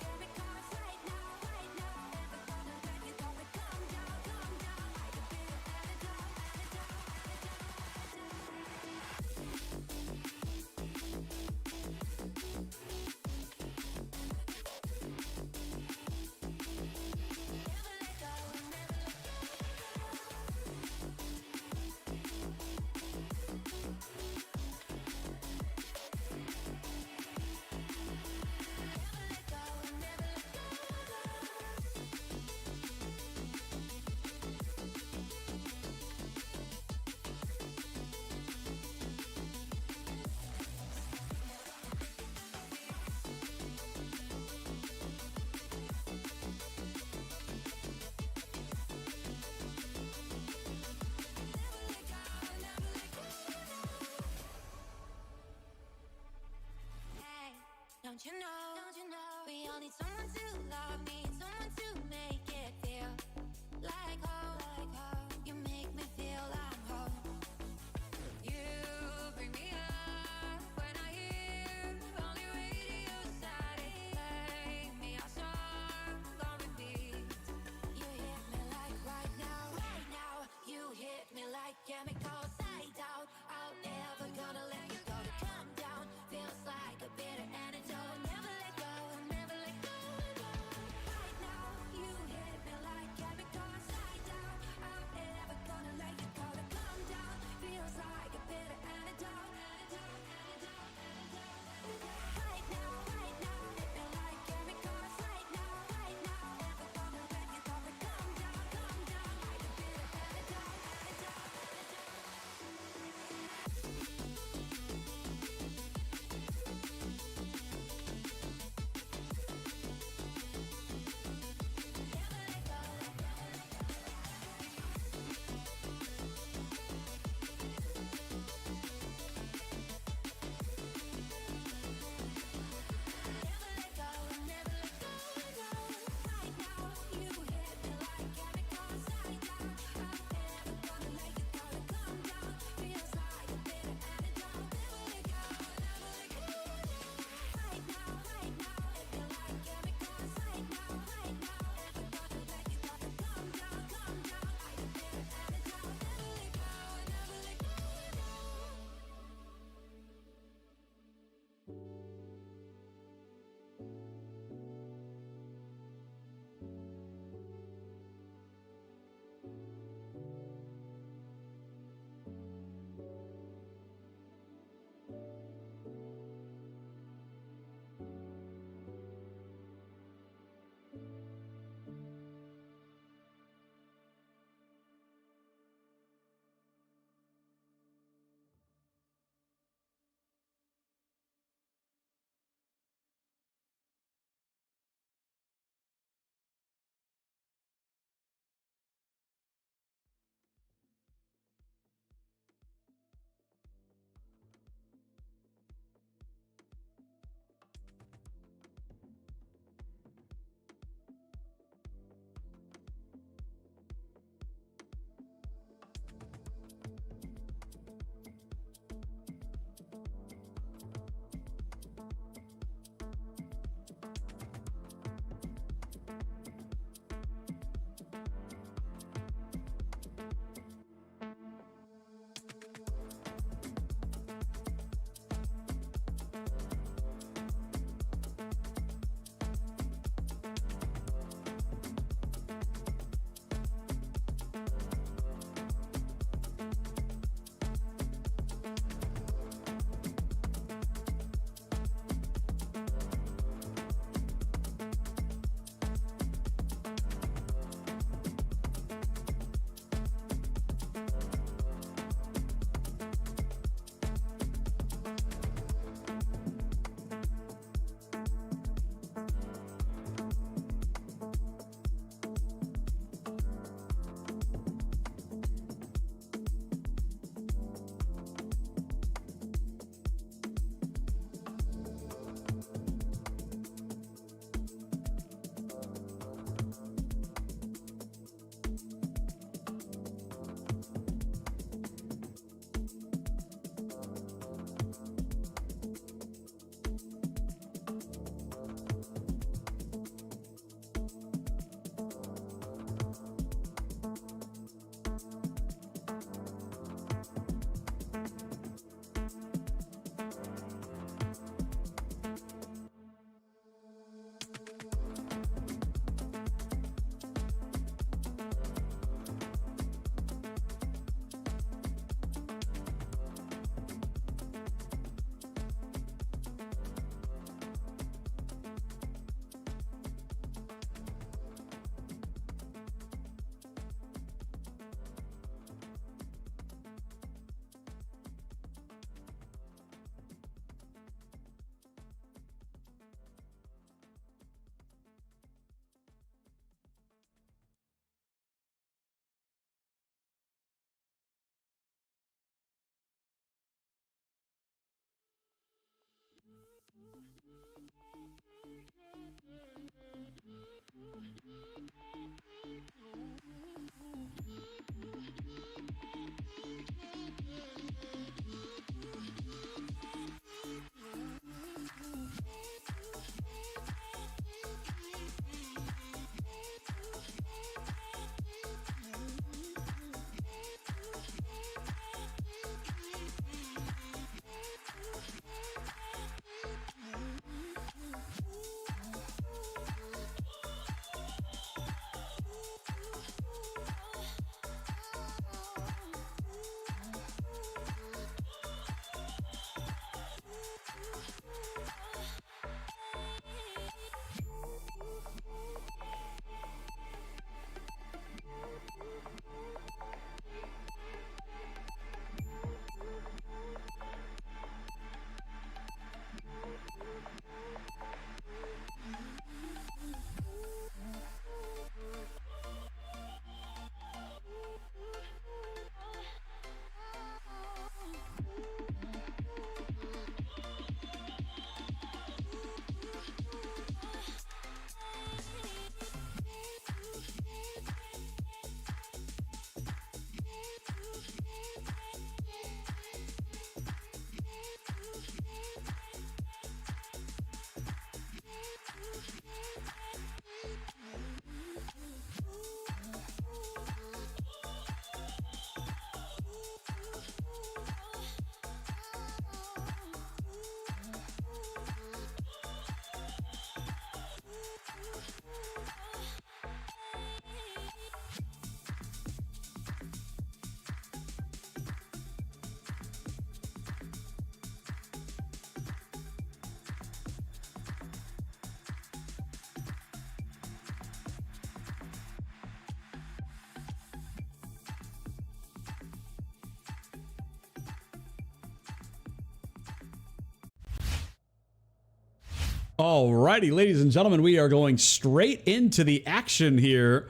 Alrighty, ladies and gentlemen, we are going straight into the action here,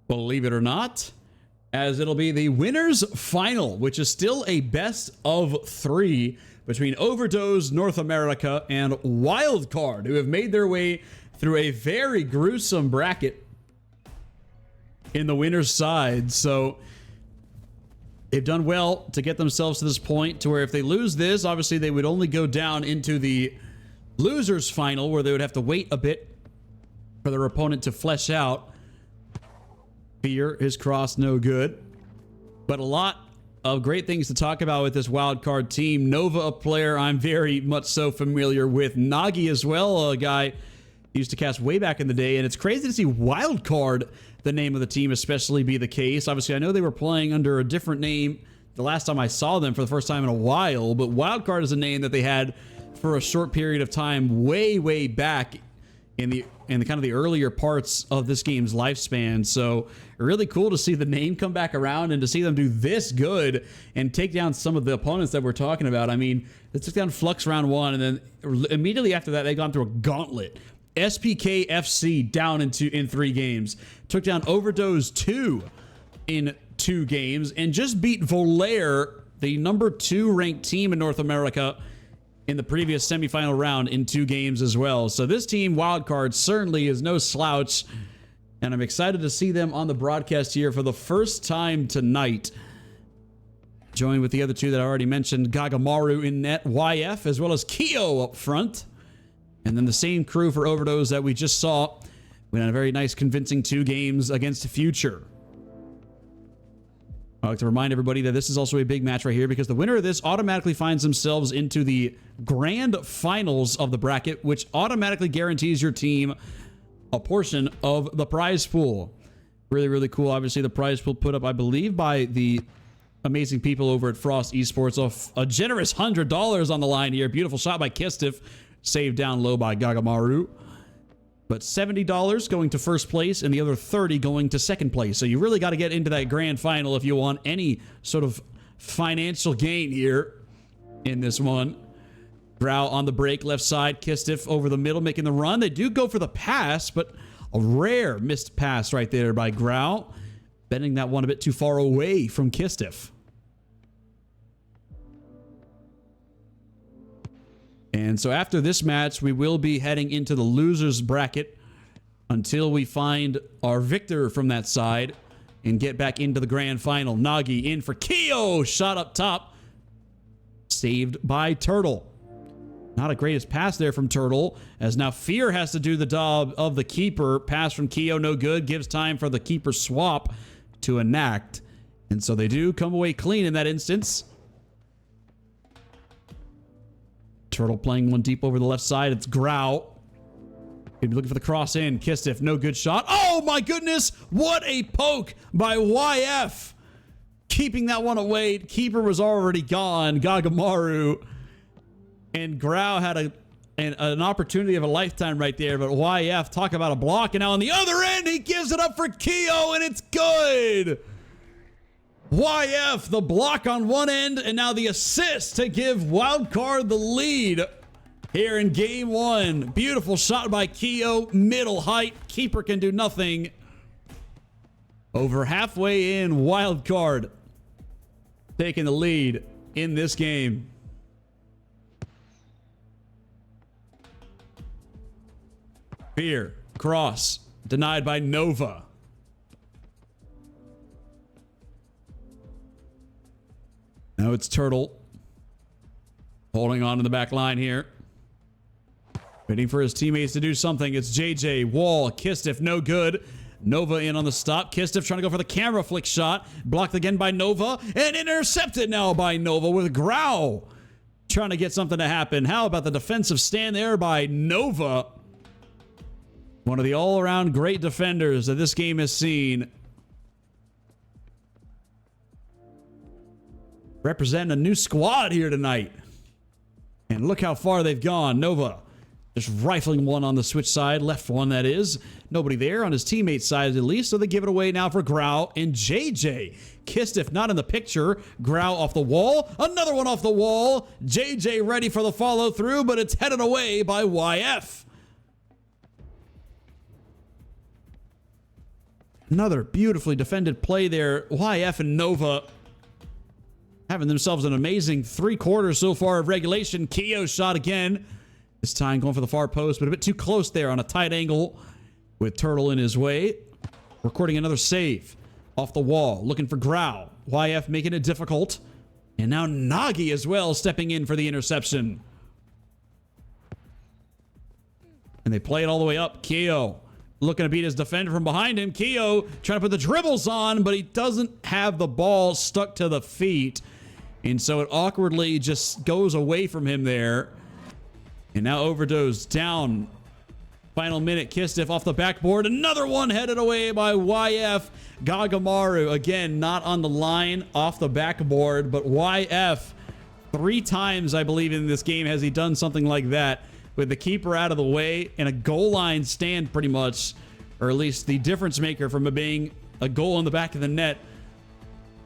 believe it or not, as it'll be the winners final, which is still a best of 3 between Overdose North America and Wildcard, who have made their way through a very gruesome bracket in the winner's side. So they've done well to get themselves to this point to where if they lose this, obviously they would only go down into the losers final, where they would have to wait a bit for their opponent to flesh out. Fear is crossed, no good. But a lot of great things to talk about with this wildcard team. Nova, a player I'm very much so familiar with. Nagi as well, a guy used to cast way back in the day. And it's crazy to see Wildcard, the name of the team, especially be the case. Obviously, I know they were playing under a different name the last time I saw them for the first time in a while. But Wildcard is a name that they had for a short period of time way back in the kind of the earlier parts of this game's lifespan. So really cool to see the name come back around and to see them do this good and take down some of the opponents that we're talking about. I mean, they took down Flux round 1, and then immediately after that, they've gone through a gauntlet. SPK FC down in 3 games. Took down Overdose 2 in 2 games, and just beat Volaire, the number 2 ranked team in North America, in the previous semifinal round in 2 games as well. So this team, Wildcard, certainly is no slouch, and I'm excited to see them on the broadcast here for the first time tonight. Joined with the other 2 that I already mentioned, Gagamaru in net, YF, as well as Kyo up front. And then the same crew for Overdose that we just saw. We had a very nice, convincing 2 games against Future. I'd like to remind everybody that this is also a big match right here, because the winner of this automatically finds themselves into the grand finals of the bracket, which automatically guarantees your team a portion of the prize pool. Really cool. Obviously, the prize pool put up, I believe, by the amazing people over at Frost Esports, of a generous $100 on the line here. Beautiful shot by Kistif, saved down low by Gagamaru. But $70 going to first place, and the other $30 going to second place. So you really got to get into that grand final if you want any sort of financial gain here in this one. Grau on the break, left side. Kistif over the middle, making the run. They do go for the pass, but a rare missed pass right there by Grau, bending that one a bit too far away from Kistif. And so after this match, we will be heading into the losers bracket until we find our victor from that side and get back into the grand final. Nagi in for Kyo. Shot up top. Saved by Turtle. Not a greatest pass there from Turtle, as now Fear has to do the job of the keeper. Pass from Kyo, no good. Gives time for the keeper swap to enact. And so they do come away clean in that instance. Turtle playing one deep over the left side. It's Grau. He'd be looking for the cross in. Kistif, no good shot. Oh my goodness! What a poke by YF! Keeping that one away. Keeper was already gone. Gagamaru. And Grau had an opportunity of a lifetime right there, but YF, talk about a block. And now on the other end, he gives it up for Kyo, and it's good! YF, the block on one end, and now the assist to give Wildcard the lead here in game 1. Beautiful shot by Kyo, middle height. Keeper can do nothing. Over halfway in, Wildcard taking the lead in this game. Fear, cross, denied by Nova. Now it's Turtle. Holding on to the back line here. Waiting for his teammates to do something. It's JJ, Wall, Kistif, no good. Nova in on the stop. Kistif trying to go for the camera flick shot. Blocked again by Nova. And intercepted now by Nova with Grau trying to get something to happen. How about the defensive stand there by Nova? One of the all-around great defenders that this game has seen. Representing a new squad here tonight. And look how far they've gone. Nova just rifling one on the switch side. Left one, that is. Nobody there on his teammate's side at least. So they give it away now for Grau and JJ. Kistif not in the picture. Grau off the wall. Another one off the wall. JJ ready for the follow through, but it's headed away by YF. Another beautifully defended play there. YF and Nova having themselves an amazing 3 quarters so far of regulation. Keo shot again. This time going for the far post, but a bit too close there on a tight angle with Turtle in his way. Recording another save off the wall, looking for Grau. YF making it difficult. And now Nagi as well stepping in for the interception. And they play it all the way up. Keo looking to beat his defender from behind him. Keo trying to put the dribbles on, but he doesn't have the ball stuck to the feet. And so it awkwardly just goes away from him there. And now Overdose down. Final minute, Kistiff off the backboard. Another one headed away by YF. Gagamaru, again, not on the line, off the backboard. But YF, 3 times, I believe, in this game has he done something like that. With the keeper out of the way and a goal line stand pretty much. Or at least the difference maker from it being a goal in the back of the net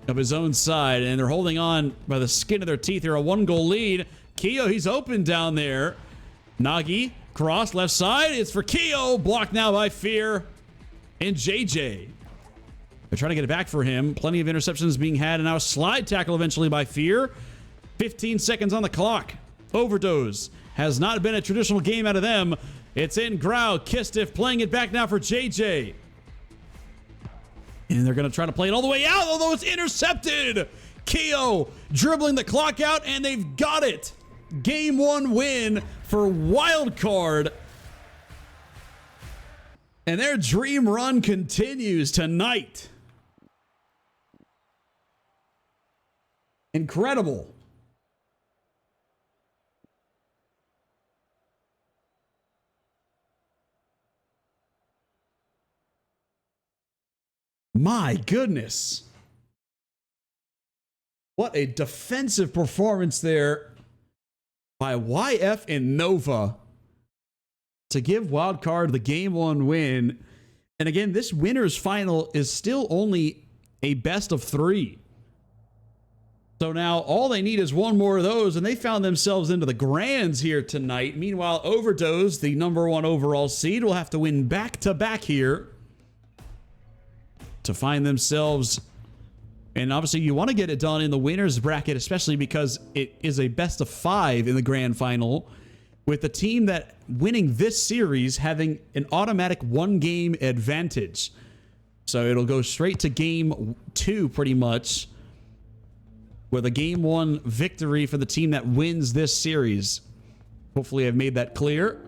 of his own side. And they're holding on by the skin of their teeth here. A 1-goal lead. Keo, he's open down there. Nagi, cross left side. It's for Keo. Blocked now by Fear and JJ. They're trying to get it back for him. Plenty of interceptions being had. And now a slide tackle eventually by Fear. 15 seconds on the clock. Overdose has not been a traditional game out of them. It's in Grau. Kistiff playing it back now for JJ. And they're going to try to play it all the way out, although it's intercepted. Keo dribbling the clock out, and they've got it. Game 1 win for Wildcard. And their dream run continues tonight. Incredible. My goodness. What a defensive performance there by YF and Nova to give Wildcard the Game 1 win. And again, this winner's final is still only a best of 3. So now all they need is one more of those, and they found themselves into the grands here tonight. Meanwhile, Overdose, the #1 overall seed, will have to win back-to-back here to find themselves. And obviously you want to get it done in the winners bracket, especially because it is a best of 5 in the grand final, with the team that winning this series having an automatic 1-game advantage. So it'll go straight to game 2 pretty much, with a game 1 victory for the team that wins this series. Hopefully I've made that clear.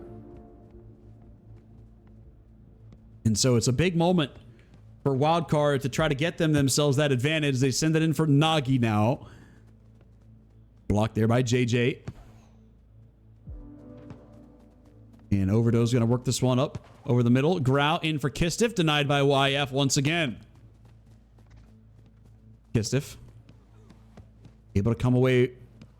And so it's a big moment for Wildcard to try to get themselves that advantage. They send it in for Nagi now. Blocked there by JJ. And Overdose going to work this one up over the middle. Grau in for Kistiff. Denied by YF once again. Kistiff able to come away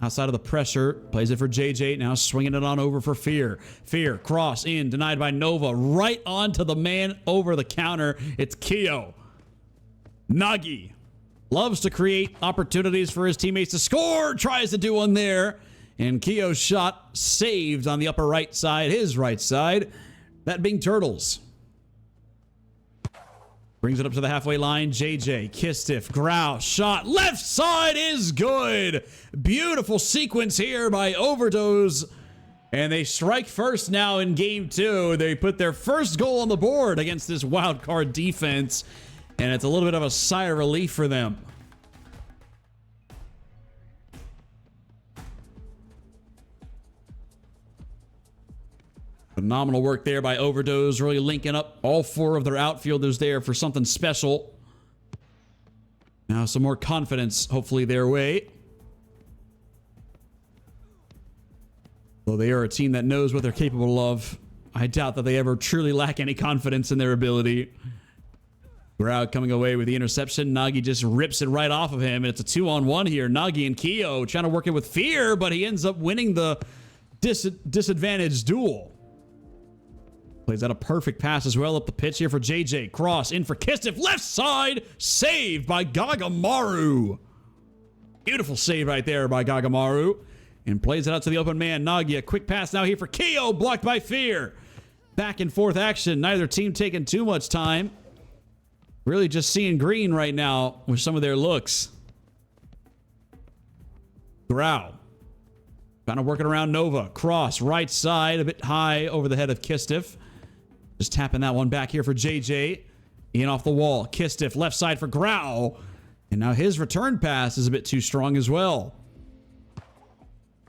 outside of the pressure. Plays it for JJ. Now swinging it on over for Fear. Fear, cross in. Denied by Nova. Right onto the man over the counter. It's Keo. Nagi loves to create opportunities for his teammates to score. Tries to do one there. And Keo's shot saved on the upper right side. His right side. That being Turtles. Brings it up to the halfway line. JJ, Kistiff, Grau, shot. Left side is good. Beautiful sequence here by Overdose. And they strike first now in game 2. They put their first goal on the board against this Wildcard defense. And it's a little bit of a sigh of relief for them. Phenomenal work there by Overdose, really linking up all 4 of their outfielders there for something special. Now some more confidence, hopefully, their way. Though they are a team that knows what they're capable of, I doubt that they ever truly lack any confidence in their ability. Grau coming away with the interception. Nagi just rips it right off of him. And it's a 2-on-1 here. Nagi and Keo trying to work it with Fear, but he ends up winning the disadvantaged duel. Plays out a perfect pass as well up the pitch here for JJ. Cross in for Kistiff. Left side. Saved by Gagamaru. Beautiful save right there by Gagamaru. And plays it out to the open man. Nagi, a quick pass now here for Keo. Blocked by Fear. Back and forth action. Neither team taking too much time. really just seeing green right now with some of their looks. Grau. Kind of working around Nova. Cross, right side, a bit high over the head of Kistif. Just tapping that one back here for JJ. In off the wall. Kistif, left side for Grau. And now his return pass is a bit too strong as well.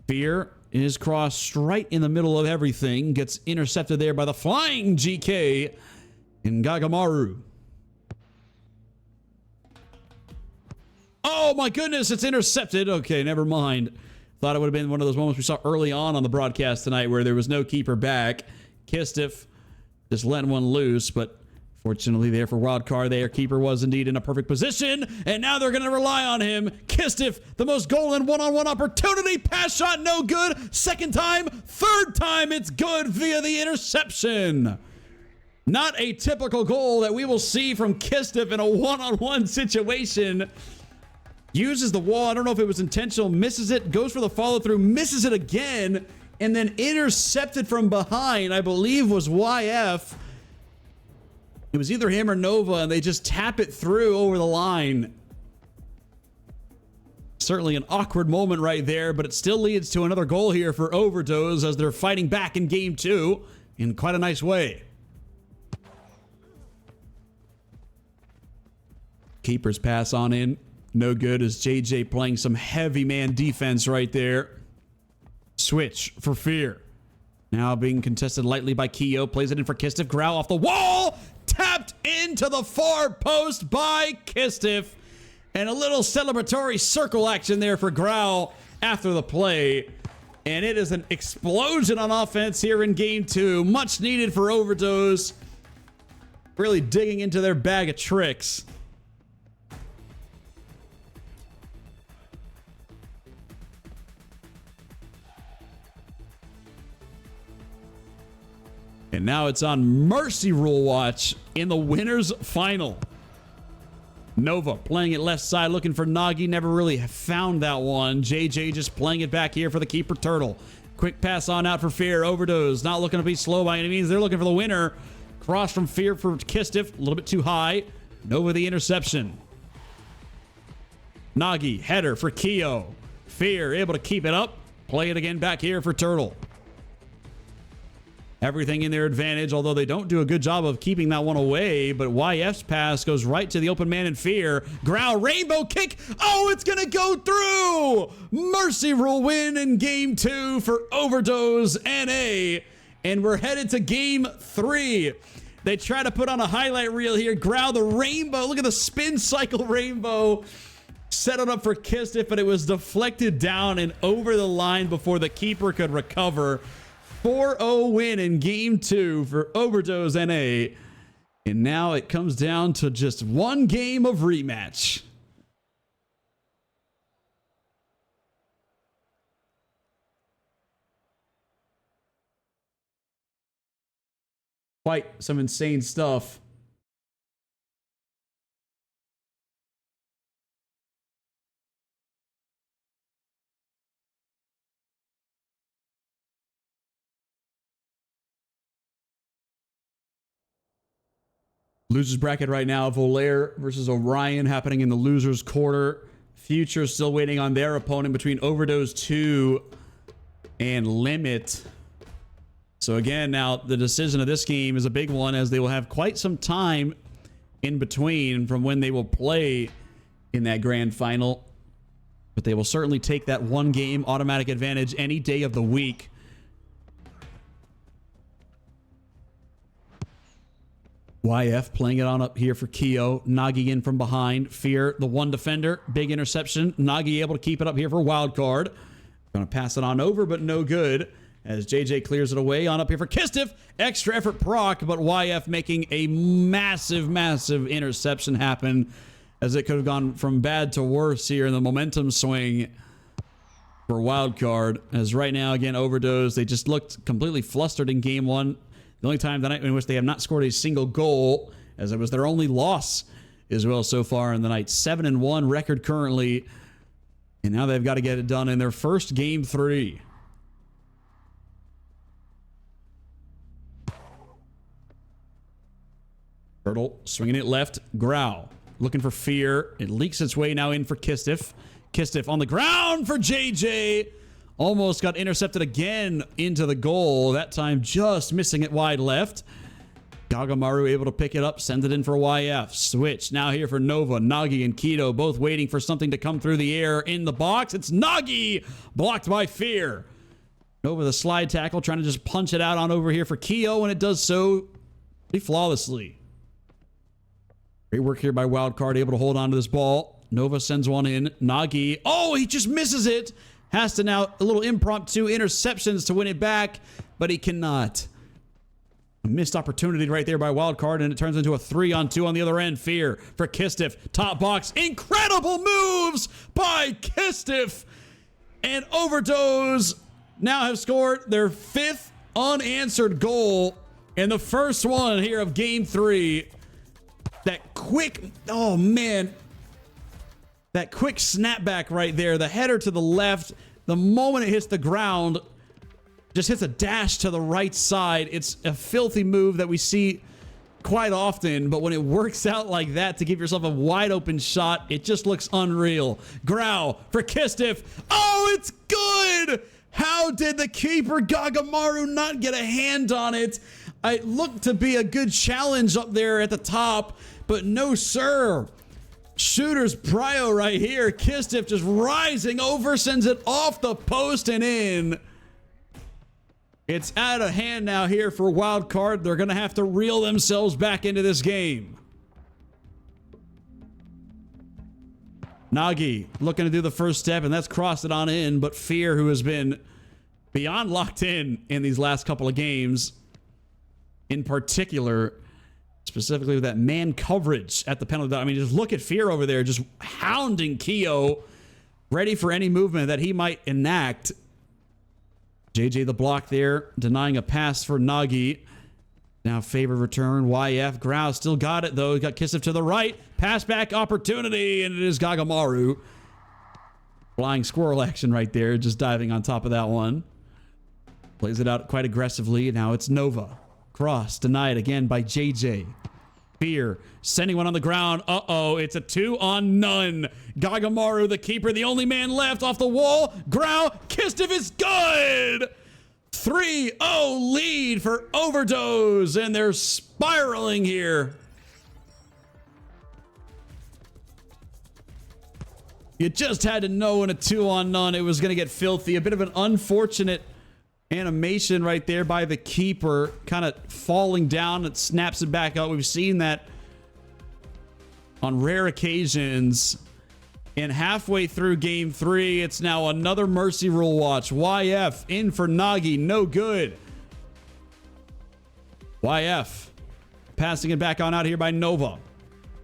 Fear is crossed right in the middle of everything. Gets intercepted there by the flying GK in Gagamaru. Oh my goodness, it's intercepted. Okay, never mind. Thought it would have been one of those moments we saw early on the broadcast tonight where there was no keeper back. Kistif just letting one loose, but fortunately there for wild card, their keeper was indeed in a perfect position, and now they're going to rely on him. Kistif, the most golden one-on-one opportunity. Pass shot, no good. Second time, third time, it's good via the interception. Not a typical goal that we will see from Kistif in a one-on-one situation. Uses the wall. I don't know if it was intentional. Misses it. Goes for the follow-through. Misses it again. And then intercepted from behind, I believe was YF. It was either him or Nova, and they just tap it through over the line. Certainly an awkward moment right there, but it still leads to another goal here for Overdose as they're fighting back in game 2 in quite a nice way. Keepers pass on in. No good as JJ playing some heavy man defense right there. Switch for Fear. Now being contested lightly by Keo. Plays it in for Kistif. Grau off the wall. Tapped into the far post by Kistif. And a little celebratory circle action there for Grau after the play. And it is an explosion on offense here in game 2. Much needed for Overdose. Really digging into their bag of tricks. And now it's on Mercy Rule Watch in the winners final. Nova playing it left side, looking for Nagi. Never really found that one. JJ just playing it back here for the keeper Turtle. Quick pass on out for Fear. Overdose. Not looking to be slow by any means. They're looking for the winner. Cross from Fear for Kistif. A little bit too high. Nova the interception. Nagi. Header for Keo. Fear able to keep it up. Play it again back here for Turtle. Everything in their advantage, although they don't do a good job of keeping that one away. But YF's pass goes right to the open man in Fear. Grau, rainbow kick. Oh, it's going to go through. Mercy Rule win in game 2 for Overdose NA. And we're headed to game 3. They try to put on a highlight reel here. Grau, the rainbow. Look at the spin cycle rainbow. Set it up for Kistif, but it was deflected down and over the line before the keeper could recover. 4-0 win in game 2 for Overdose NA. And now it comes down to just one game of rematch. Quite some insane stuff. Losers bracket right now, Volaire versus Orion happening in the losers quarter. Future still waiting on their opponent between Overdose 2 and Limit. So again, now the decision of this game is a big one as they will have quite some time in between from when they will play in that grand final. But they will certainly take that one game automatic advantage any day of the week. YF playing it on up here for Keo. Nagi in from behind. Fear, the one defender. Big interception. Nagi able to keep it up here for wildcard. Going to pass it on over, but no good. As JJ clears it away. On up here for Kistif. Extra effort proc, but YF making a massive, massive interception happen. As it could have gone from bad to worse here in the momentum swing for wildcard. As right now, again, Overdose. They just looked completely flustered in game 1. The only time tonight in which they have not scored a single goal, as it was their only loss as well so far in the night. 7-1 record currently. And now they've got to get it done in their first game 3. Turtle swinging it left. Grau looking for Fear. It leaks its way now in for Kistiff. Kistiff on the ground for JJ. Almost got intercepted again into the goal. That time just missing it wide left. Gagamaru able to pick it up, send it in for YF. Switch now here for Nova. Nagi and Keto both waiting for something to come through the air in the box. It's Nagi, blocked by Fear. Nova the slide tackle, trying to just punch it out on over here for Keo, and it does so pretty flawlessly. Great work here by Wildcard, able to hold on to this ball. Nova sends one in. Nagi, oh, he just misses it. Has to now, a little impromptu interceptions to win it back, but he cannot. A missed opportunity right there by Wildcard, and it turns into a 3-on-2 on the other end. Fear for Kistiff. Top box. Incredible moves by Kistiff. And Overdose now have scored their 5th unanswered goal, and the first one here of game 3. That quick, oh man, that quick snapback right there. The header to the left. The moment it hits the ground, just hits a dash to the right side. It's a filthy move that we see quite often, but when it works out like that to give yourself a wide open shot, it just looks unreal. Grau for Kistiff. Oh, it's good! How did the keeper Gagamaru not get a hand on it? It looked to be a good challenge up there at the top, but no sir. Shooter's prio right here. Kistiff just rising over, sends it off the post and in. It's out of hand now here for Wildcard. They're going to have to reel themselves back into this game. Nagi looking to do the first step, and that's crossed it on in, but Fear, who has been beyond locked in these last couple of games, in particular, specifically with that man coverage at the penalty dot. I mean, just look at Fear over there, just hounding Keo, ready for any movement that he might enact. JJ the block there, denying a pass for Nagi. Now favor return, YF. Grau still got it though. He got Kistiff to the right. Pass back opportunity, and it is Gagamaru. Flying squirrel action right there, just diving on top of that one. Plays it out quite aggressively. Now it's Nova. Cross denied again by JJ. Fear sending one on the ground. Uh-oh, it's a 2-on-none. Gagamaru, the keeper, the only man left off the wall. Grau, Kistiff is good. 3-0 lead for Overdose, and they're spiraling here. You just had to know in a 2-on-none it was going to get filthy. A bit of an unfortunate animation right there by the keeper, kind of falling down. It snaps it back up. We've seen that on rare occasions. And halfway through game 3, it's now another mercy rule watch. YF in for Nagi, no good. YF passing it back on out here by Nova.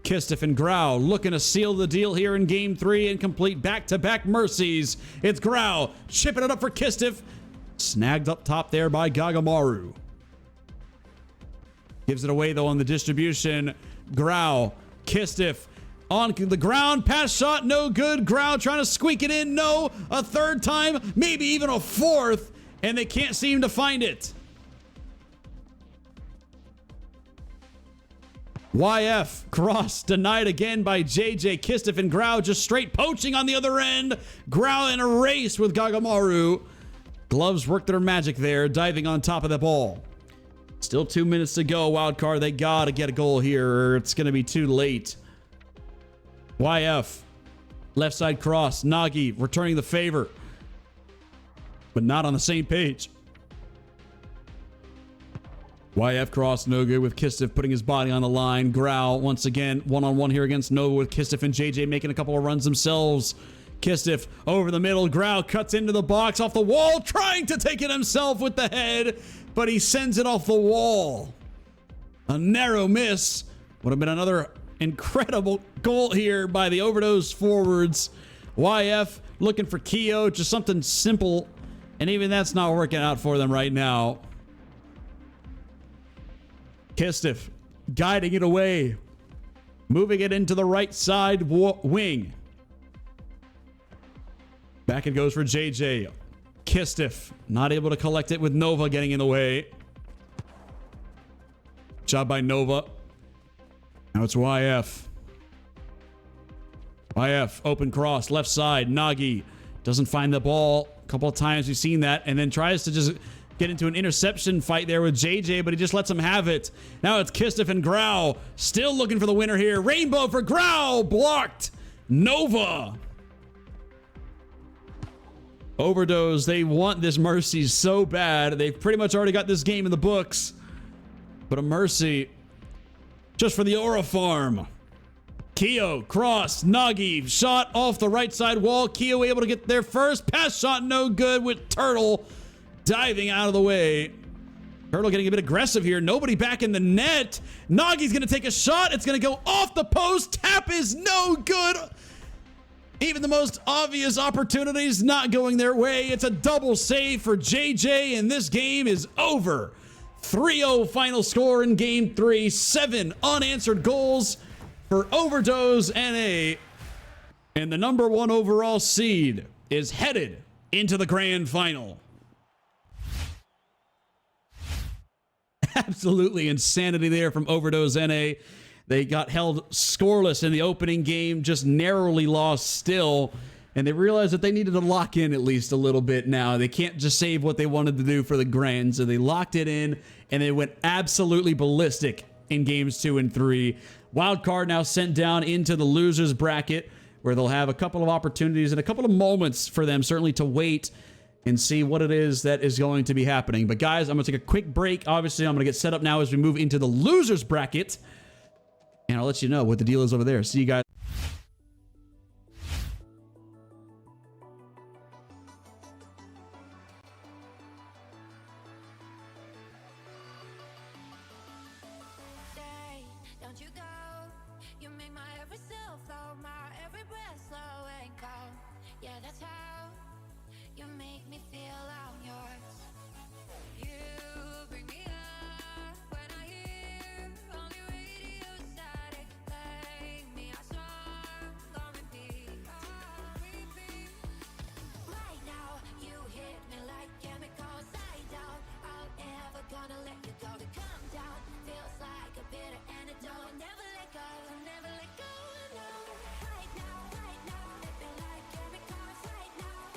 Kistiff and Grau looking to seal the deal here in game 3 and complete back-to-back mercies. It's Grau chipping it up for Kistiff. Snagged up top there by Gagamaru. Gives it away though on the distribution. Grau, Kistiff on the ground, pass shot, no good. Grau trying to squeak it in, no. A third time, maybe even a fourth, and they can't seem to find it. YF cross denied again by JJ. Kistiff and Grau just straight poaching on the other end. Grau in a race with Gagamaru. Gloves worked their magic there, diving on top of the ball. Still 2 minutes to go. Wildcard, they gotta get a goal here, or it's gonna be too late. YF, left side cross. Nagi returning the favor, but not on the same page. YF cross, no good with Kistiff putting his body on the line. Grau once again one-on-one here against Nova with Kistiff and JJ making a couple of runs themselves. Kistiff over the middle. Grau cuts into the box off the wall, trying to take it himself with the head, but he sends it off the wall. A narrow miss. Would have been another incredible goal here by the Overdose forwards. YF looking for Keo, just something simple, and even that's not working out for them right now. Kistiff guiding it away, moving it into the right side wing. Back it goes for JJ. Kistiff not able to collect it with Nova getting in the way. Job by Nova. Now it's YF. YF, open cross, left side. Nagi doesn't find the ball. A couple of times we've seen that, and then tries to just get into an interception fight there with JJ, but he just lets him have it. Now it's Kistiff and Grau, still looking for the winner here. Rainbow for Grau, blocked. Nova. Overdose, they want this Mercy so bad. They've pretty much already got this game in the books. But a Mercy just for the Aura Farm. Keo, cross, Nagi, shot off the right side wall. Keo able to get there first. Pass shot no good with Turtle diving out of the way. Turtle getting a bit aggressive here. Nobody back in the net. Nagi's going to take a shot. It's going to go off the post. Tap is no good. Even the most obvious opportunities not going their way. It's a double save for JJ, and this game is over. 3-0 final score in Game 3. 7 unanswered goals for Overdose NA. And the #1 overall seed is headed into the grand final. Absolutely insanity there from Overdose NA. They got held scoreless in the opening game, just narrowly lost still, and they realized that they needed to lock in at least a little bit now. They can't just save what they wanted to do for the grand, so they locked it in, and they went absolutely ballistic in games 2 and 3. Wildcard now sent down into the losers bracket, where they'll have a couple of opportunities and a couple of moments for them certainly to wait and see what it is that is going to be happening. But guys, I'm going to take a quick break. Obviously, I'm going to get set up now as we move into the losers bracket. And I'll let you know what the deal is over there. See you guys. Stay, don't you go. You make my every cell flow, my every breath slow and cold. Yeah, that's how you make me feel I'm yours. You bring me up when I hear on your radio static. Play me a song on repeat. Right now, you hit me like chemicals. I doubt I'll ever gonna let you go. To come down feels like a bitter antidote. Never let go, never let go. No. Right now, hit me like chemicals. Right now,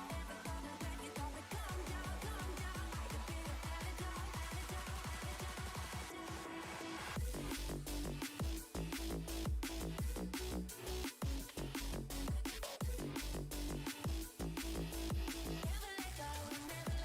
never gonna let you go. To come down like a bitter antidote. Never let go, never let go.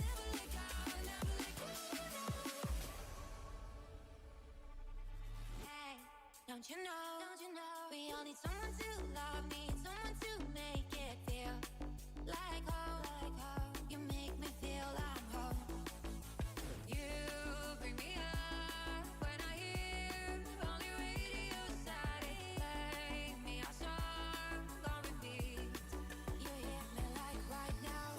Never let go, never let go. Hey, don't you know? We all need someone to love me, someone to make it feel like home. You make me feel I'm home. You bring me up when I hear only radio static. Play me a song on repeat. You hit me like right now,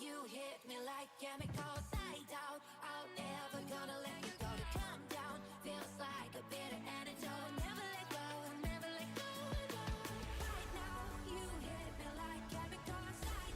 you hit me like chemicals. I doubt I'll ever gonna let you go. To come down feels like a bitter antidote. Never let go, never let go. Right now, you hit me like chemicals. I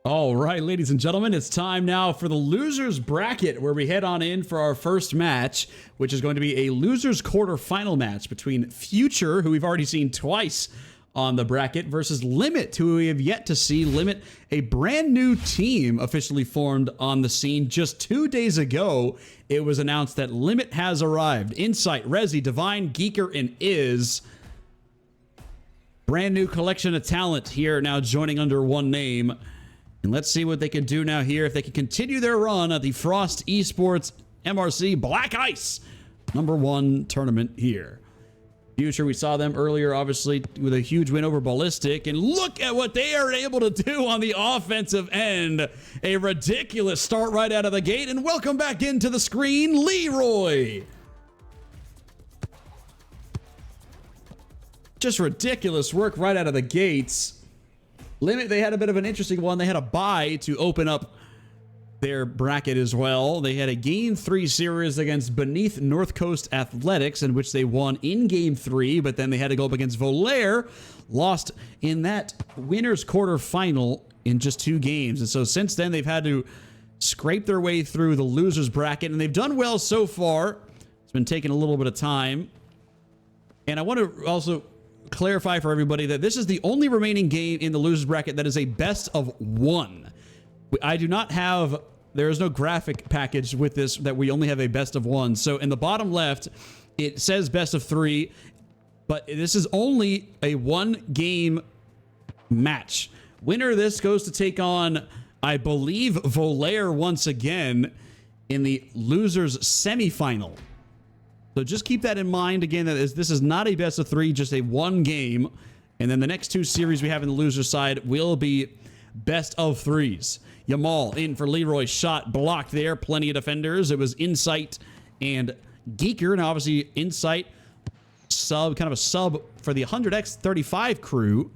All right, ladies and gentlemen, it's time now for the losers bracket, where we head on in for our first match, which is going to be a losers quarterfinal match between Future, who we've already seen twice on the bracket, versus Limit, who we have yet to see. Limit, a brand new team officially formed on the scene just 2 days ago. It was announced that Limit has arrived. Insight, Rezi, Divine, Geeker, and Iz. Brand new collection of talent here now joining under one name. And let's see what they can do now here, if they can continue their run at the Frost Esports MRC Black Ice #1 tournament here. Future, we saw them earlier, obviously, with a huge win over Ballistic. And look at what they are able to do on the offensive end. A ridiculous start right out of the gate. And welcome back into the screen, Leroy. Just ridiculous work right out of the gates. Limit, they had a bit of an interesting one. They had a bye to open up their bracket as well. They had a Game 3 series against Beneath North Coast Athletics, in which they won in Game 3, but then they had to go up against Volair, lost in that winner's quarterfinal in just 2 games. And so since then, they've had to scrape their way through the losers bracket, and they've done well so far. It's been taking a little bit of time. And I want to also clarify for everybody that this is the only remaining game in the losers bracket that is a best of 1. I do not have, there is no graphic package with this that we only have a best of 1. So in the bottom left, it says best of 3, but this is only a 1-game match. Winner of this goes to take on, I believe, Volair once again in the losers semifinal. So just keep that in mind. Again, that this is not a best of 3, just a 1 game. And then the next 2 series we have in the loser side will be best of 3s. Yamal in for Leroy, shot blocked there. Plenty of defenders. It was Insight and Geeker. Now, obviously, Insight kind of a sub for the 100x35 crew,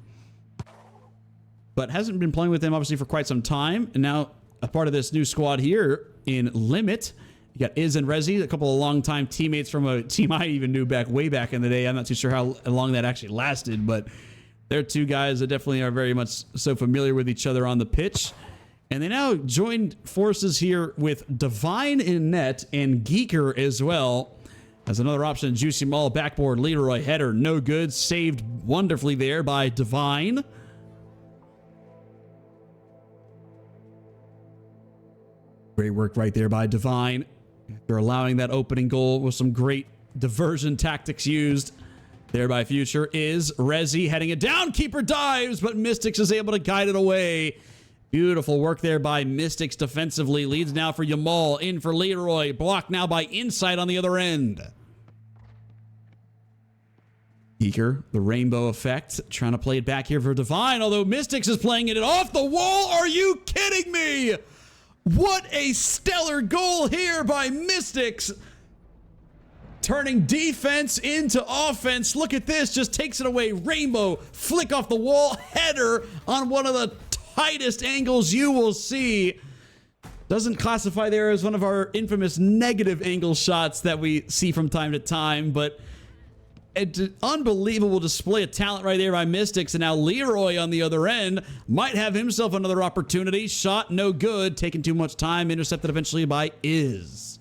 but hasn't been playing with them obviously for quite some time. And now a part of this new squad here in Limit. You got Iz and Rezi, a couple of longtime teammates from a team I even knew way back in the day. I'm not too sure how long that actually lasted, but they're 2 guys that definitely are very much so familiar with each other on the pitch. And they now joined forces here with Divine in net and Geeker as well as another option. Juicy Maul, backboard, Leroy, header, no good. Saved wonderfully there by Divine. Great work right there by Divine. After allowing that opening goal with some great diversion tactics used there by Future. Is Rezi heading it down. Keeper dives, but Mystics is able to guide it away. Beautiful work there by Mystics defensively. Leads now for Yamal. In for Leroy. Blocked now by Insight on the other end. Geeker, the rainbow effect. Trying to play it back here for Divine, although Mystics is playing it off the wall. Are you kidding me? What a stellar goal here by Mystics. Turning defense into offense. Look at this. Just takes it away. Rainbow. Flick off the wall. Header on one of the tightest angles you will see. Doesn't classify there as one of our infamous negative angle shots that we see from time to time, but an unbelievable display of talent right there by Mystics. And now Leroy on the other end might have himself another opportunity. Shot no good. Taking too much time. Intercepted eventually by Iz.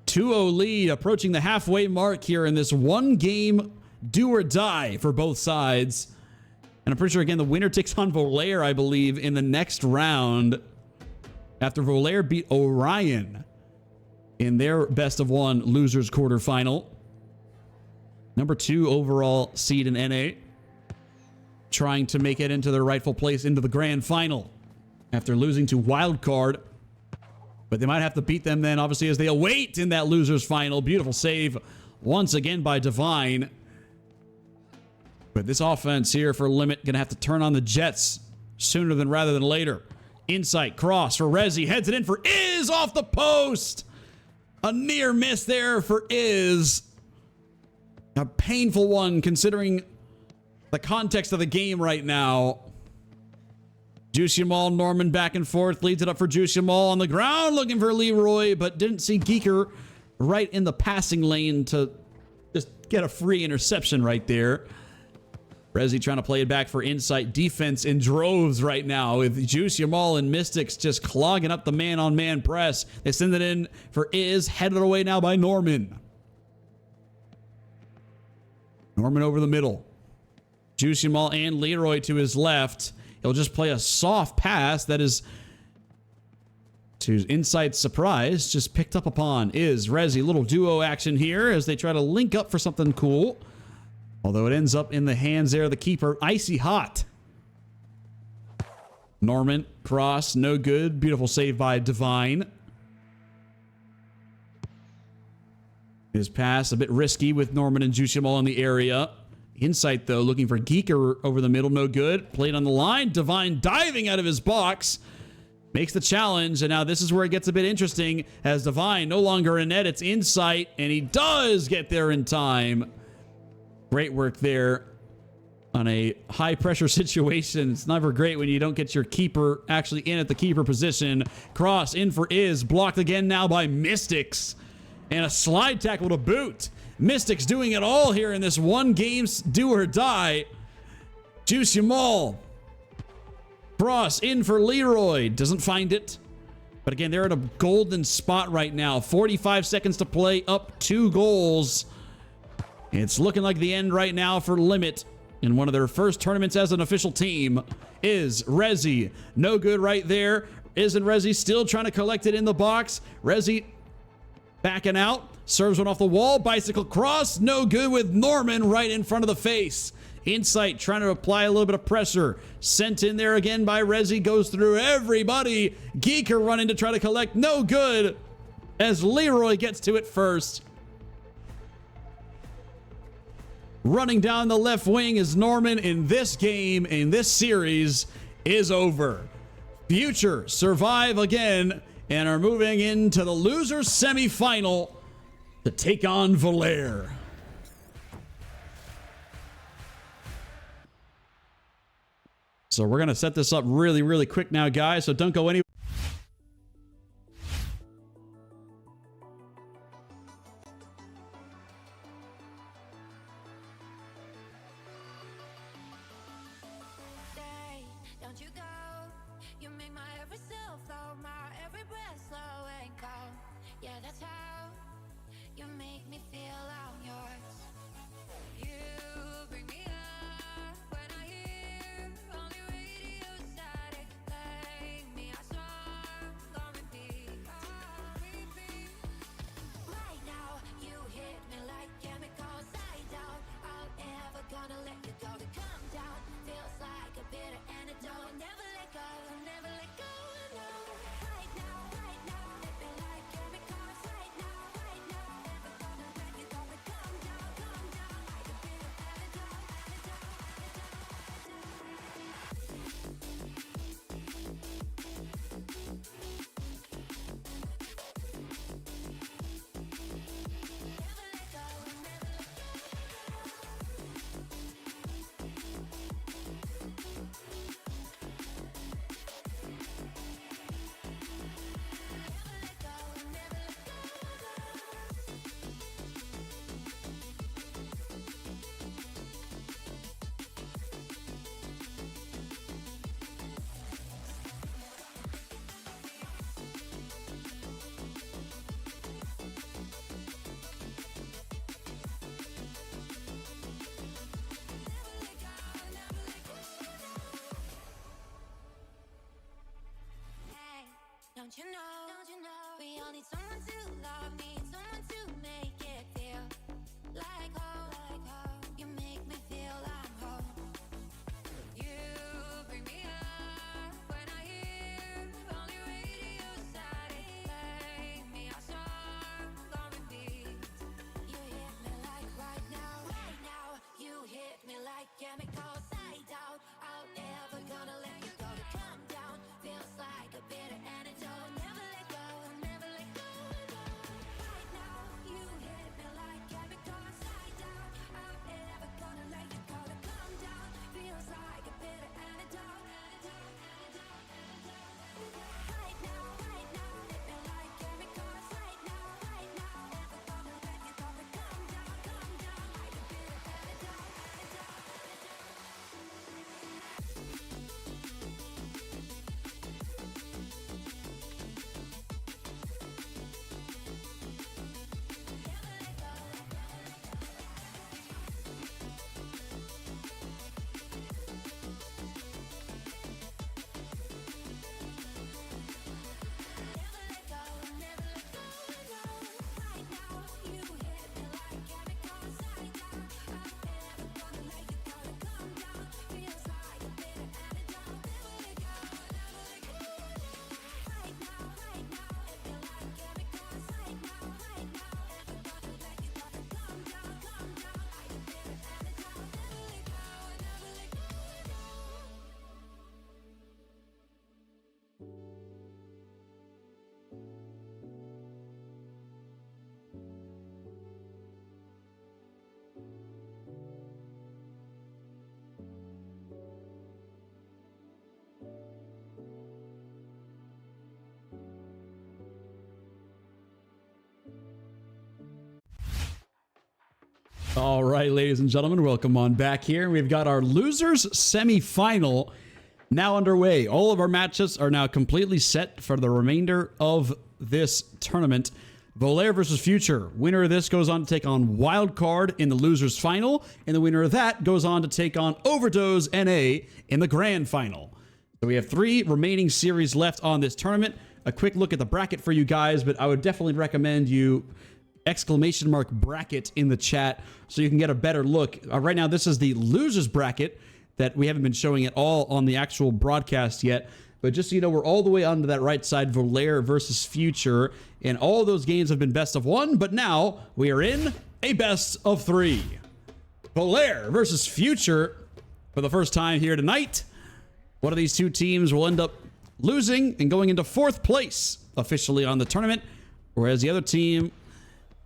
2-0 lead. Approaching the halfway mark here in this 1-game do or die for both sides. And I'm pretty sure, again, the winner takes on Volair, I believe, in the next round. After Volair beat Orion in their best of 1 losers quarterfinal. Number 2 overall seed in NA, trying to make it into their rightful place into the grand final after losing to Wildcard. But they might have to beat them then, obviously, as they await in that losers final. Beautiful save once again by Divine. But this offense here for Limit going to have to turn on the jets sooner than rather than later. Insight cross for Rezi, heads it in for Iz off the post. A near miss there for Iz. A painful one considering the context of the game right now. Juicy Maul, Norman back and forth. Leads it up for Juicy Maul on the ground. Looking for Leroy, but didn't see Geeker right in the passing lane to just get a free interception right there. Rezi trying to play it back for Insight. Defense in droves right now with Juice Yamal and Mystics just clogging up the man-on-man press. They send it in for Iz, headed away now by Norman. Norman over the middle. Juice Yamal and Leroy to his left. He'll just play a soft pass that is, to Insight's surprise, just picked up upon. Rezi, little duo action here as they try to link up for something cool. Although it ends up in the hands there of the keeper, Icy Hot. Norman, cross, no good. Beautiful save by Divine. His pass a bit risky with Norman and Juice Yamal in the area. Insight, though, looking for Geeker over the middle, no good. Played on the line. Divine diving out of his box. Makes the challenge, and now this is where it gets a bit interesting as Divine no longer in net. It's Insight, and he does get there in time. Great work there on a high-pressure situation. It's never great when you don't get your keeper actually in at the keeper position. Cross in for Iz. Blocked again now by Mystics. And a slide tackle to boot. Mystics doing it all here in this one game do or die. Juice Yamal. Cross in for Leroy. Doesn't find it. But again, they're at a golden spot right now. 45 seconds to play, up 2 goals. It's looking like the end right now for Limit in one of their first tournaments as an official team. Rezi. No good right there. And Rezi still trying to collect it in the box. Rezi backing out. Serves one off the wall. Bicycle cross. No good with Norman right in front of the face. Insight trying to apply a little bit of pressure. Sent in there again by Rezi. Goes through everybody. Geeker running to try to collect. No good as Leroy gets to it first. Running down the left wing is Norman in this game, in this series, is over. Future survive again and are moving into the losers semifinal to take on Valere. So we're going to set this up really, really quick now, guys, so don't go anywhere. Don't you go? You make my every cell flow, my every breath slow and cold. Yeah, that's how you make me feel I'm yours. You bring me up when I hear only radio static. Play me a song on repeat. Right now, you hit me like chemicals. I doubt I'll ever gonna let you go. To come down feels like a bitter antidote. Never let go, never let go, no. Right now, hit me like chemicals. Right now, never gonna let you go. To come down like a bitter antidote, Never let go, never let go. Hey, don't you know? We all need someone to love me, someone to make it feel like home. You make me feel I'm home. You bring me up when I hear only radio static. Play me a song on repeat. You hit me like right now, you hit me like chemicals. I doubt I'll ever gonna let you go. To come down feels like a bitter antidote. Never let go, never let go, no. Right now, you hit me like chemicals. I doubt All right, ladies and gentlemen, welcome on back here. We've got our losers semi-final now underway. All of our matches are now completely set for the remainder of this tournament. Volair versus Future. Winner of this goes on to take on Wildcard in the losers final, and the winner of that goes on to take on Overdose NA in the grand final. So we have 3 remaining series left on this tournament. A quick look at the bracket for you guys, but I would definitely recommend you ! bracket in the chat so you can get a better look. Right now, this is the losers bracket that we haven't been showing at all on the actual broadcast yet. But just so you know, we're all the way onto that right side, Volair versus Future. And all those games have been best of 1, but now we are in a best of 3. Volair versus Future for the first time here tonight. One of these 2 teams will end up losing and going into 4th place officially on the tournament, whereas the other team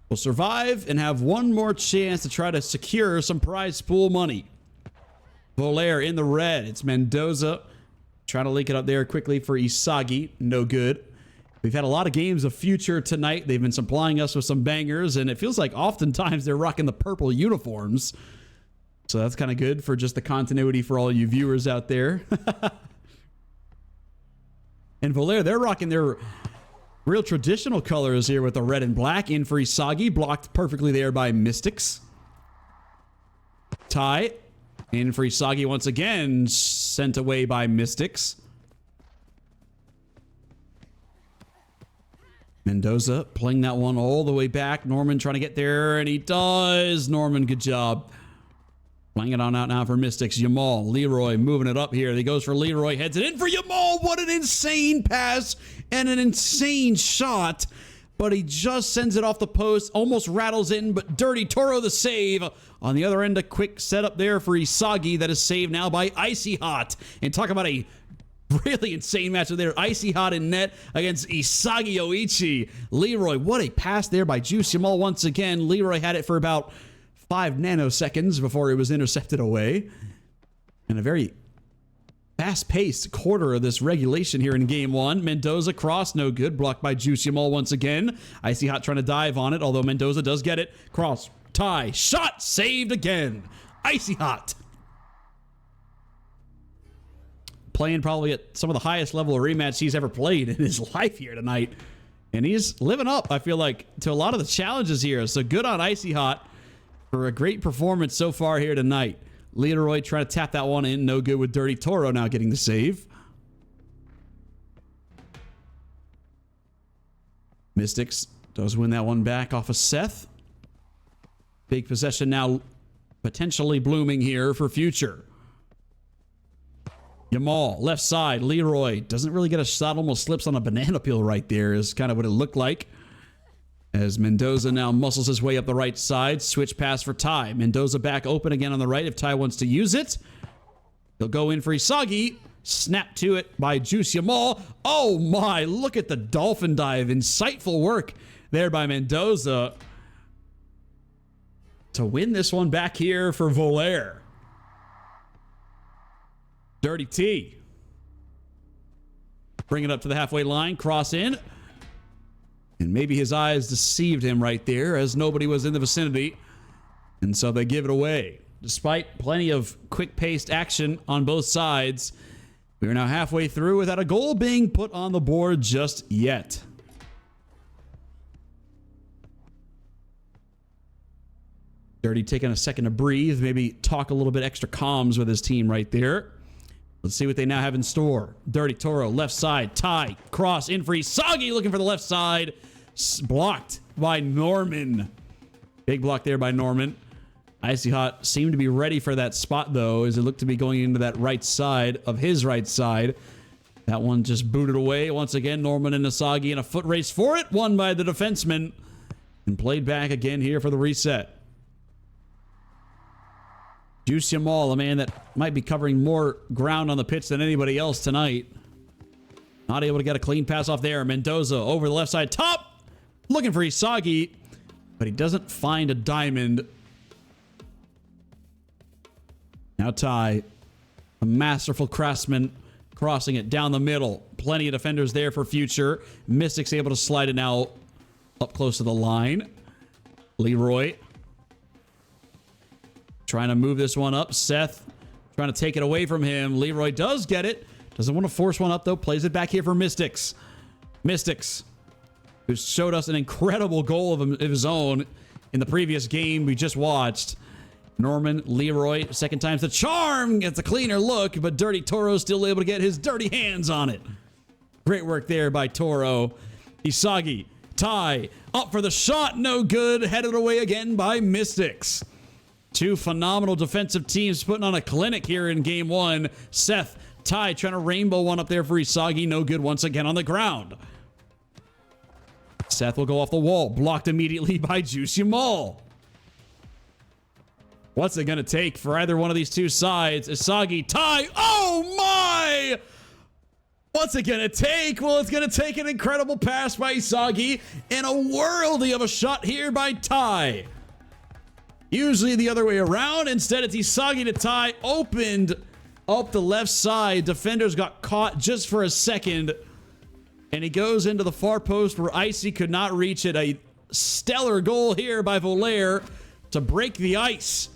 will survive and have one more chance to try to secure some prize pool money. Volair in the red. It's Mendoza trying to link it up there quickly for Isagi. No good. We've had a lot of games of Future tonight. They've been supplying us with some bangers, and it feels like oftentimes they're rocking the purple uniforms. So that's kind of good for just the continuity for all you viewers out there. And Volair, they're rocking their real traditional colors here with the red and black. In for Isagi, blocked perfectly there by Mystics. Tai, in for Isagi once again, sent away by Mystics. Mendoza playing that one all the way back. Norman trying to get there, and he does. Norman, good job. Playing it on out now for Mystics. Yamal, Leroy moving it up here. He goes for Leroy, heads it in for Yamal. What an insane pass and an insane shot. But he just sends it off the post, almost rattles in, but Dirty Toro the save. On the other end, a quick setup there for Isagi that is saved now by Icy Hot. And talk about a really insane matchup there. Icy Hot in net against Isagi Oichi. Leroy, what a pass there by Juice Yamal once again. Leroy had it for about 5 nanoseconds before it was intercepted away. And a very fast-paced quarter of this regulation here in game 1. Mendoza cross, no good. Blocked by Juice Yamal once again. Icy Hot trying to dive on it, although Mendoza does get it. Cross, tie, shot, saved again. Icy Hot. Playing probably at some of the highest level of rematch he's ever played in his life here tonight. And he's living up, I feel like, to a lot of the challenges here. So good on Icy Hot for a great performance so far here tonight. Leroy trying to tap that one in. No good with Dirty Toro now getting the save. Mystics does win that one back off of Seth. Big possession now potentially blooming here for Future. Yamal, left side. Leroy doesn't really get a shot. Almost slips on a banana peel right there is kind of what it looked like. As Mendoza now muscles his way up the right side. Switch pass for Ty. Mendoza back open again on the right if Ty wants to use it. He'll go in for Isagi. Snap to it by Juice Yamal. Oh my, look at the dolphin dive. Insightful work there by Mendoza to win this one back here for Volair. Dirty T. Bring it up to the halfway line. Cross in. And maybe his eyes deceived him right there as nobody was in the vicinity. And so they give it away. Despite plenty of quick-paced action on both sides, we are now halfway through without a goal being put on the board just yet. Dirty taking a second to breathe, maybe talk a little bit extra comms with his team right there. Let's see what they now have in store. Dirty Toro, left side, tie, cross, in for Isagi, looking for the left side. Blocked by Norman. Big block there by Norman. Icy Hot seemed to be ready for that spot, though, as it looked to be going into that right side of his right side. That one just booted away. Once again, Norman and Isagi in a foot race for it. Won by the defenseman. And played back again here for the reset. Juice Yamal, a man that might be covering more ground on the pitch than anybody else tonight. Not able to get a clean pass off there. Mendoza over the left side. Top! Looking for Isagi. But he doesn't find a diamond. Now Ty. A masterful craftsman. Crossing it down the middle. Plenty of defenders there for Future. Mystic's able to slide it now up close to the line. Leroy. trying to move this one up. Seth trying to take it away from him. Leroy does get it. Doesn't want to force one up, though. Plays it back here for Mystics. Mystics, who showed us an incredible goal of his own in the previous game we just watched. Norman, Leroy, second time's the charm. Gets a cleaner look, but Dirty Toro still able to get his dirty hands on it. Great work there by Toro. Isagi, Ty, up for the shot. No good. Headed away again by Mystics. Two phenomenal defensive teams putting on a clinic here in game one. Seth, Ty trying to rainbow one up there for Isagi. No good once again on the ground. Seth will go off the wall. Blocked immediately by Juicy Mall. What's it going to take for either one of these two sides? Isagi, Ty. Oh my! What's it going to take? Well, it's going to take an incredible pass by Isagi and a worldie of a shot here by Ty. Usually the other way around. Instead, it's Isagi to Ty. Opened up the left side. Defenders got caught just for a second. And he goes into the far post where Icy could not reach it. A stellar goal here by Volaire to break the ice.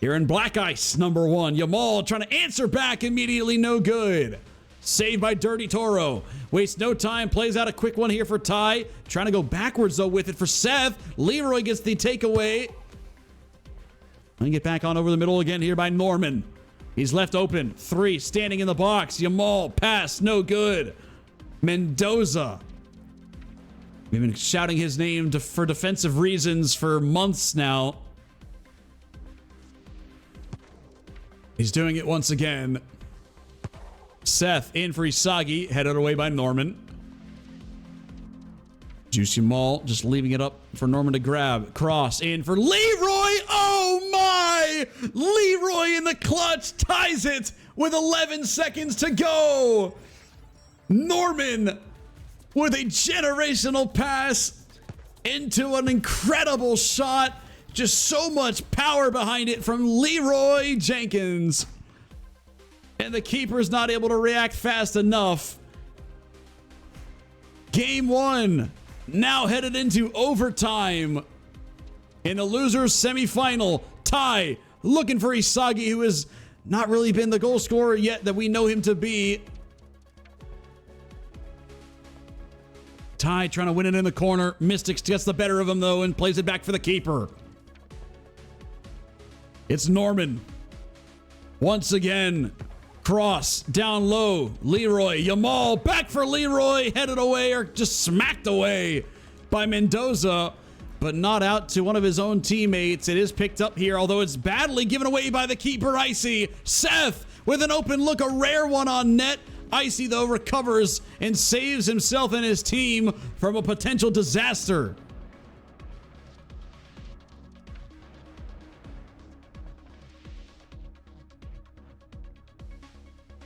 Here in Black Ice, number one. Yamal trying to answer back immediately. No good. Saved by Dirty Toro. Wastes no time. Plays out a quick one here for Ty. Trying to go backwards, though, with it for Seth. Leroy gets the takeaway. And get back on over the middle again here by Norman. He's left open. 3 standing in the box. Yamal pass. No good. Mendoza. We've been shouting his name for defensive reasons for months now. He's doing it once again. Seth in for Isagi, headed away by Norman. Juicy Mall just leaving it up for Norman to grab. Cross in for Leroy. Oh my! Leroy in the clutch ties it with 11 seconds to go. Norman with a generational pass into an incredible shot. Just so much power behind it from Leroy Jenkins. And the keeper's not able to react fast enough. Game one now headed into overtime. In the loser's semifinal, Ty looking for Isagi, who has not really been the goal scorer yet that we know him to be. Ty trying to win it in the corner. Mystics gets the better of him, though, and plays it back for the keeper. It's Norman. Once again, cross down low. Leroy, Yamal back for Leroy. Headed away or just smacked away by Mendoza, but not out to one of his own teammates. It is picked up here, although it's badly given away by the keeper, Icy. Seth with an open look, a rare one on net. Icy, though, recovers and saves himself and his team from a potential disaster.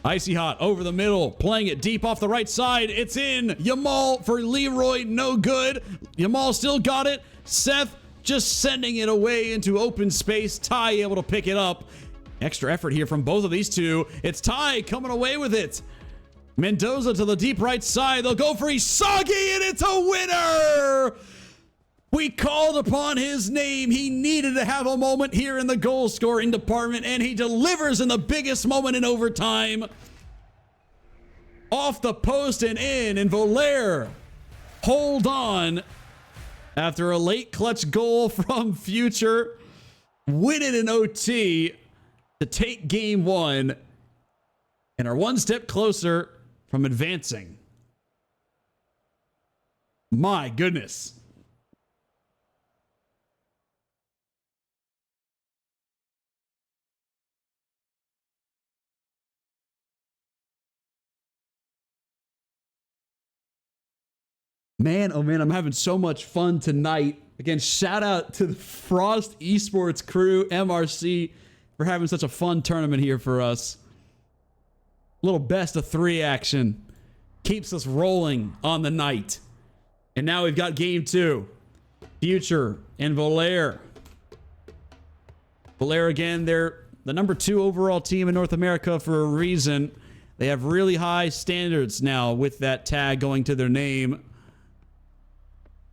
Icy hot over the middle, playing it deep off the right side. It's in. Yamal for Leroy, no good. Yamal still got it. Seth just sending it away into open space. Ty able to pick it up. Extra effort here from both of these two. It's Ty coming away with it. Mendoza to the deep right side. They'll go for Isagi, and it's a winner! We called upon his name. He needed to have a moment here in the goal scoring department, and he delivers in the biggest moment in overtime. Off the post and in, and Volaire hold on after a late clutch goal from Future. Win it in OT to take game one, and are one step closer from advancing. My goodness. Man, oh man, I'm having so much fun tonight. Again, shout out to the Frost Esports crew, MRC, for having such a fun tournament here for us. Little best of 3 action. Keeps us rolling on the night. And now we've got game 2. Future and Volaire. Volaire again, they're the number 2 overall team in North America for a reason. They have really high standards now with that tag going to their name.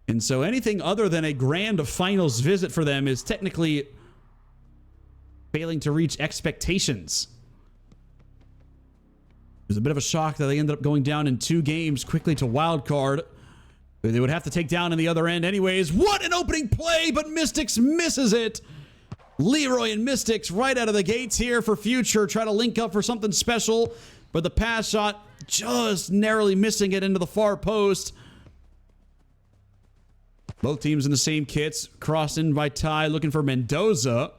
And so anything other than a grand finals visit for them is technically failing to reach expectations. It was a bit of a shock that they ended up going down in 2 games quickly to wild card. They would have to take down in the other end anyways. What an opening play, but Mystics misses it. Leroy and Mystics right out of the gates here for future. Try to link up for something special, but the pass shot just narrowly missing it into the far post. Both teams in the same kits. Crossed in by Ty, looking for Mendoza.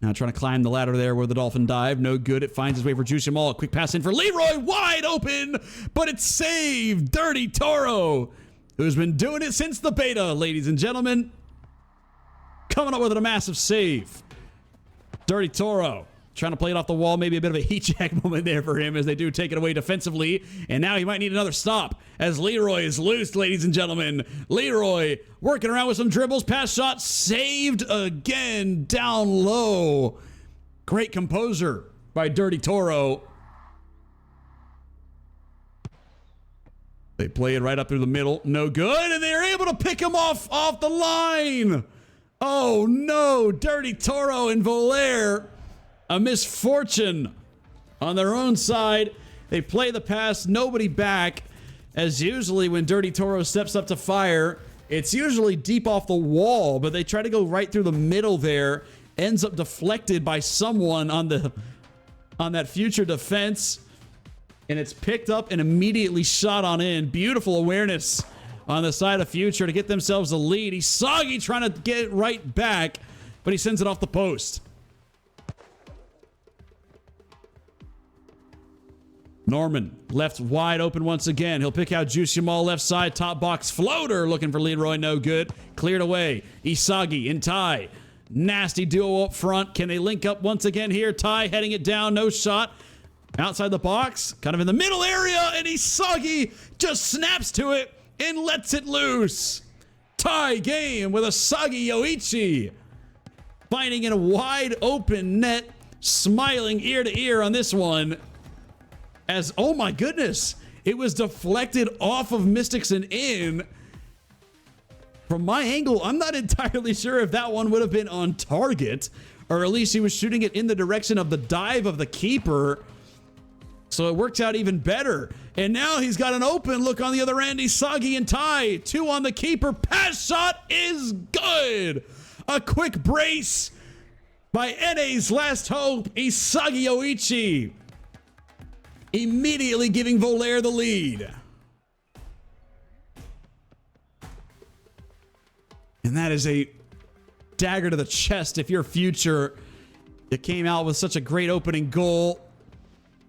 Now trying to climb the ladder there where the Dolphin dive. No good. It finds its way for Juicy Mall. Quick pass in for Leroy. Wide open, but it's saved. Dirty Toro, who's been doing it since the beta, ladies and gentlemen. Coming up with a massive save. Dirty Toro trying to play it off the wall. Maybe a bit of a heat check moment there for him as they do take it away defensively. And now he might need another stop as Leroy is loose, ladies and gentlemen. Leroy working around with some dribbles. Pass shot saved again down low. Great composure by Dirty Toro. They play it right up through the middle. No good. And they're able to pick him off the line. Oh no. Dirty Toro and Volaire. A misfortune on their own side. They play the pass. Nobody back. As usually when Dirty Toro steps up to fire, it's usually deep off the wall, but they try to go right through the middle there. Ends up deflected by someone on that future defense. And it's picked up and immediately shot on in. Beautiful awareness on the side of future to get themselves a lead. Isagi trying to get it right back, but he sends it off the post. Norman left wide open once again. He'll pick out Juicy Mall left side. Top box floater looking for Leroy. No good. Cleared away. Isagi and Ty. Nasty duo up front. Can they link up once again here? Ty heading it down. No shot. Outside the box. Kind of in the middle area. And Isagi just snaps to it and lets it loose. Tie game with Isagi Yoichi. Finding in a wide open net. Smiling ear to ear on this one. As, oh my goodness, it was deflected off of Mystics and in. From my angle, I'm not entirely sure if that one would have been on target, or at least he was shooting it in the direction of the dive of the keeper. So it worked out even better. And now he's got an open look on the other end. Isagi and Ty, 2 on the keeper. Pass shot is good. A quick brace by NA's last hope, Isagi Yoichi. Immediately giving Volaire the lead. And that is a dagger to the chest if you're future. It came out with such a great opening goal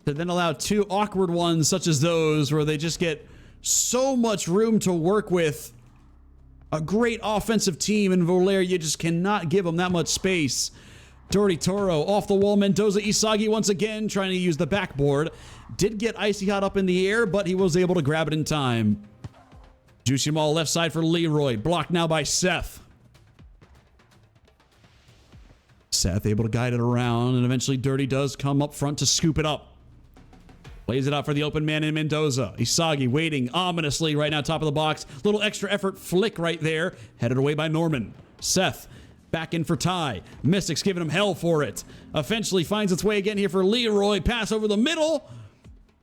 to then allow 2 awkward ones such as those where they just get so much room to work with. A great offensive team in Volaire, you just cannot give them that much space. Dirty Toro off the wall. Mendoza. Isagi once again trying to use the backboard. Did get Icy Hot up in the air, but he was able to grab it in time. Juicy Mall left side for Leroy. Blocked now by Seth. Seth able to guide it around, and eventually Dirty does come up front to scoop it up. Plays it out for the open man in Mendoza. Isagi waiting ominously right now, top of the box. Little extra effort flick right there. Headed away by Norman. Seth back in for Ty. Mystics giving him hell for it. Eventually finds its way again here for Leroy. Pass over the middle.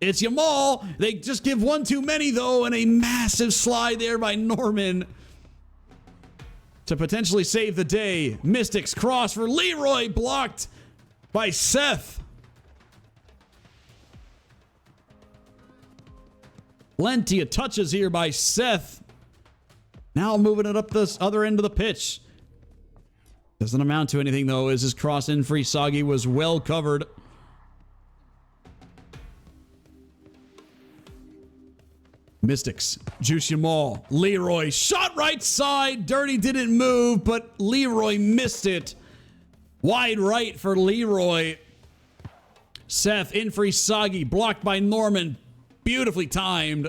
It's Yamal. They just give one too many, though, and a massive slide there by Norman to potentially save the day. Mystics cross for Leroy, blocked by Seth. Plenty of touches here by Seth. Now moving it up this other end of the pitch. Doesn't amount to anything, though, as his cross in for Isagi was well covered. Mystics, Juicy Mall, Leroy, shot right side. Dirty didn't move, but Leroy missed it. Wide right for Leroy. Seth in for Isagi, blocked by Norman. Beautifully timed.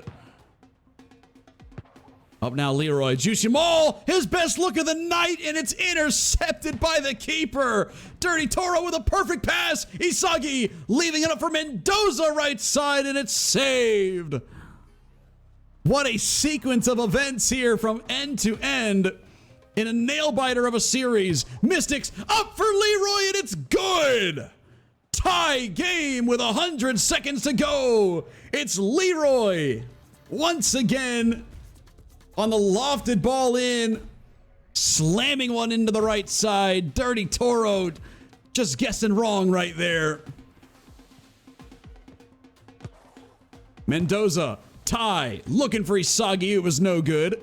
Up now, Leroy. Juicy Mall, his best look of the night, and it's intercepted by the keeper. Dirty Toro with a perfect pass. Isagi leaving it up for Mendoza right side, and it's saved. What a sequence of events here from end to end. in a nail-biter of a series. Mystics up for Leroy, and it's good! Tie game with 100 seconds to go. It's Leroy once again on the lofted ball in, slamming one into the right side. Dirty Toro just guessing wrong right there. Mendoza, tie, looking for Isagi. It was no good.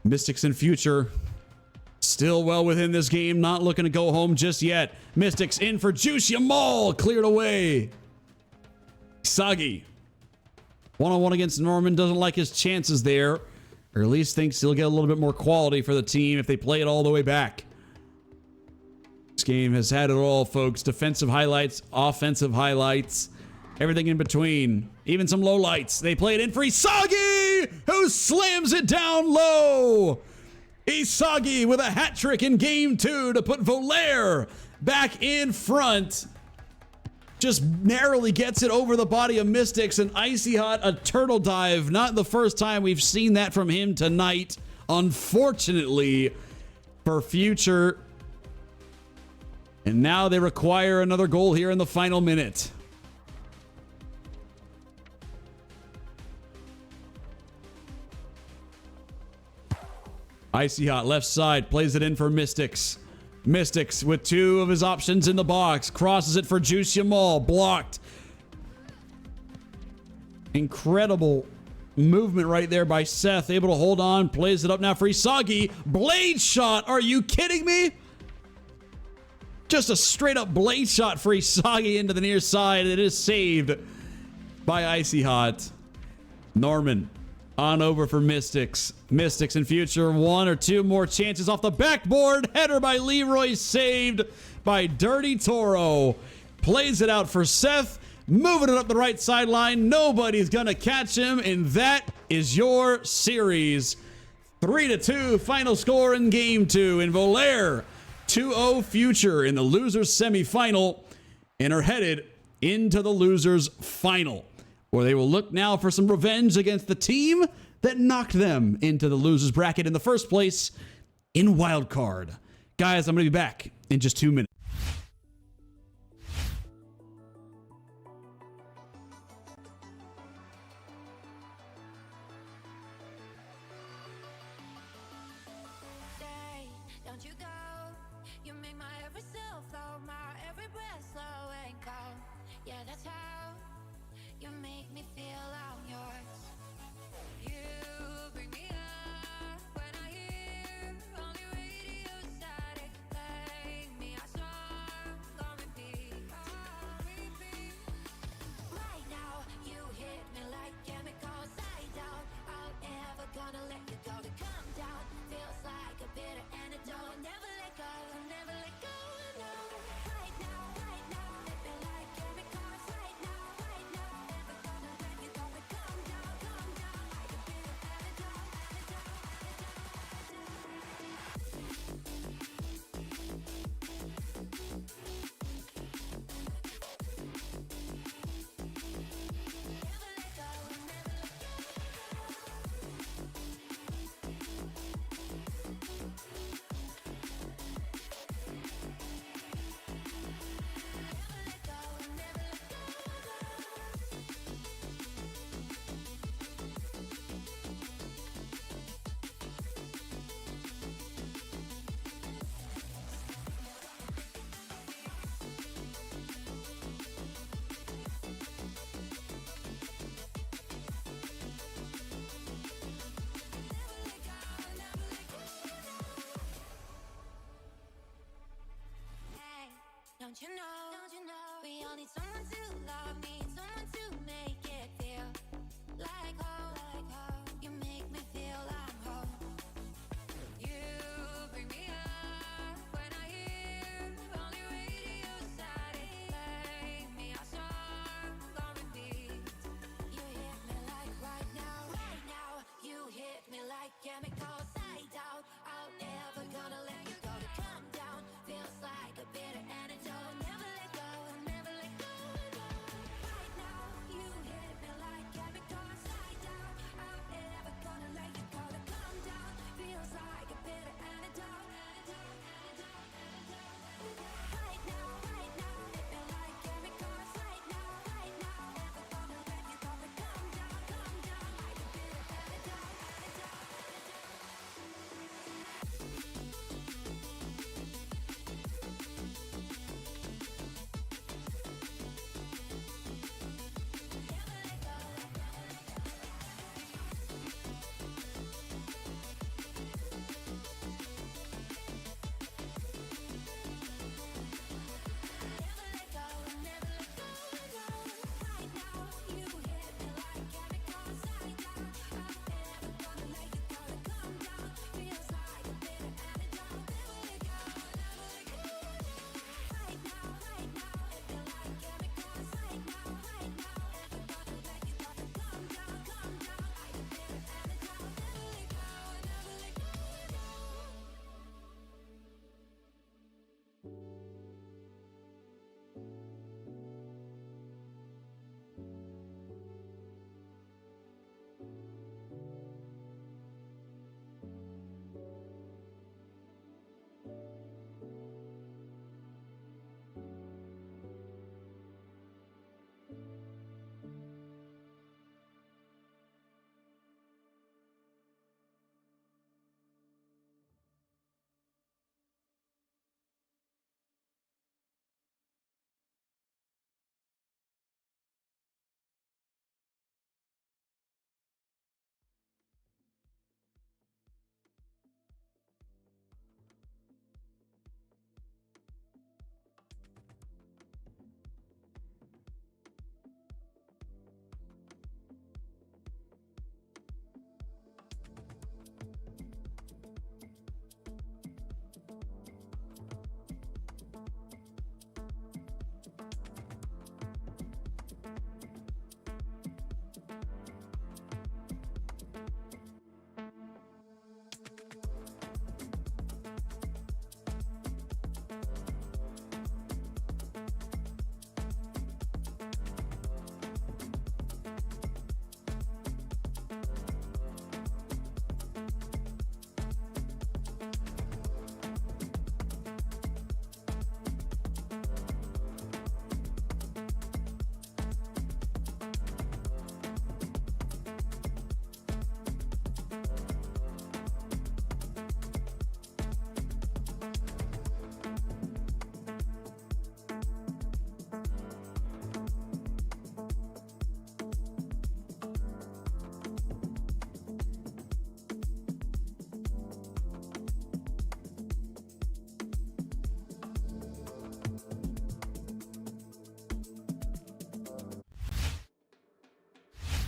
Mystics in future. Still well within this game. Not looking to go home just yet. Mystics in for Juice Yamal. Cleared away. Isagi. One-on-one against Norman. Doesn't like his chances there. Or at least thinks he'll get a little bit more quality for the team if they play it all the way back. This game has had it all, folks. Defensive highlights, offensive highlights, everything in between. Even some lowlights. They play it in for Isagi, who slams it down low. Isagi with a hat trick in game 2 to put Volaire back in front. Just narrowly gets it over the body of Mystics, and Icy Hot a turtle dive. Not the first time we've seen that from him tonight, unfortunately, for future. And now they require another goal here in the final minute. Icy Hot left side, plays it in for Mystics. Mystics with 2 of his options in the box. Crosses it for Juice Yamal. Blocked. Incredible movement right there by Seth. Able to hold on. Plays it up now for Isagi. Blade shot. Are you kidding me? Just a straight up blade shot for Isagi into the near side. It is saved by Icy Hot. Norman on over for Mystics. Mystics in future. 1 or 2 more chances off the backboard. Header by Leroy, saved by Dirty Toro. Plays it out for Seth. Moving it up the right sideline. Nobody's going to catch him. And that is your series. 3-2 final score in game 2. In Volaire, 2-0 future in the losers semifinal. And are headed into the losers final, where they will look now for some revenge against the team that knocked them into the losers bracket in the first place in Wild Card. Guys, I'm going to be back in just 2 minutes. Stay, don't you go. You make my every cell flow, my every breath slow and cold. Yeah, that's how you make me feel I'm yours. You bring me up when I hear on your radio static. Play me a song on repeat. Right now, you hit me like chemicals. I doubt I'll ever gonna let you go. To come down feels like a bitter antidote. Never let go, never let go. No. Right now, hit me like chemicals. Right now, never gonna let you go.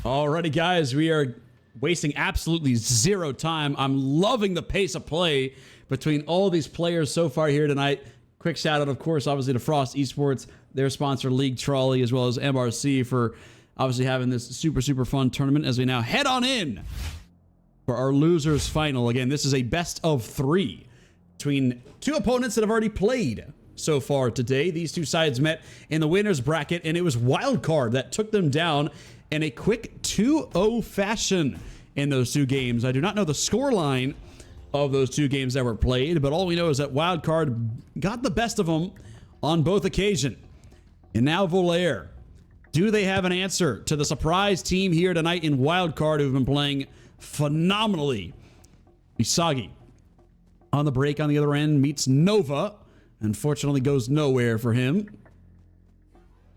Alrighty, guys, we are wasting absolutely zero time. I'm loving the pace of play between all these players so far here tonight. Quick shout out, of course, obviously to Frost Esports, their sponsor League Trolley, as well as MRC for obviously having this super fun tournament as we now head on in for our losers final. Again, this is a best of 3 between two opponents that have already played so far today. These two sides met in the winners bracket, and it was Wildcard that took them down in a quick 2-0 fashion in those two games. I do not know the scoreline of those two games that were played, but all we know is that Wildcard got the best of them on both occasions. And now Volair. Do they have an answer to the surprise team here tonight in Wildcard who've been playing phenomenally? Misagi on the break on the other end meets Nova. Unfortunately goes nowhere for him.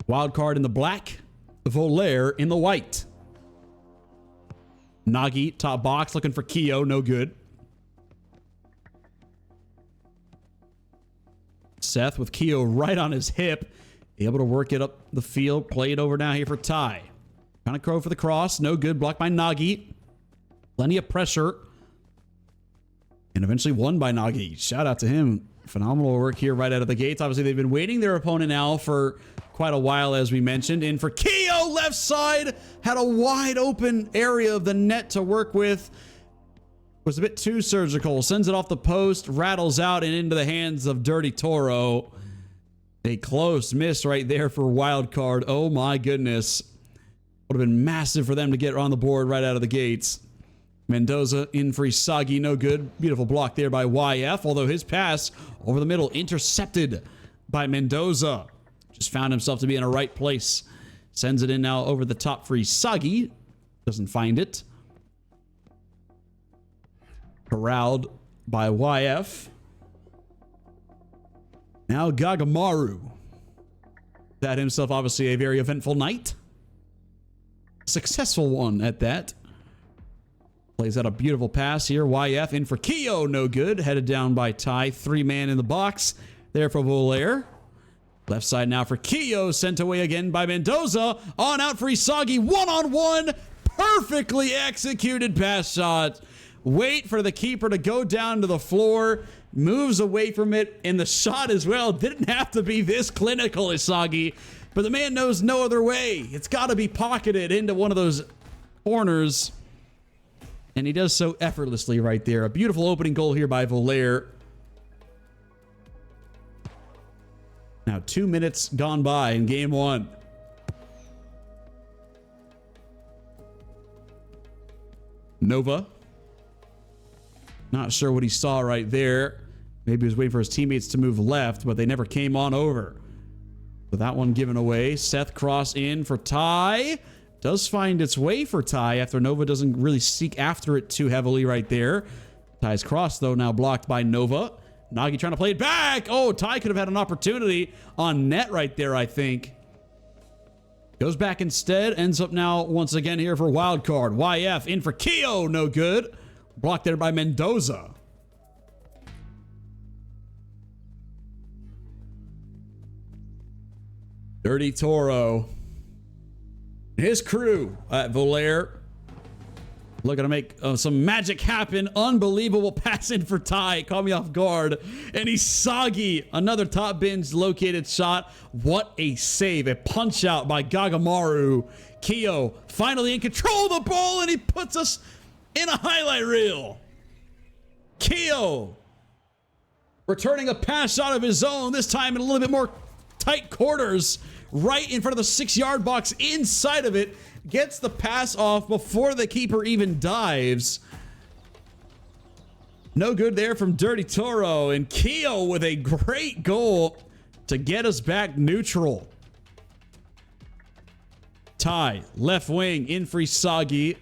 Wildcard in the black, Volair in the white. Nagi, top box, looking for Kyo, no good. Seth with Kyo right on his hip, able to work it up the field. Play it over now here for Ty. Trying to crow for the cross, no good. Blocked by Nagi. Plenty of pressure. And eventually won by Nagi. Shout out to him. Phenomenal work here right out of the gates. Obviously, they've been waiting their opponent now for quite a while, as we mentioned. In for Kyo, left side. Had a wide open area of the net to work with. Was a bit too surgical. Sends it off the post. Rattles out and into the hands of Dirty Toro. A close miss right there for Wildcard. Oh my goodness. Would have been massive for them to get on the board right out of the gates. Mendoza in for Isagi, no good. Beautiful block there by YF, although his pass over the middle intercepted by Mendoza. Just found himself to be in a right place. Sends it in now over the top for Isagi. Doesn't find it. Corralled by YF. Now Gagamaru. That himself obviously a very eventful night. Successful one at that. Plays out a beautiful pass here. YF in for Kyo, no good. Headed down by Ty. 3-man in the box. There for Volair. Left side now for Kyo. Sent away again by Mendoza. On out for Isagi. One-on-one. Perfectly executed pass shot. Wait for the keeper to go down to the floor. Moves away from it. And the shot as well didn't have to be this clinical, Isagi. But the man knows no other way. It's got to be pocketed into one of those corners. And he does so effortlessly right there. A beautiful opening goal here by Volair. Now 2 minutes gone by in game 1. Nova. Not sure what he saw right there. Maybe he was waiting for his teammates to move left, but they never came on over. So that one given away. Seth cross in for Ty. Does find its way for Ty after Nova doesn't really seek after it too heavily right there. Ty's cross, though, now blocked by Nova. Nagi trying to play it back. Oh, Ty could have had an opportunity on net right there, I think. Goes back instead. Ends up now once again here for Wildcard. YF in for Kyo. No good. Blocked there by Mendoza. Dirty Toro. His crew at Volair looking to make some magic happen. Unbelievable pass in for Ty. Caught me off guard. And Isagi, another top binge located shot. What a save. A punch out by Gagamaru. Kyo finally in control of the ball, and he puts us in a highlight reel. Kyo returning a pass shot of his own, this time in a little bit more tight quarters. Right in front of the 6-yard box, inside of it, gets the pass off before the keeper even dives. No good there from Dirty Toro, and Kyo with a great goal to get us back neutral. Ty, left wing, in for Isagi.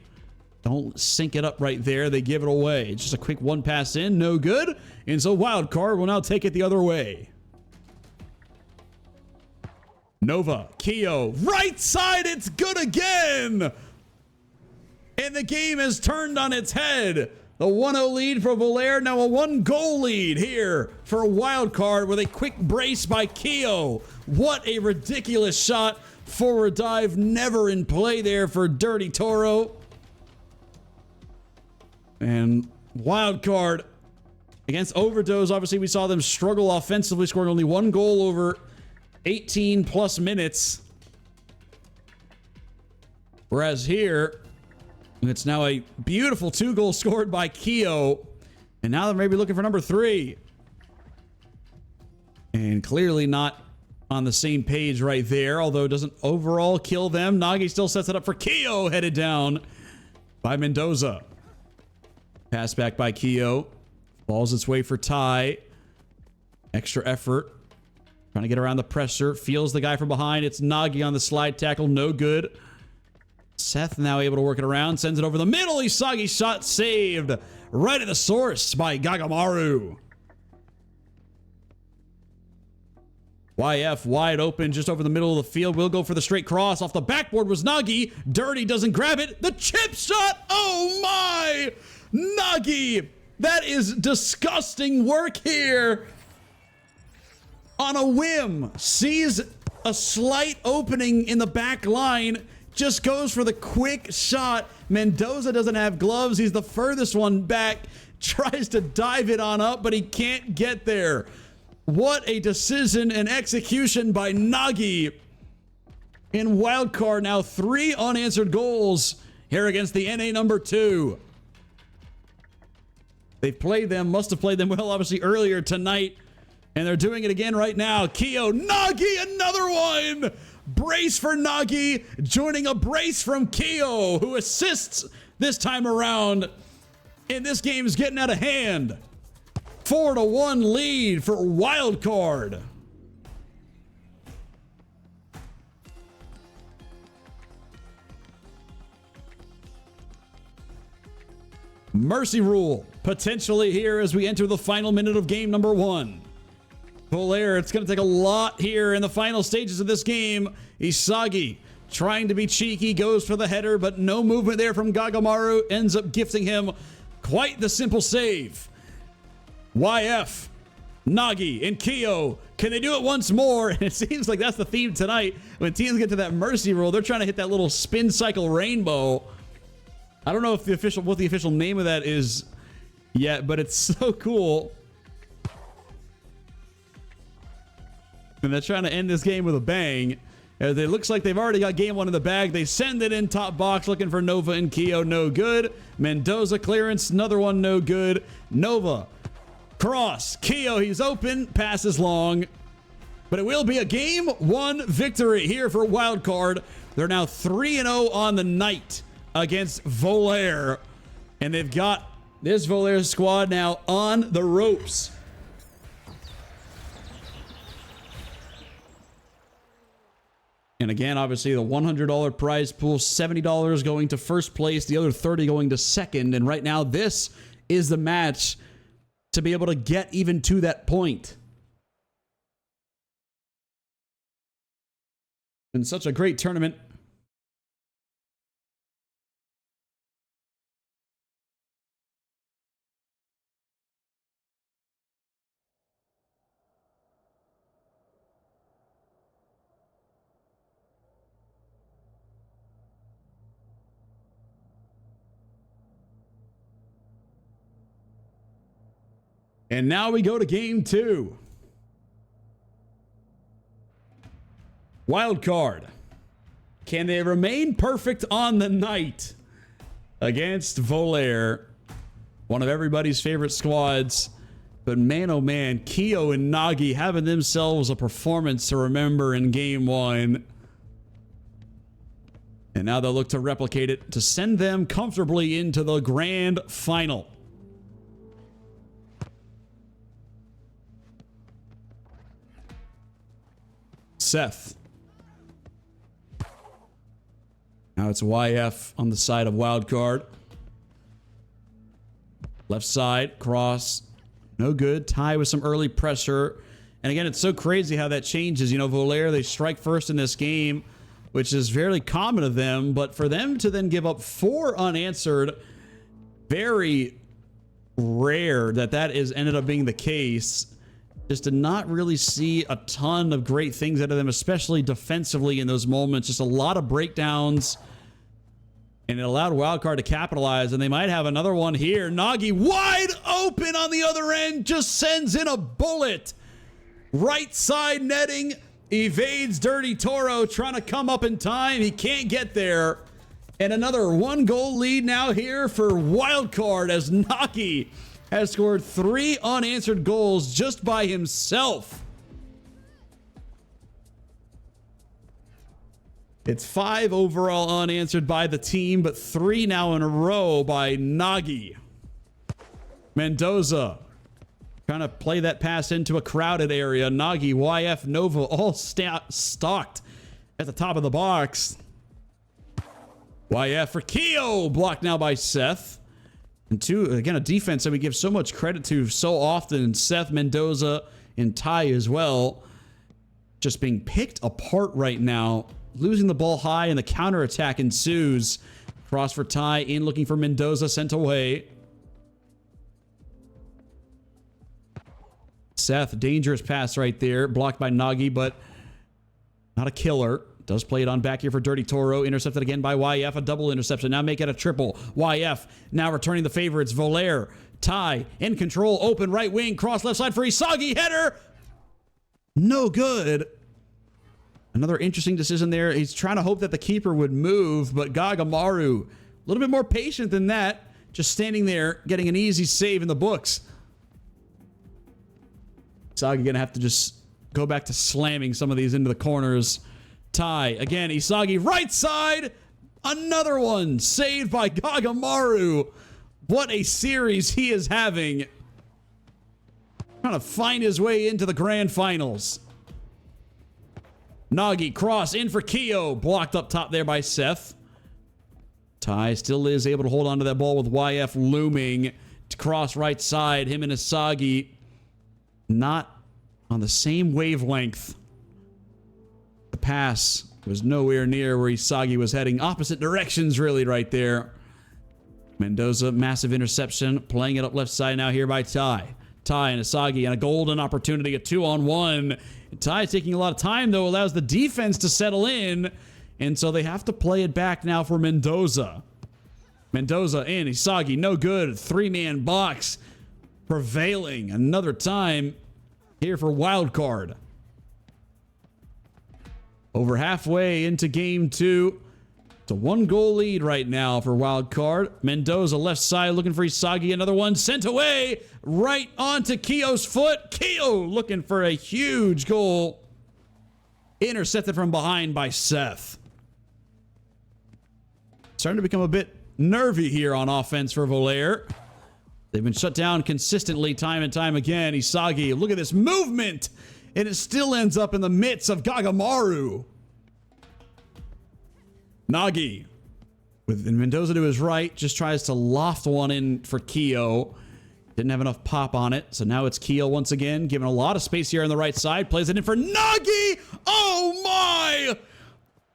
Don't sync it up right there. They give it away. Just a quick one pass in, no good. And so Wildcard will now take it the other way. Nova, Kyo, right side, it's good again! And the game has turned on its head. The 1-0 lead for Volair, now a 1-goal lead here for Wildcard with a quick brace by Kyo. What a ridiculous shot Forward dive never in play there for Dirty Toro. And wild card against Overdose. Obviously, we saw them struggle offensively, scoring only 1 goal over 18 plus minutes. Whereas here, it's now a beautiful 2 goals scored by Keo. And now they're maybe looking for number 3. And clearly not on the same page right there, although it doesn't overall kill them. Nagi still sets it up for Keo, headed down by Mendoza. Pass back by Keo. Falls its way for Ty. Extra effort. Trying to get around the pressure. Feels the guy from behind. It's Nagi on the slide tackle. No good. Seth now able to work it around. Sends it over the middle. Isagi shot saved. Right at the source by Gagamaru. YF wide open just over the middle of the field. Will go for the straight cross. Off the backboard was Nagi. Dirty doesn't grab it. The chip shot. Oh my! Nagi! That is disgusting work here. On a whim. Sees a slight opening in the back line. Just goes for the quick shot. Mendoza doesn't have gloves. He's the furthest one back. Tries to dive it on up, but he can't get there. What a decision and execution by Nagi. In wildcard now, 3 unanswered goals here against the NA number 2. They've played them, must have played them well, obviously, earlier tonight. And they're doing it again right now. Keo, Nagi, another one! Brace for Nagi, joining a brace from Keo, who assists this time around. And this game is getting out of hand. 4-1 lead for wildcard. Mercy rule potentially here as we enter the final minute of game number 1. Volair, it's going to take a lot here in the final stages of this game. Isagi trying to be cheeky, goes for the header, but no movement there from Gagamaru. Ends up gifting him quite the simple save. YF, Nagi, and Keo. Can they do it once more? And it seems like that's the theme tonight. When teams get to that mercy rule, they're trying to hit that little spin cycle rainbow. I don't know if what the official name of that is yet, but it's so cool. And they're trying to end this game with a bang. As it looks like they've already got game 1 in the bag. They send it in top box looking for Nova and Keo. No good. Mendoza clearance. Another one no good. Nova. Cross. Keo, he's open. Passes long. But it will be a game 1 victory here for wildcard. They're now 3-0 on the night against Volair. And they've got this Volair squad now on the ropes. And again, obviously, the $100 prize pool, $70 going to first place, the other $30 going to second. And right now, this is the match to be able to get even to that point. And such a great tournament. And now we go to game 2. Wild card. Can they remain perfect on the night against Volair? One of everybody's favorite squads. But man, oh man, Keo and Nagi having themselves a performance to remember in game 1. And now they'll look to replicate it to send them comfortably into the grand final. Seth. Now it's YF on the side of wildcard. Left side, cross. No good. Ty with some early pressure. And again, it's so crazy how that changes. You know, Volair, they strike first in this game, which is very common of them. But for them to then give up 4 unanswered, very rare that is ended up being the case. just did not really see a ton of great things out of them, especially defensively in those moments. Just a lot of breakdowns. And it allowed Wildcard to capitalize, and they might have another one here. Nagi wide open on the other end, just sends in a bullet. Right side netting, evades Dirty Toro, trying to come up in time. He can't get there. And another 1-goal lead now here for Wildcard as Nagi has scored 3 unanswered goals just by himself. It's 5 overall unanswered by the team, but 3 now in a row by Nagi. Mendoza trying to play that pass into a crowded area. Nagi, YF, Nova all stalked at the top of the box. YF for Keo, blocked now by Seth. And 2, again, a defense that we give so much credit to so often. Seth, Mendoza, and Ty as well. Just being picked apart right now. Losing the ball high and the counterattack ensues. Cross for Ty, in looking for Mendoza, sent away. Seth, dangerous pass right there. Blocked by Nagi, but not a killer. Does play it on back here for Dirty Toro. Intercepted again by YF. A double interception. Now make it a triple. YF now returning the favor. It's Volair. Ty in control. Open right wing. Cross left side for Isagi. Header. No good. Another interesting decision there. He's trying to hope that the keeper would move, but Gagamaru, a little bit more patient than that. Just standing there, getting an easy save in the books. Isagi gonna have to just go back to slamming some of these into the corners. Ty, again, Isagi, right side. Another one saved by Gagamaru. What a series he is having. Trying to find his way into the grand finals. Nagi, cross in for Keo. Blocked up top there by Seth. Ty still is able to hold on to that ball with YF looming. To cross right side. Him and Isagi not on the same wavelength. The pass was nowhere near where Isagi was heading. Opposite directions, really, right there. Mendoza, massive interception. Playing it up left side now here by Ty. Ty and Isagi, and a golden opportunity, a 2-on-1. Ty taking a lot of time, though, allows the defense to settle in. And so they have to play it back now for Mendoza. Mendoza in, Isagi, no good. 3-man box prevailing another time here for Wildcard. Over halfway into game 2. It's a 1-goal lead right now for Wildcard. Mendoza left side looking for Isagi. Another one sent away right onto Keo's foot. Keo looking for a huge goal. Intercepted from behind by Seth. Starting to become a bit nervy here on offense for Volair. They've been shut down consistently time and time again. Isagi, look at this movement. And it still ends up in the midst of Gagamaru. Nagi, with Mendoza to his right, just tries to loft one in for Keo. Didn't have enough pop on it, so now it's Keo once again, given a lot of space here on the right side. Plays it in for Nagi! Oh my!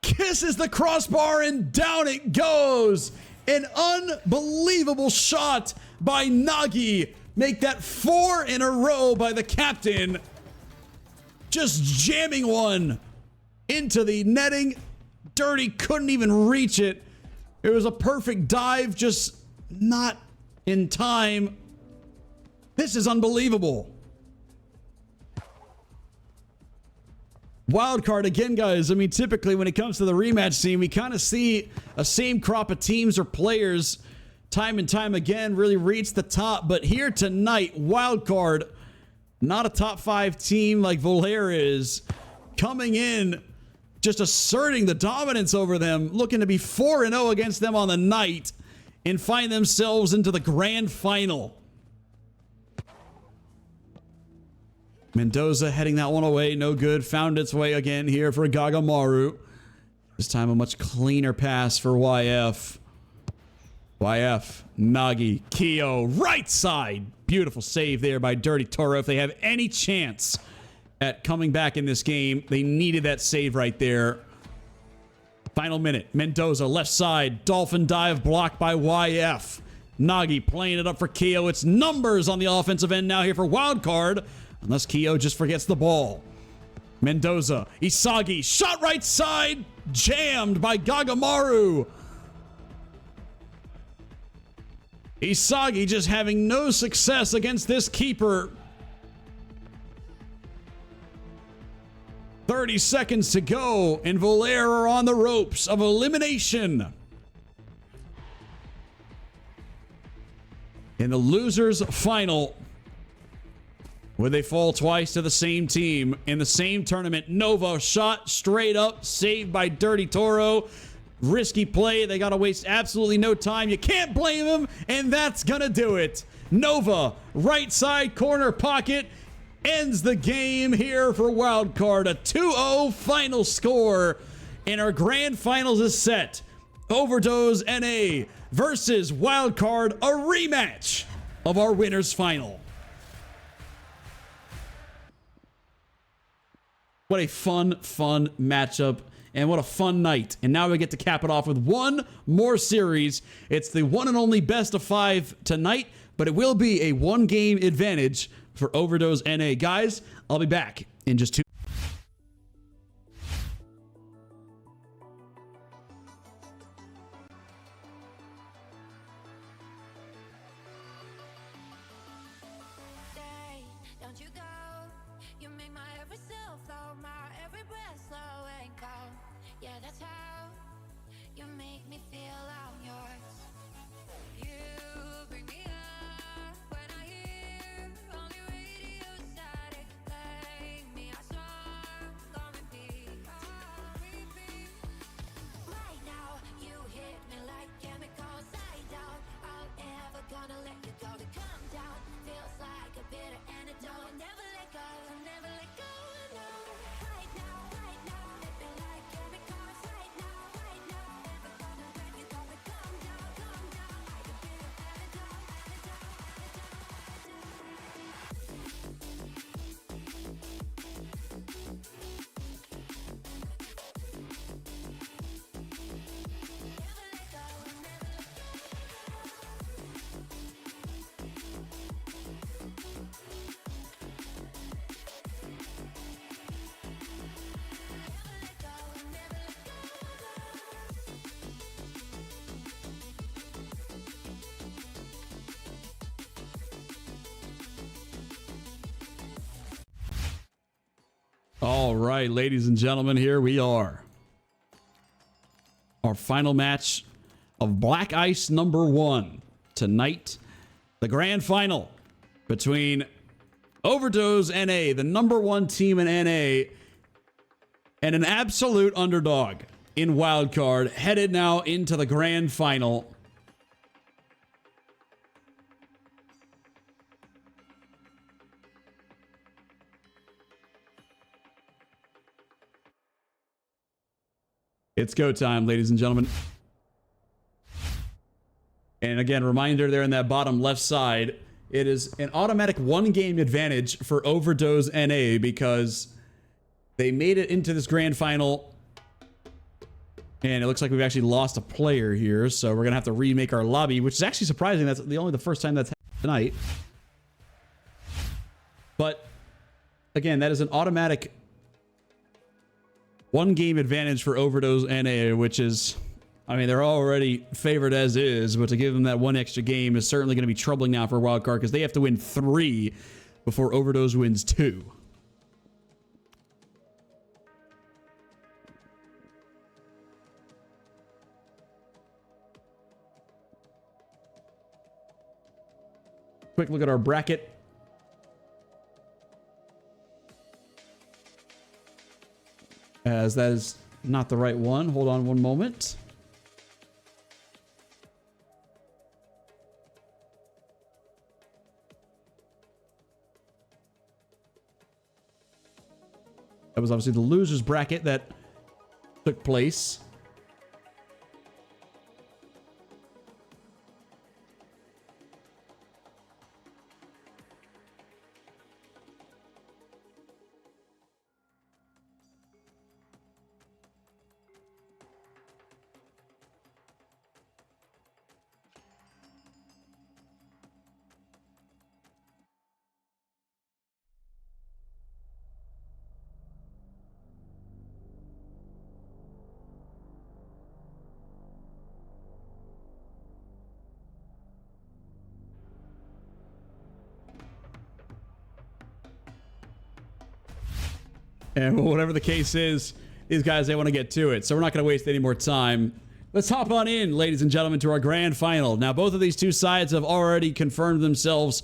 Kisses the crossbar and down it goes! An unbelievable shot by Nagi. Make that 4 in a row by the captain. Just jamming one into the netting. Dirty couldn't even reach it. It was a perfect dive, just not in time. This is unbelievable. Wildcard again, guys. I mean, typically when it comes to the rematch scene, we kind of see a same crop of teams or players time and time again really reach the top. But here tonight, Wildcard, not a top 5 team like Volair is, coming in, just asserting the dominance over them, looking to be 4-0 against them on the night and find themselves into the grand final. Mendoza heading that one away, no good. Found its way again here for Gagamaru. This time a much cleaner pass for YF. YF, Nagi, Keo, right side. Beautiful save there by Dirty Toro. If they have any chance at coming back in this game, they needed that save right there. Final minute. Mendoza, left side. Dolphin dive blocked by YF. Nagi playing it up for Keo. It's numbers on the offensive end now here for Wildcard. Unless Kyo just forgets the ball. Mendoza, Isagi, shot right side, jammed by Gagamaru. Isagi just having no success against this keeper. 30 seconds to go, and Volaire are on the ropes of elimination. In the losers final, where they fall twice to the same team in the same tournament. Nova shot straight up, saved by Dirty Toro. Risky play. They got to waste absolutely no time. You can't blame him, and that's going to do it. Nova, right side corner pocket, ends the game here for Wildcard. A 2-0 final score, and our grand finals is set. Overdose NA versus Wildcard, a rematch of our winners final. What a fun matchup, and what a fun night. And now we get to cap it off with one more series. It's the one and only best of 5 tonight, but it will be a 1-game advantage for Overdose NA. Guys, I'll be back in just 2. Stay, don't you go. You make my every cell flow, my every breath slow and cold. Yeah, that's how you make me feel I'm yours. You bring me up when I hear only radio static. Play me a song on repeat. Right now, you hit me like chemicals. I doubt I'll ever gonna let you go. To come down feels like a bitter antidote. Never let go, never let go. No. Right now, hit me like chemicals. Right now, never gonna let you go. To come down like a bitter All right, ladies and gentlemen, here we are. Our final match of Black Ice number 1 tonight. The grand final between Overdose NA, the number 1 team in NA, and an absolute underdog in Wildcard, headed now into the grand final. It's go time, ladies and gentlemen. And again, reminder there in that bottom left side, it is an automatic 1-game advantage for Overdose NA because they made it into this grand final. And it looks like we've actually lost a player here, so we're going to have to remake our lobby, which is actually surprising. That's only the first time that's happened tonight. But again, that is an automatic 1-game advantage for Overdose NA, which is, I mean, they're already favored as is, but to give them that 1 extra game is certainly going to be troubling now for Wildcard because they have to win 3 before Overdose wins 2. Quick look at our bracket. As that is not the right one. Hold on one moment. That was obviously the losers bracket that took place. And whatever the case is, these guys, they want to get to it. So we're not going to waste any more time. Let's hop on in, ladies and gentlemen, to our grand final. Now, both of these two sides have already confirmed themselves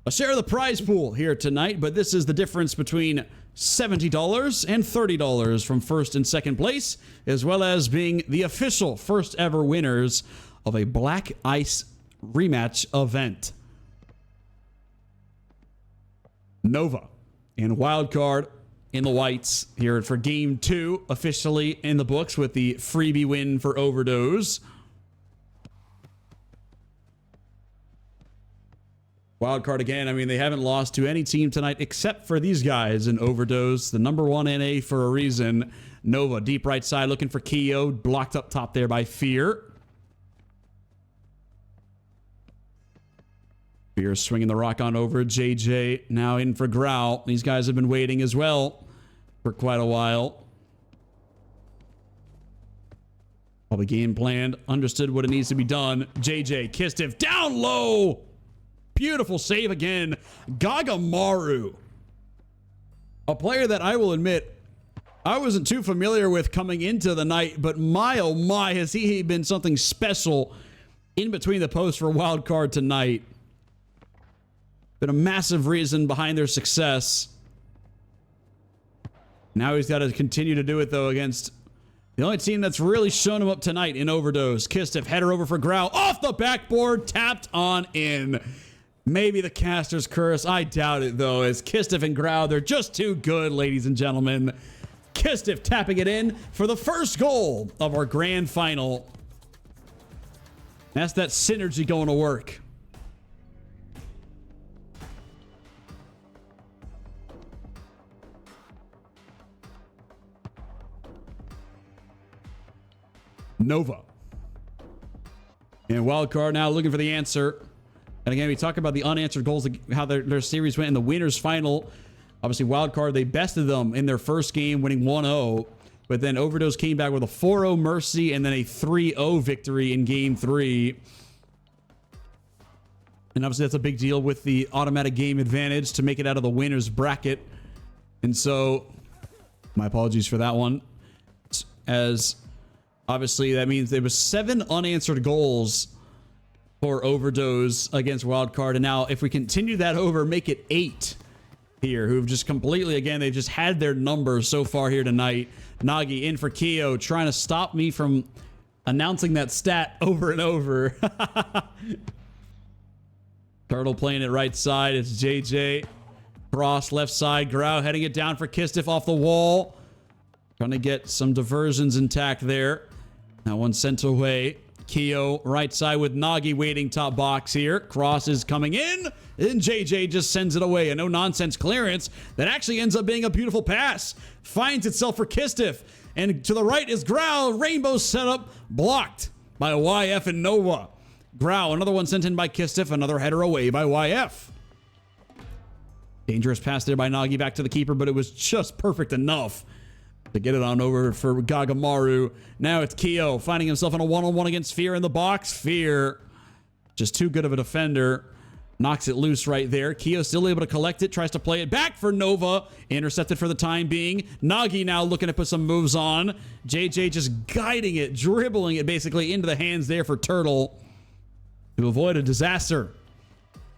a share of the prize pool here tonight, but this is the difference between $70 and $30 from first and second place, as well as being the official first ever winners of a Black Ice rematch event. Nova and Wildcard in the whites here for game 2, officially in the books with the freebie win for Overdose. Wildcard again, I mean, they haven't lost to any team tonight except for these guys in Overdose, the number 1 NA for a reason. Nova, deep right side, looking for Keo, blocked up top there by Fear. Fear swinging the rock on over. JJ now in for Growl. These guys have been waiting as well for quite a while. All the game planned, understood what it needs to be done. JJ, Kistif down low. Beautiful save again. Gagamaru, a player that I will admit I wasn't too familiar with coming into the night, but my oh my, has he been something special in between the posts for Wildcard tonight. Been a massive reason behind their success. Now he's got to continue to do it, though, against the only team that's really shown him up tonight in Overdose. Kistif, header over for Growl. Off the backboard, tapped on in. Maybe the caster's curse. I doubt it, though, as Kistif and Growl, they're just too good, ladies and gentlemen. Kistif tapping it in for the first goal of our grand final. That's that synergy going to work. Nova. And Wildcard now looking for the answer. And again, we talk about the unanswered goals, how their series went in the winners final. Obviously, Wildcard, they bested them in their first game, winning 1-0. But then Overdose came back with a 4-0 Mercy and then a 3-0 victory in game 3. And obviously, that's a big deal with the automatic game advantage to make it out of the winners bracket. And so, my apologies for that one. As obviously, that means there was 7 unanswered goals for Overdose against Wildcard. And now, if we continue that over, make it 8 here, who've just completely, again, they've just had their numbers so far here tonight. Nagi in for Keo, trying to stop me from announcing that stat over and over. Turtle playing it right side. It's JJ. Cross left side. Grau heading it down for Kistif off the wall. Trying to get some diversions intact there. That one sent away. Keo right side with Nagi waiting top box here. Cross is coming in. And JJ just sends it away. A no-nonsense clearance that actually ends up being a beautiful pass. Finds itself for Kistif. And to the right is Grau. Rainbow setup blocked by YF and Nova. Grau, another one sent in by Kistif. Another header away by YF. Dangerous pass there by Nagi back to the keeper, but it was just perfect enough to get it on over for Gagamaru. Now it's Keo finding himself in a one-on-one against Fear in the box. Fear, just too good of a defender. Knocks it loose right there. Keo still able to collect it. Tries to play it back for Nova. Intercepted for the time being. Nagi now looking to put some moves on. JJ just guiding it, dribbling it basically into the hands there for Turtle to avoid a disaster.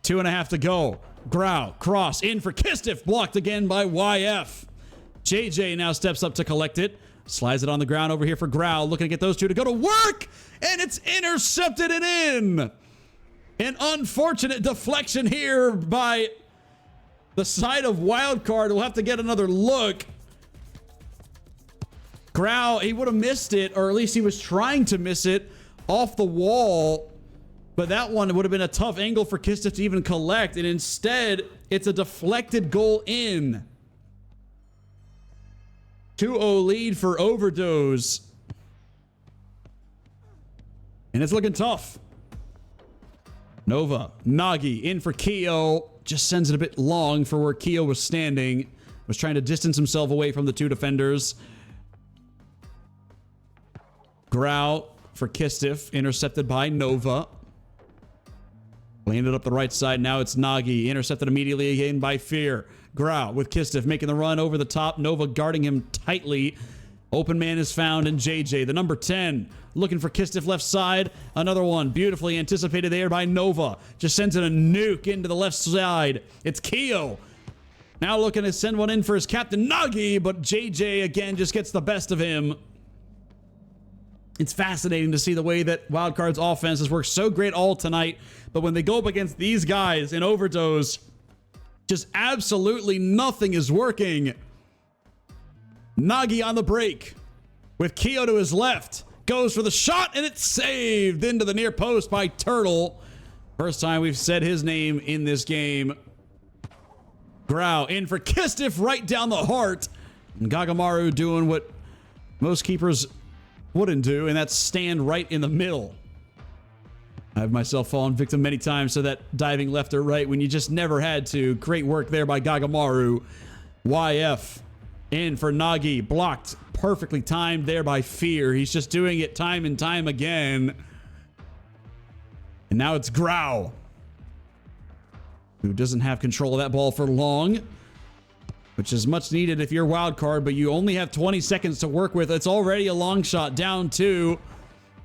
2.5 to go. Grau, cross in for Kistif. Blocked again by YF. JJ now steps up to collect it. Slides it on the ground over here for Growl. Looking to get those two to go to work. And it's intercepted and in. An unfortunate deflection here by the side of Wildcard. We'll have to get another look. Growl, he would have missed it, or at least he was trying to miss it off the wall. But that one would have been a tough angle for Kistif to even collect. And instead, it's a deflected goal in. 2-0 lead for Overdose. And it's looking tough. Nova, Nagi in for Keo. Just sends it a bit long for where Keo was standing. Was trying to distance himself away from the two defenders. Grau for Kistif. Intercepted by Nova. Playing it up the right side. Now it's Nagi. Intercepted immediately again by Fear. Grau with Kistif making the run over the top. Nova guarding him tightly. Open man is found in JJ, the number 10. Looking for Kistif left side. Another one beautifully anticipated there by Nova. Just sends in a nuke into the left side. It's Keo. Now looking to send one in for his captain, Nagi, but JJ again just gets the best of him. It's fascinating to see the way that Wildcard's offense has worked so great all tonight, but when they go up against these guys in Overdose, just absolutely nothing is working. Nagi on the break with Keo to his left. Goes for the shot, and it's saved into the near post by Turtle. First time we've said his name in this game. Grau in for Kistif right down the heart. And Gagamaru doing what most keepers wouldn't do, and that's stand right in the middle. I've myself fallen victim many times to that diving left or right when you just never had to. Great work there by Gagamaru. YF in for Nagi. Blocked. Perfectly timed there by Fear. He's just doing it time and time again. And now it's Grau, who doesn't have control of that ball for long, which is much needed if you're wild card, but you only have 20 seconds to work with. It's already a long shot, down 2.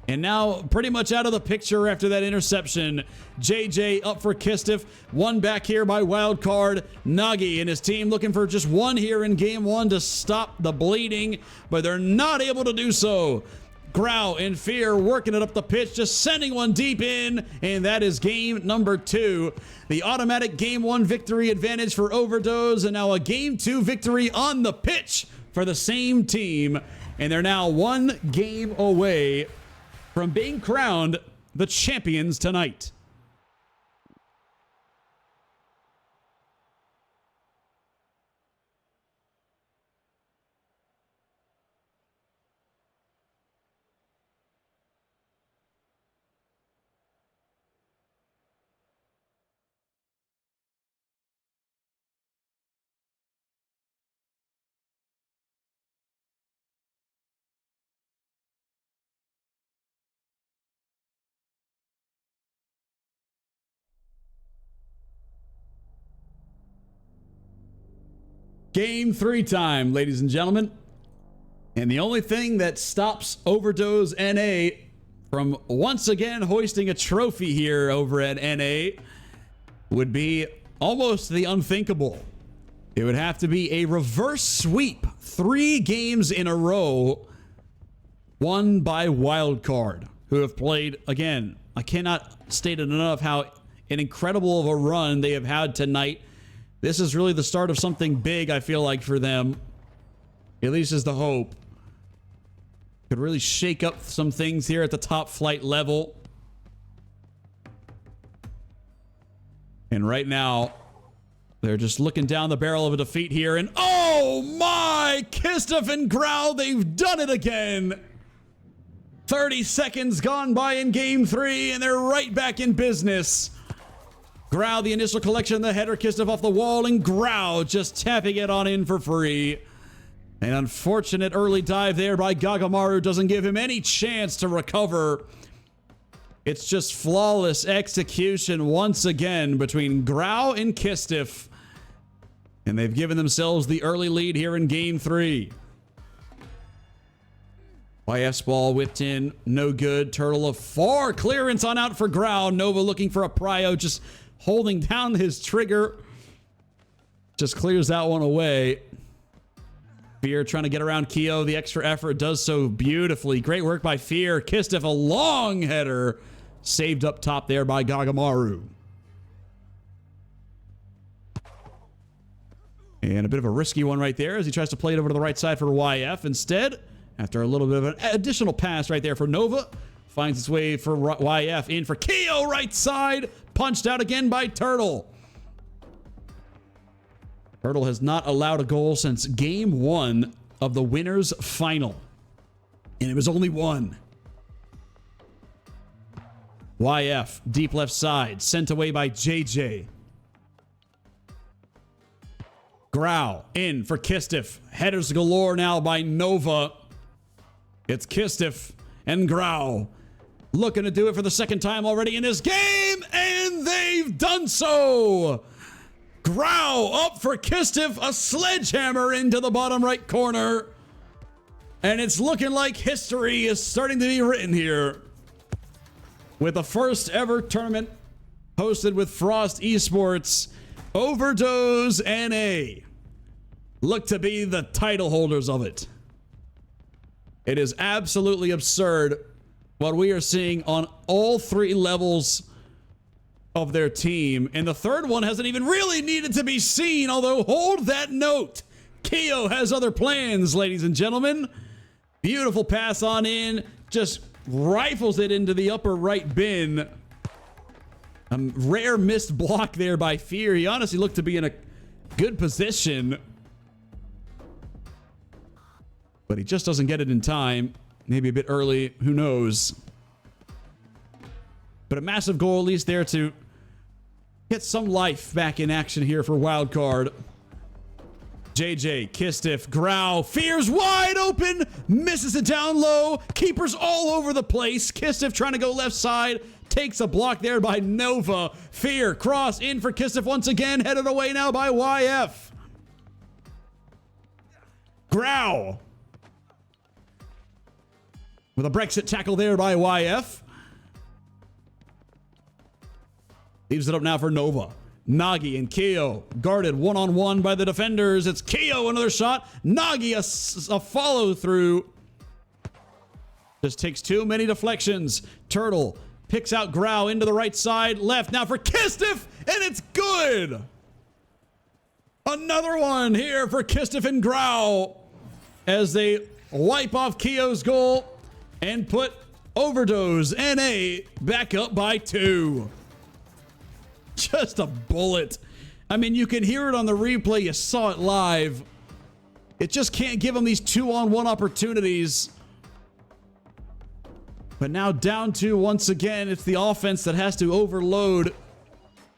And now pretty much out of the picture after that interception. JJ up for Kistif. One back here by Wildcard. Nagi and his team looking for just one here in game 1 to stop the bleeding, but they're not able to do so. Grau in Fear working it up the pitch, just sending one deep in, and that is game number 2. The automatic game 1 victory advantage for Overdose, and now a game 2 victory on the pitch for the same team. And they're now 1 game away from being crowned the champions tonight. Game 3 time, ladies and gentlemen. And the only thing that stops Overdose NA from once again hoisting a trophy here over at NA would be almost the unthinkable. It would have to be a reverse sweep, 3 games in a row, won by Wildcard, who have played, again, I cannot state it enough how an incredible of a run they have had tonight. This is really the start of something big, I feel like, for them. At least is the hope. Could really shake up some things here at the top flight level. And right now, they're just looking down the barrel of a defeat here. And oh my! Kistif and Grau, they've done it again! 30 seconds gone by in game 3, and they're right back in business. Grau, the initial collection, the header, Kistif off the wall, and Grau just tapping it on in for free. An unfortunate early dive there by Gagamaru doesn't give him any chance to recover. It's just flawless execution once again between Grau and Kistif. And they've given themselves the early lead here in game 3. YF's ball whipped in, no good. Turtle of 4, clearance on out for Grau. Nova looking for a prio, just holding down his trigger. Just clears that one away. Fear trying to get around Keo. The extra effort does so beautifully. Great work by Fear. Kistif, a long header. Saved up top there by Gagamaru. And a bit of a risky one right there as he tries to play it over to the right side for YF. Instead, after a little bit of an additional pass right there for Nova, finds its way for YF in for Keo right side. Punched out again by Turtle. Turtle has not allowed a goal since game 1 of the winners final. And it was only 1. YF, deep left side, sent away by JJ. Grau in for Kistif. Headers galore now by Nova. It's Kistif and Grau looking to do it for the second time already in this game, and they we've done so. Grau up for Kistif, a sledgehammer into the bottom right corner. And it's looking like history is starting to be written here, with the first ever tournament hosted with Frost Esports. Overdose NA look to be the title holders of it. It is absolutely absurd what we are seeing on all three levels of their team. And the third one hasn't even really needed to be seen, although hold that note. Keo has other plans, ladies and gentlemen. Beautiful pass on in, just rifles it into the upper right bin. A rare missed block there by Fear. He honestly looked to be in a good position, but he just doesn't get it in time. Maybe a bit early, who knows. But a massive goal at least there to get some life back in action here for Wildcard. JJ, Kistif, Grau, Fear's wide open, misses it down low, keepers all over the place. Kistif trying to go left side, takes a block there by Nova. Fear, cross in for Kistif once again, headed away now by YF. Grau with a Brexit tackle there by YF. Leaves it up now for Nova. Nagi and Keo guarded one-on-one by the defenders. It's Keo, another shot. Nagi, a follow-through. Just takes too many deflections. Turtle picks out Grau into the right side. Left now for Kistif, and it's good. Another one here for Kistif and Grau as they wipe off Keo's goal and put Overdose NA back up by 2. Just a bullet. I mean, you can hear it on the replay. You saw it live. It just can't give them these 2-on-1 opportunities. But now down to, once again, it's the offense that has to overload.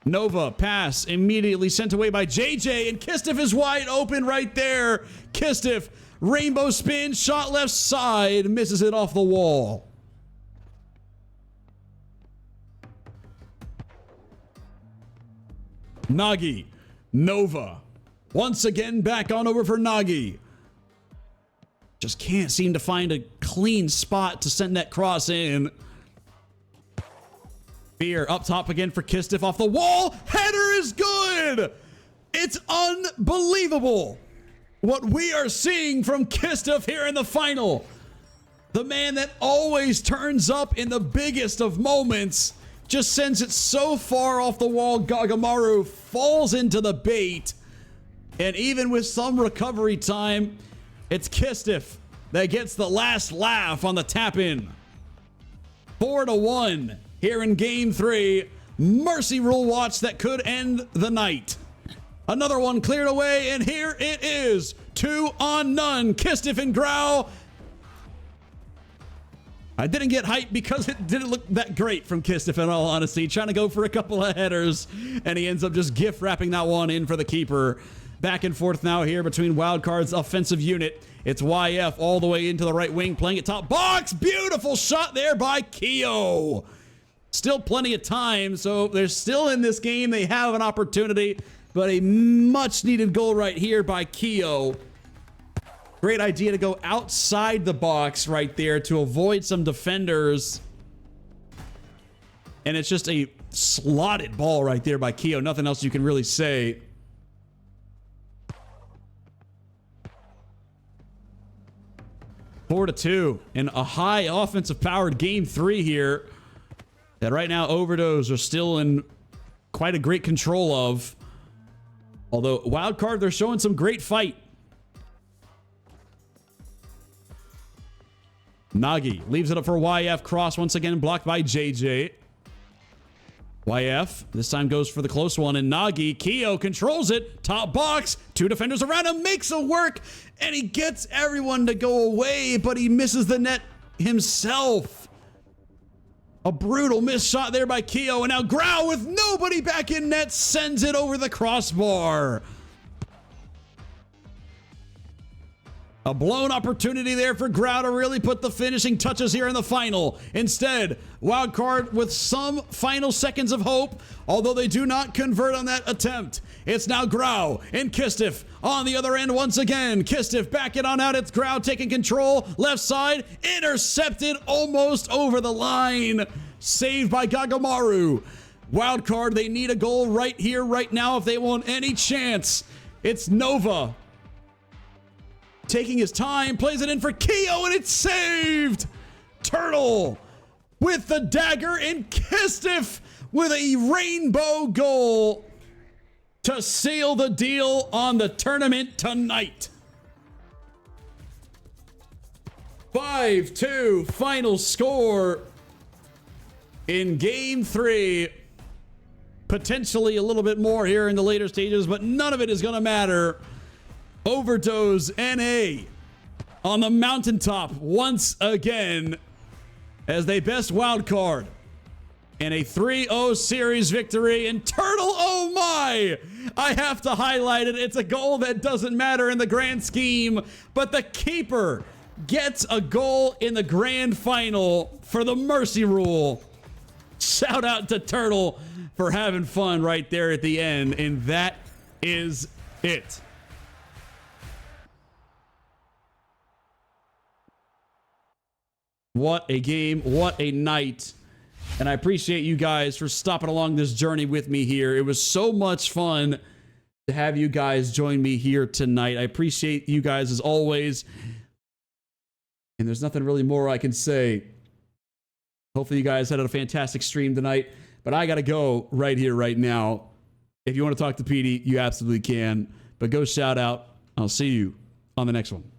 Nova, pass, immediately sent away by JJ, and Kistif is wide open right there. Kistif, rainbow spin, shot left side, misses it off the wall. Nagi, Nova, once again back on over for Nagi. Just can't seem to find a clean spot to send that cross in. Fear up top again for Kistif off the wall. Header is good. It's unbelievable what we are seeing from Kistif here in the final. The man that always turns up in the biggest of moments just sends it so far off the wall. Gagamaru falls into the bait. And even with some recovery time, it's Kistif that gets the last laugh on the tap-in. 4-1 here in Game 3. Mercy rule watch that could end the night. Another one cleared away, and here it is. 2-on-none. Kistif and Grau. I didn't get hyped because it didn't look that great from Kistif, in all honesty. Trying to go for a couple of headers, and he ends up just gift wrapping that one in for the keeper. Back and forth now here between Wildcard's offensive unit. It's YF all the way into the right wing, playing at top box. Beautiful shot there by Keo. Still plenty of time, so they're still in this game. They have an opportunity, but a much-needed goal right here by Keo. Great idea to go outside the box right there to avoid some defenders. And it's just a slotted ball right there by Keo. Nothing else you can really say. Four to 2 in a high offensive powered Game 3 here that right now Overdose are still in quite a great control of. Although Wildcard, they're showing some great fight. Nagi leaves it up for YF. Cross once again blocked by JJ. YF this time goes for the close one, and Nagi, Keo controls it. Top box, 2 defenders around him, makes it work, and he gets everyone to go away, but he misses the net himself. A brutal missed shot there by Keo, and now Grau with nobody back in net sends it over the crossbar. A A blown opportunity there for Grau to really put the finishing touches here in the final. Instead, Wildcard with some final seconds of hope, although they do not convert on that attempt. It's now Grau and Kistif on the other end once again. Kistif back it on out. It's Grau taking control. Left side, intercepted almost over the line. Saved by Gagamaru. Wildcard, they need a goal right here, right now if they want any chance. It's Nova. Taking his time, plays it in for Keo, and it's saved! Turtle with the dagger, and Kistif with a rainbow goal to seal the deal on the tournament tonight. 5-2 final score in Game 3. Potentially a little bit more here in the later stages, but none of it is going to matter. Overdose NA on the mountaintop once again as they best wild card in a 3-0 series victory. And Turtle, oh my, I have to highlight it. It's a goal that doesn't matter in the grand scheme, but the keeper gets a goal in the grand final for the mercy rule. Shout out to Turtle for having fun right there at the end, and that is it. What a game, what a night. And I appreciate you guys for stopping along this journey with me here. It was so much fun to have you guys join me here tonight. I appreciate you guys as always. And there's nothing really more I can say. Hopefully you guys had a fantastic stream tonight. But I got to go right here, right now. If you want to talk to Petey, you absolutely can. But go shout out. I'll see you on the next one.